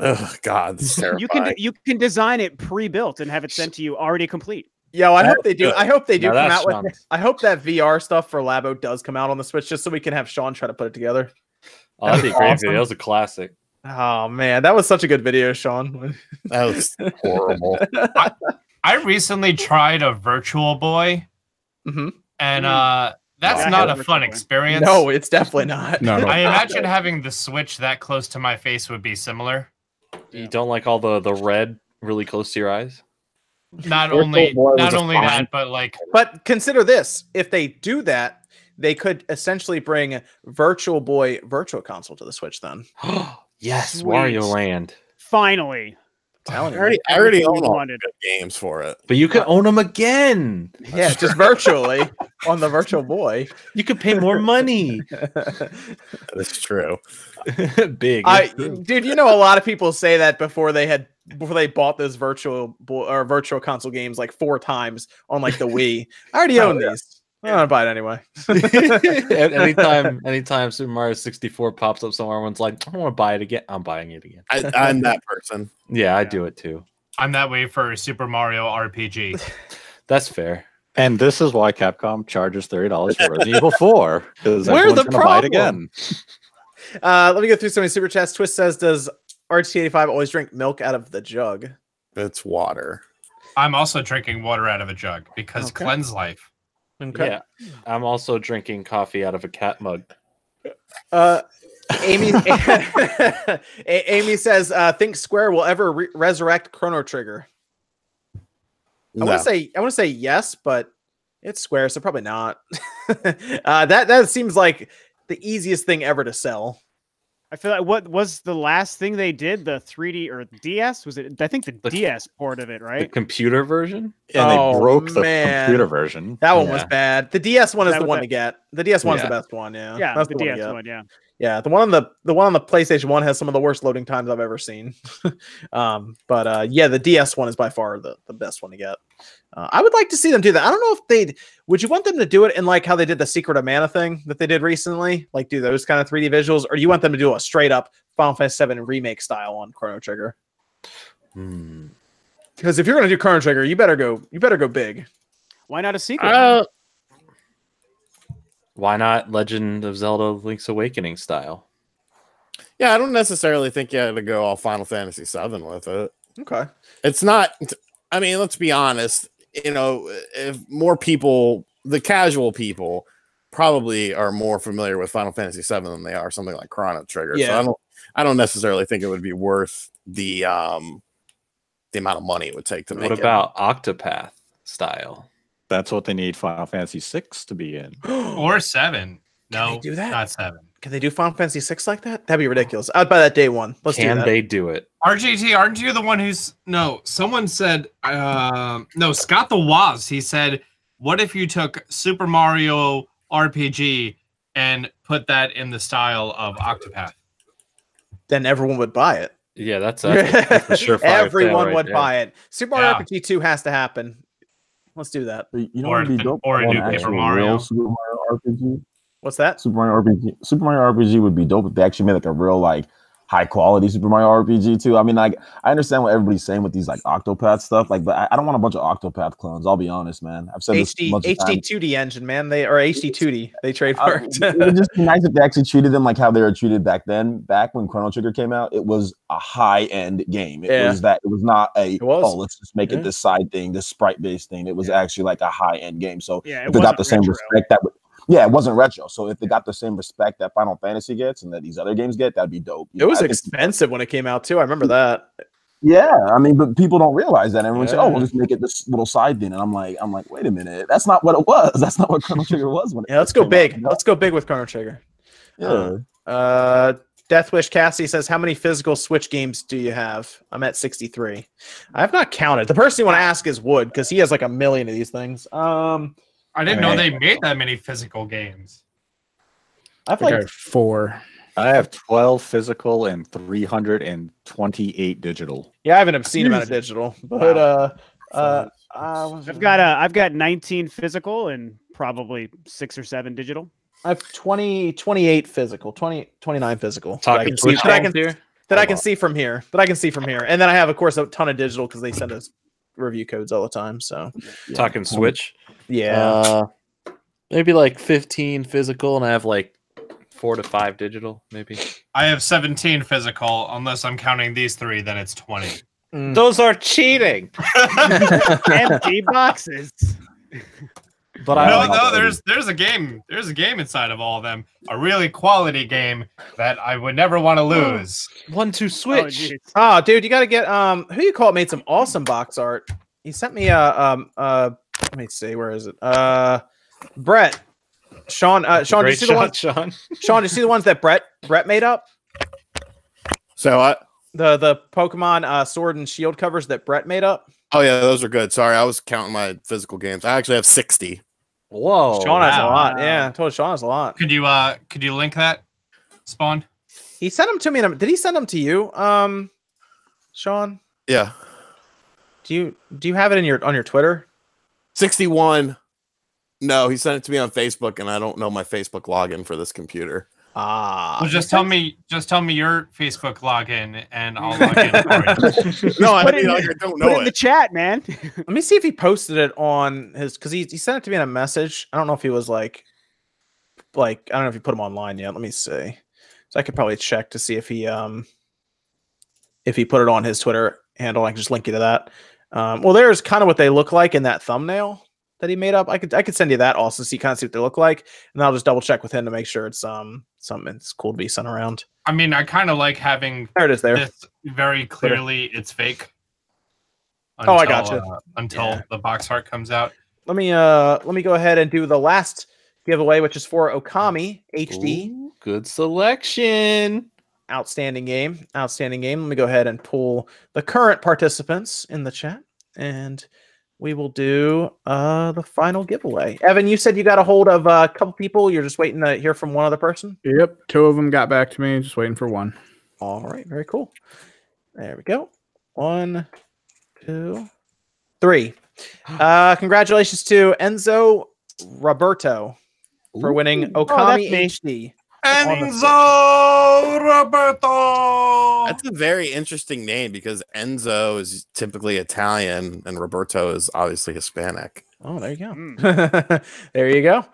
Oh, God. This is terrifying. You can design it pre-built and have it sent to you already complete. Yo, I hope they do. I hope they do come out with. I hope that VR stuff for Labo does come out on the Switch, just so we can have Sean try to put it together. Oh, that'd be great. Awesome. That was a classic. Oh man, that was such a good video, Sean. That was horrible. I recently tried a Virtual Boy, and that's not a fun experience. No, it's definitely not. No. I imagine having the Switch that close to my face would be similar. You don't like all the red really close to your eyes? Not only that, but like. But consider this: if they do that, they could essentially bring Virtual Boy Virtual Console to the Switch. Then. Yes, Sweet. Wario Land. Finally. I already own all good games for it. But you can own them again. Yeah, just virtually on the Virtual Boy. You could pay more money. That's true. Big. Dude, you know a lot of people say that before they bought those Virtual Virtual Console games like 4 times on like the Wii. I already own these. I'm gonna buy it anyway. anytime Super Mario 64 pops up somewhere, everyone's like, I want to buy it again. I'm buying it again. I'm that person. Yeah, I do it too. I'm that way for Super Mario RPG. That's fair. And this is why Capcom charges $30 for Resident Evil 4. Because where's the problem? Buy it again. Let me go through some of the super chats. Twist says, "Does RT85 always drink milk out of the jug?" It's water. I'm also drinking water out of a jug because cleanse life. Okay. Yeah, I'm also drinking coffee out of a cat mug. Amy says, "Think Square will ever resurrect Chrono Trigger?" No. I want to say yes, but it's Square, so probably not. That seems like the easiest thing ever to sell. I feel like what was the last thing they did? The 3D or DS? Was it? I think the DS port of it, right? The computer version? And they broke the computer version. That one was bad. The DS one is the one to get. The DS one's the best one, yeah. Yeah, the DS one, yeah. Yeah, the one on the PlayStation 1 has some of the worst loading times I've ever seen. But yeah, the DS one is by far the best one to get. I would like to see them do that. I don't know if they'd. Would you want them to do it in like how they did the Secret of Mana thing that they did recently? Like do those kind of 3D visuals, or do you want them to do a straight up Final Fantasy VII remake style on Chrono Trigger? Because if you're going to do Chrono Trigger, you better go big. Why not a sequel? Why not Legend of Zelda: Link's Awakening style? Yeah, I don't necessarily think you had to go all Final Fantasy VII with it. Okay. It's not. I mean, let's be honest. You know, if more people, the casual people, probably are more familiar with Final Fantasy VII than they are something like Chrono Trigger. Yeah. So I don't necessarily think it would be worth the amount of money it would take to make it. What about Octopath style? That's what they need Final Fantasy VI to be in. Or 7. No, Can they do that? not 7. Can they do Final Fantasy VI like that? That'd be ridiculous. I'd buy that day one. Let's do Can that. they do it? RGT, aren't you the one who's no? Someone said no. Scott the Waz. He said, "What if you took Super Mario RPG and put that in the style of Octopath?" Then everyone would buy it. Yeah, that's a surefire Everyone sale would right buy it. Super Mario Yeah. RPG 2 has to happen. Let's do that. You know Or what would be a- dope? or a An new Paper actual Mario. real Super Mario RPG. What's that? Super Mario RPG would be dope if they actually made like a real like high quality Super Mario RPG too. I mean, like I understand what everybody's saying with these like Octopath stuff, like, but I don't want a bunch of Octopath clones. I'll be honest, man. I've said this a bunch of times. HD 2D engine, man. They or HD 2D. They trademarked. It would just be nice if they actually treated them like how they were treated back then. Back when Chrono Trigger came out, it was a high end game. It was not a let's just make it this side thing, this sprite based thing. It was actually like a high end game. So Yeah, if they got the same respect that would. Yeah, it wasn't retro. So if they got the same respect that Final Fantasy gets and that these other games get, that'd be dope. It was expensive when it came out too. I remember that. Yeah, I mean, but people don't realize that. Everyone say, "Oh, we'll just make it this little side thing," and I'm like, wait a minute, that's not what it was. That's not what Chrono Trigger was. When Let's go big. Let's go big with Chrono Trigger. Yeah. Deathwish Cassie says, "How many physical Switch games do you have?" I'm at 63. I have not counted. The person you want to ask is Wood because he has like a million of these things. I didn't know they made that many physical games. I've I like have 4. I have 12 physical and 328 digital. I have an obscene amount of digital, but I've got 19 physical and probably 6 or 7 digital. I have 28 physical, 29 physical. Talking Switch games here? That I can see from here. And then I have, of course, a ton of digital because they send us review codes all the time. So Talking Switch? Yeah. Maybe like 15 physical, and I have like 4 to 5 digital, maybe. I have 17 physical. Unless I'm counting these 3, then it's 20. Those are cheating. Empty boxes. But there's a game. There's a game inside of all of them. A really quality game that I would never want to lose. 1-2 Switch. Oh, dude, you got to get who you call it made some awesome box art. He sent me let me see, where is it? Brett. Sean, did you see the ones? Sean, did you see the ones that Brett made up? So what? The Pokemon Sword and Shield covers that Brett made up. Oh yeah, those are good. Sorry, I was counting my physical games. I actually have 60. Whoa, Sean has a lot. Yeah, I told Sean has a lot. Could you link that, Spawn? He sent them to me. Did he send them to you, Sean? Yeah. Do you have it on your Twitter? 61. No, he sent it to me on Facebook, and I don't know my Facebook login for this computer. Well, just tell me your Facebook login, and I'll log in for it. No, I don't know Put it in the chat, man. Let me see if he posted it on his, because he sent it to me in a message. I don't know if he was like I don't know if he put him online yet. Let me see. So I could probably check to see if he put it on his Twitter handle. I can just link you to that. Well, there's kind of what they look like in that thumbnail that he made up. I could send you that also, so you kind of see what they look like, and I'll just double check with him to make sure it's something that's cool to be sent around. I mean, I kind of like having there it is. There, this very clearly it's fake. Until, I gotcha. Until the box art comes out. Let me go ahead and do the last giveaway, which is for Okami HD. Ooh, good selection. Outstanding game. Let me go ahead and pull the current participants in the chat, and we will do the final giveaway. Evan, you said you got a hold of a couple people. You're just waiting to hear from one other person? Yep, 2 of them got back to me. Just waiting for 1. All right, very cool. There we go. 1, 2, 3. Congratulations to Enzo Roberto for winning Okami HD. Enzo Roberto. That's a very interesting name because Enzo is typically Italian and Roberto is obviously Hispanic. Oh, there you go. There you go.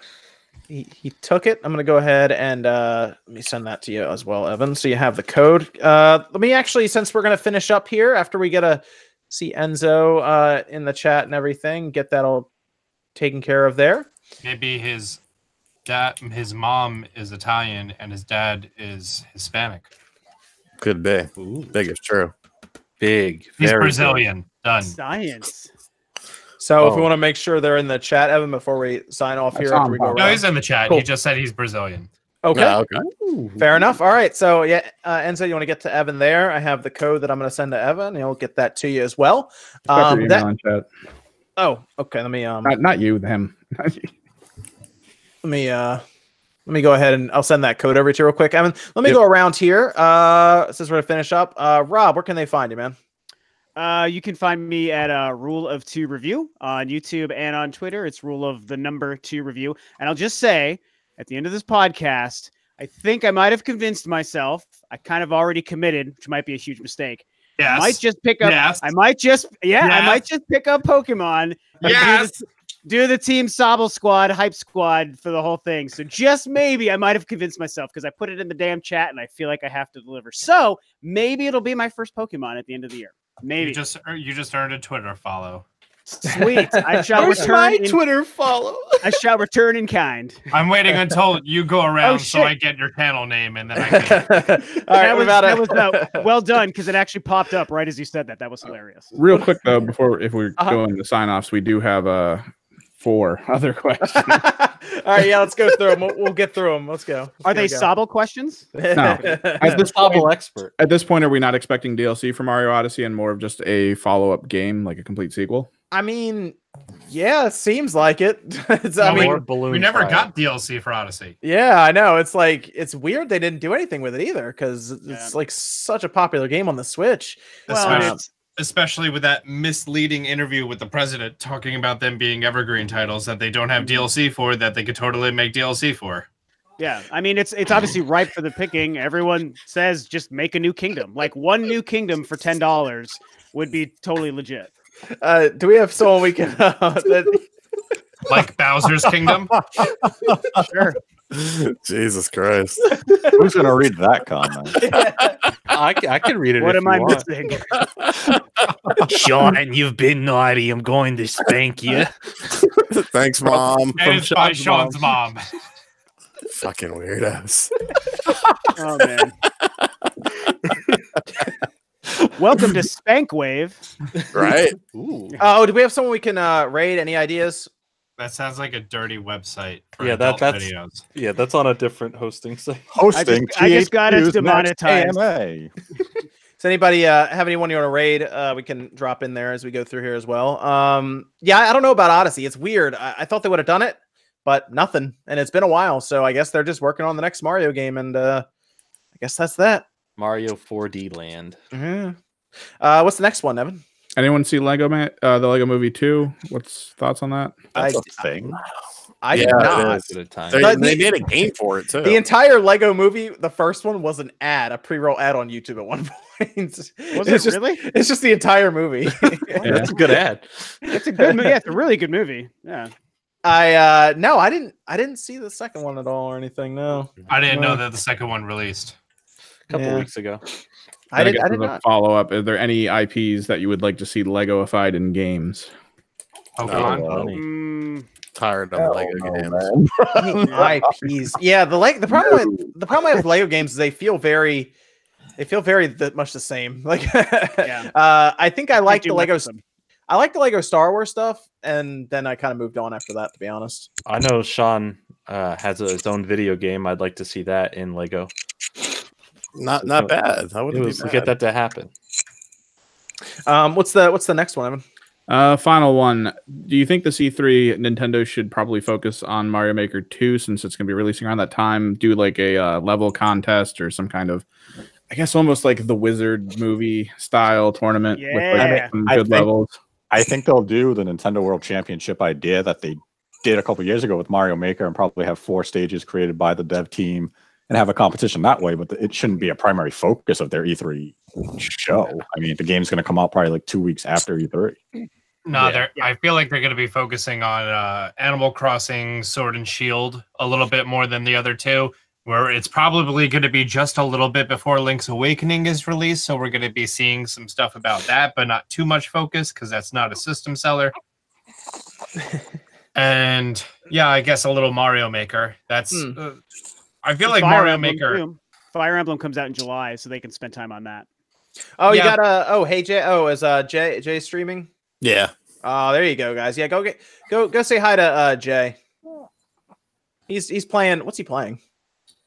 He took it. I'm going to go ahead and let me send that to you as well, Evan. So you have the code. Let me actually, since we're going to finish up here after we get to see Enzo in the chat and everything, get that all taken care of there. Maybe his mom is Italian and his dad is Hispanic. Could be. Ooh. Big if true. Big. He's Very Brazilian. Done. Science. So if we want to make sure they're in the chat, Evan, before we sign off here, after we go No, around. he's in the chat. Cool. He just said he's Brazilian. Okay. Yeah, okay. Fair enough. All right. So yeah, Enzo, you want to get to Evan there? I have the code that I'm going to send to Evan, and he'll get that to you as well. Expect your email in chat. Oh, okay. Let me Not you, him. let me go ahead and I'll send that code over to you real quick. Evan, let me go around here. Since we're gonna finish up. Rob, where can they find you, man? You can find me at Rule of 2 Review on YouTube and on Twitter. It's Rule of the number 2 Review. And I'll just say, at the end of this podcast, I think I might have convinced myself. I kind of already committed, which might be a huge mistake. Yes. I might just pick up. Yes. I might just pick up Pokemon. And Yes. do the Team Sobble Squad hype squad for the whole thing. So just maybe I might have convinced myself because I put it in the damn chat and I feel like I have to deliver. So maybe it'll be my first Pokemon at the end of the year. Maybe You just earned a Twitter follow. sweet. I shall Where's return. my in, Twitter follow? I shall return in kind. I'm waiting until you go around so shit. I get your channel name and then I can. All right, that was well done because it actually popped up right as you said that. That was hilarious. Real quick though, before if we're doing the sign-offs, we do have 4 other questions. All right, yeah, let's go through them. We'll get through them. Let's go. Are they Sobble questions? No. At this Sobble expert. At this point, are we not expecting DLC for Mario Odyssey and more of just a follow-up game, like a complete sequel? I mean, yeah, it seems like it. We never got DLC for Odyssey. Yeah, I know. It's like it's weird they didn't do anything with it either because it's like such a popular game on the Switch. Especially with that misleading interview with the president talking about them being evergreen titles that they don't have DLC for that they could totally make DLC for. Yeah, I mean it's obviously ripe for the picking. Everyone says just make a new kingdom. Like one new kingdom for $10 would be totally legit. Do we have someone we can like Bowser's Kingdom? Sure. Jesus Christ. Who's going to read that comment? I can read it. What if am I you want. missing? Sean, you've been naughty. I'm going to spank you. Thanks, Mom. And it's by Sean's mom. Fucking weirdos. Oh man. Welcome to Spank Wave. Right? Ooh. Oh, do we have someone we can raid? Any ideas? That sounds like a dirty website for Yeah, adult that's videos. Yeah, that's on a different hosting site. Hosting. I just got us THQ's next demonetized. AMA. Does anybody have anyone you want to raid? We can drop in there as we go through here as well. Yeah, I don't know about Odyssey. It's weird. I thought they would have done it, but nothing. And it's been a while, so I guess they're just working on the next Mario game, and I guess that's that. Mario 4D Land. Mm-hmm. What's the next one, Evan? Anyone see Lego the Lego Movie 2? What's thoughts on that? That's a thing. I Yeah, did it not. is. At a time. They made a game for it too. The entire Lego movie, the first one, was an ad, a pre-roll ad on YouTube at one point. Was It's it just- really? It's just the entire movie. Yeah, that's a good ad. It's a good movie. Yeah, it's a really good movie. Yeah. No, I didn't see the second one at all or anything. No, I didn't know that the second one released. A couple Yeah. weeks ago. I did as a not. follow up. Are there any IPs that you would like to see Legoified in games? Pokemon. Mm, Tired of Lego games. IPs. Yeah, the problem with Lego games is they feel very much the same. Like, Yeah. I think I like do the much Lego. with them. I like the Lego Star Wars stuff, and then I kind of moved on after that. To be honest. I know Sean has his own video game. I'd like to see that in Lego. Not bad. I wouldn't be We'll mad. get that to happen. What's the next one, Evan? Final one. Do you think the C3 Nintendo should probably focus on Mario Maker 2 since it's going to be releasing around that time? Do like a level contest or some kind of, I guess, almost like the Wizard movie style tournament with like some good levels. I think they'll do the Nintendo World Championship idea that they did a couple years ago with Mario Maker and probably have 4 stages created by the dev team and have a competition that way. But it shouldn't be a primary focus of their E3 show. I mean, the game's going to come out probably like 2 weeks after E3. No, I feel like they're going to be focusing on Animal Crossing, Sword and Shield a little bit more than the other two, where it's probably going to be just a little bit before Link's Awakening is released. So we're going to be seeing some stuff about that, but not too much focus because that's not a system seller. And yeah, I guess a little Mario Maker. That's I feel like Mario Maker. Too. Fire Emblem comes out in July, so they can spend time on that. Oh, you got hey Jay. Oh, is Jay streaming? Yeah. Oh, there you go, guys. Yeah, go say hi to Jay. He's playing. What's he playing?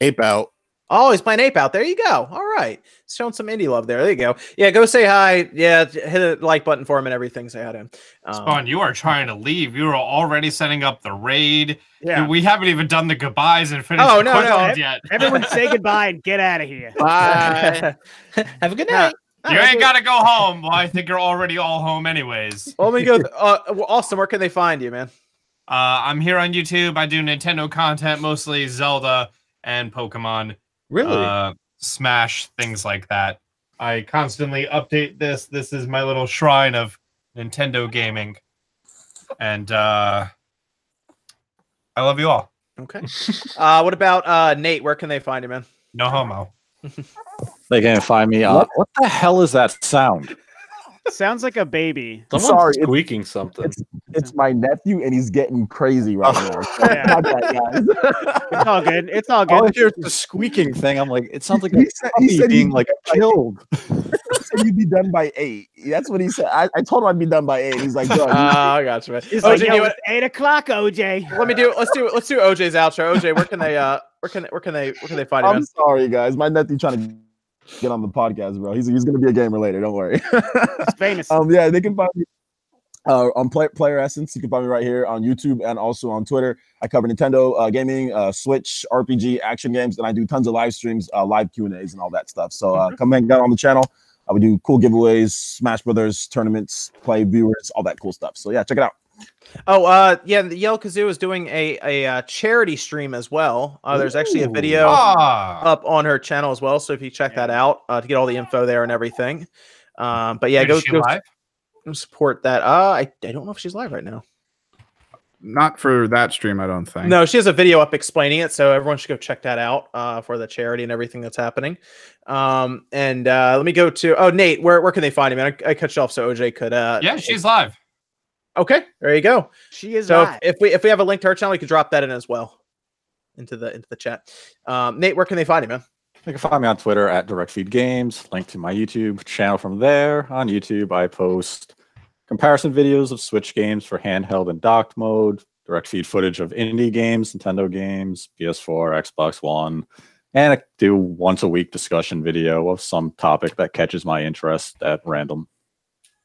Ape Out. Oh, he's playing Ape Out. There you go. All right, showing some indie love there. There you go. Yeah, go say hi. Yeah, hit the like button for him and everything. Say hi to him. Spawn, you are trying to leave. You are already setting up the raid. Yeah, dude, we haven't even done the goodbyes and finished the questions yet. Everyone say goodbye and get out of here. Bye. Have a good night. You ain't got to go home. Well, I think you're already all home anyways. Well, let me go. Austin, where can they find you, man? I'm here on YouTube. I do Nintendo content, mostly Zelda and Pokemon. Really? Smash, things like that. I constantly update this. This is my little shrine of Nintendo gaming. And I love you all. Okay. What about Nate? Where can they find you, man? No homo. They can find me. What the hell is that sound? Sounds like a baby. Someone's squeaking something. It's my nephew, and he's getting crazy right now. So Yeah. It's all good. It's all good. Oh, here's the squeaking thing. I'm like, it sounds like He said being he'd like killed. He said you'd be done by 8. That's what he said. I told him I'd be done by 8. He's like, bro, I got you, man. It's OJ, like, it's 8 o'clock, OJ. let's do OJ's outro. OJ, where can they find you, man? I'm sorry, guys. My nephew trying to get on the podcast, bro. He's gonna be a gamer later. Don't worry. It's famous. Yeah, they can find me on Player Essence. You can find me right here on YouTube and also on Twitter. I cover Nintendo gaming, Switch, RPG, action games, and I do tons of live streams, live Q&As, and all that stuff. So come hang out on the channel. We do cool giveaways, Smash Brothers tournaments, play viewers, all that cool stuff. So yeah, check it out. Oh, yeah, the Yell Kazoo is doing a charity stream as well. There's actually a video up on her channel as well. So if you check that out to get all the info there and everything. But yeah, go support that. I don't know if she's live right now. Not for that stream, I don't think. No, she has a video up explaining it, so everyone should go check that out for the charity and everything that's happening. And let me go to Nate. Where can they find you, man? I cut you off so OJ could. Yeah, she's live. Okay, there you go. She is so live. if we have a link to her channel, we can drop that in as well into the chat. Nate, where can they find you, man? You can find me on Twitter at DirectFeedGames. Link to my YouTube channel from there. On YouTube, I post comparison videos of Switch games for handheld and docked mode, direct feed footage of indie games, Nintendo games, PS4, Xbox One, and I do once a week discussion video of some topic that catches my interest at random.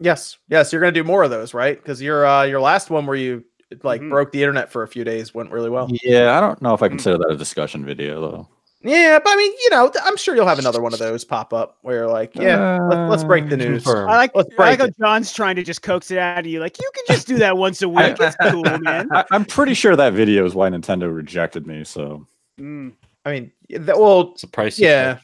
Yes, you're gonna do more of those, right? Because your last one where you broke the internet for a few days went really well. Yeah, I don't know if I consider that a discussion video though. Yeah, but I mean, I'm sure you'll have another one of those pop up where you're like, let's break the news. I like how John's trying to just coax it out of you. Like, you can just do that once a week. It's cool, man. I'm pretty sure that video is why Nintendo rejected me. So, I mean, it's a price. Yeah.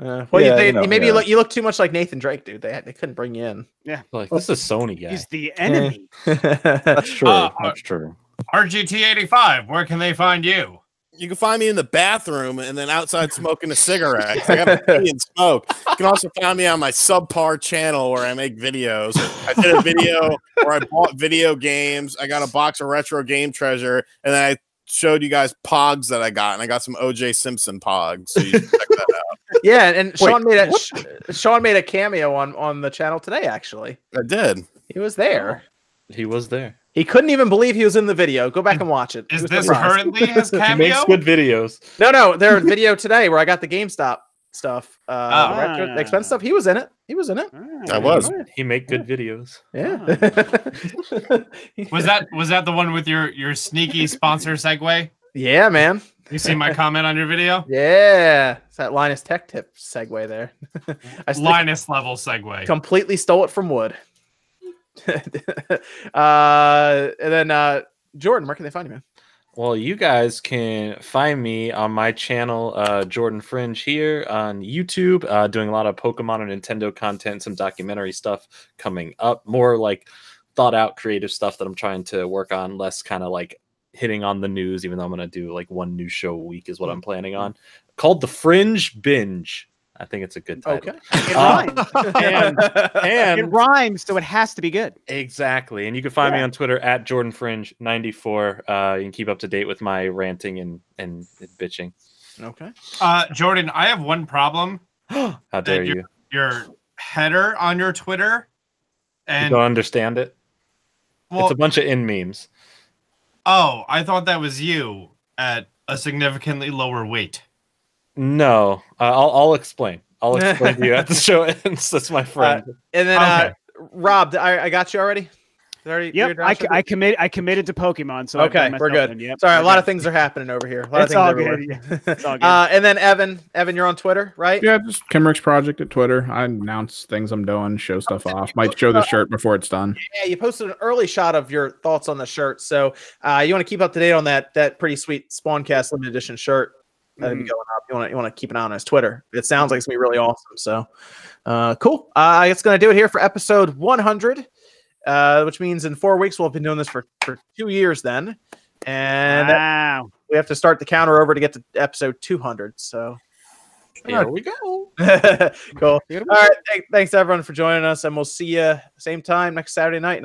Maybe you look too much like Nathan Drake, dude. They couldn't bring you in. Yeah, like this is Sony guy. He's the enemy. That's true. That's true. RGT85. Where can they find you? You can find me in the bathroom and then outside smoking a cigarette. I got to pee and smoke. You can also find me on my subpar channel where I make videos. I did a video where I bought video games. I got a box of retro game treasure, and then I showed you guys Pogs that I got, and I got some OJ Simpson Pogs. So you should check that out. Yeah, and Sean made a cameo on the channel today. Actually, I did. He was there. He was there. He couldn't even believe he was in the video. Go back and watch it. Is this currently his cameo? He makes good videos. No, there's a video today where I got the GameStop stuff. Retro expense stuff. He was in it. He was in it. I was. He make good videos. Yeah. Was that the one with your sneaky sponsor segue? Yeah, man. You see my comment on your video? Yeah, it's that Linus Tech Tip segue there. Linus level segue. Completely stole it from Wood. And then Jordan, where can they find you, man? Well, you guys can find me on my channel, Jordan Fringe, here on YouTube, doing a lot of Pokemon and Nintendo content, some documentary stuff coming up, more like thought out creative stuff that I'm trying to work on, less kind of like hitting on the news, even though I'm going to do like one news show a week is what I'm planning on, called The Fringe Binge. I think it's a good title. Okay. It rhymes. and it rhymes, so it has to be good. Exactly. And you can find me on Twitter at JordanFringe94. You can keep up to date with my ranting and bitching. Okay. Jordan, I have one problem. How dare you? Your header on your Twitter. And you don't understand it? Well, it's a bunch of memes. Oh, I thought that was you at a significantly lower weight. No, I'll explain. I'll explain to you at the show ends. That's my friend. And then Rob, I got you already. Yep, I committed to Pokemon. So okay, we're good. Yep, sorry, a lot of things are happening over here. It's all good. Yeah. It's all good. And then Evan, you're on Twitter, right? Yeah, just Kimrick's Project at Twitter. I announce things I'm doing, show stuff off. Might show the shirt before it's done. Yeah, you posted an early shot of your thoughts on the shirt, so you want to keep up to date on that pretty sweet SpawnCast limited edition shirt. That'll be going up. You want to keep an eye on his Twitter. It sounds like it's gonna be really awesome. So, cool. It's gonna do it here for episode 100, which means in 4 weeks we'll have been doing this for 2 years then, and we have to start the counter over to get to episode 200. So, here we go. Cool. All right. Thanks everyone for joining us, and we'll see you same time next Saturday night.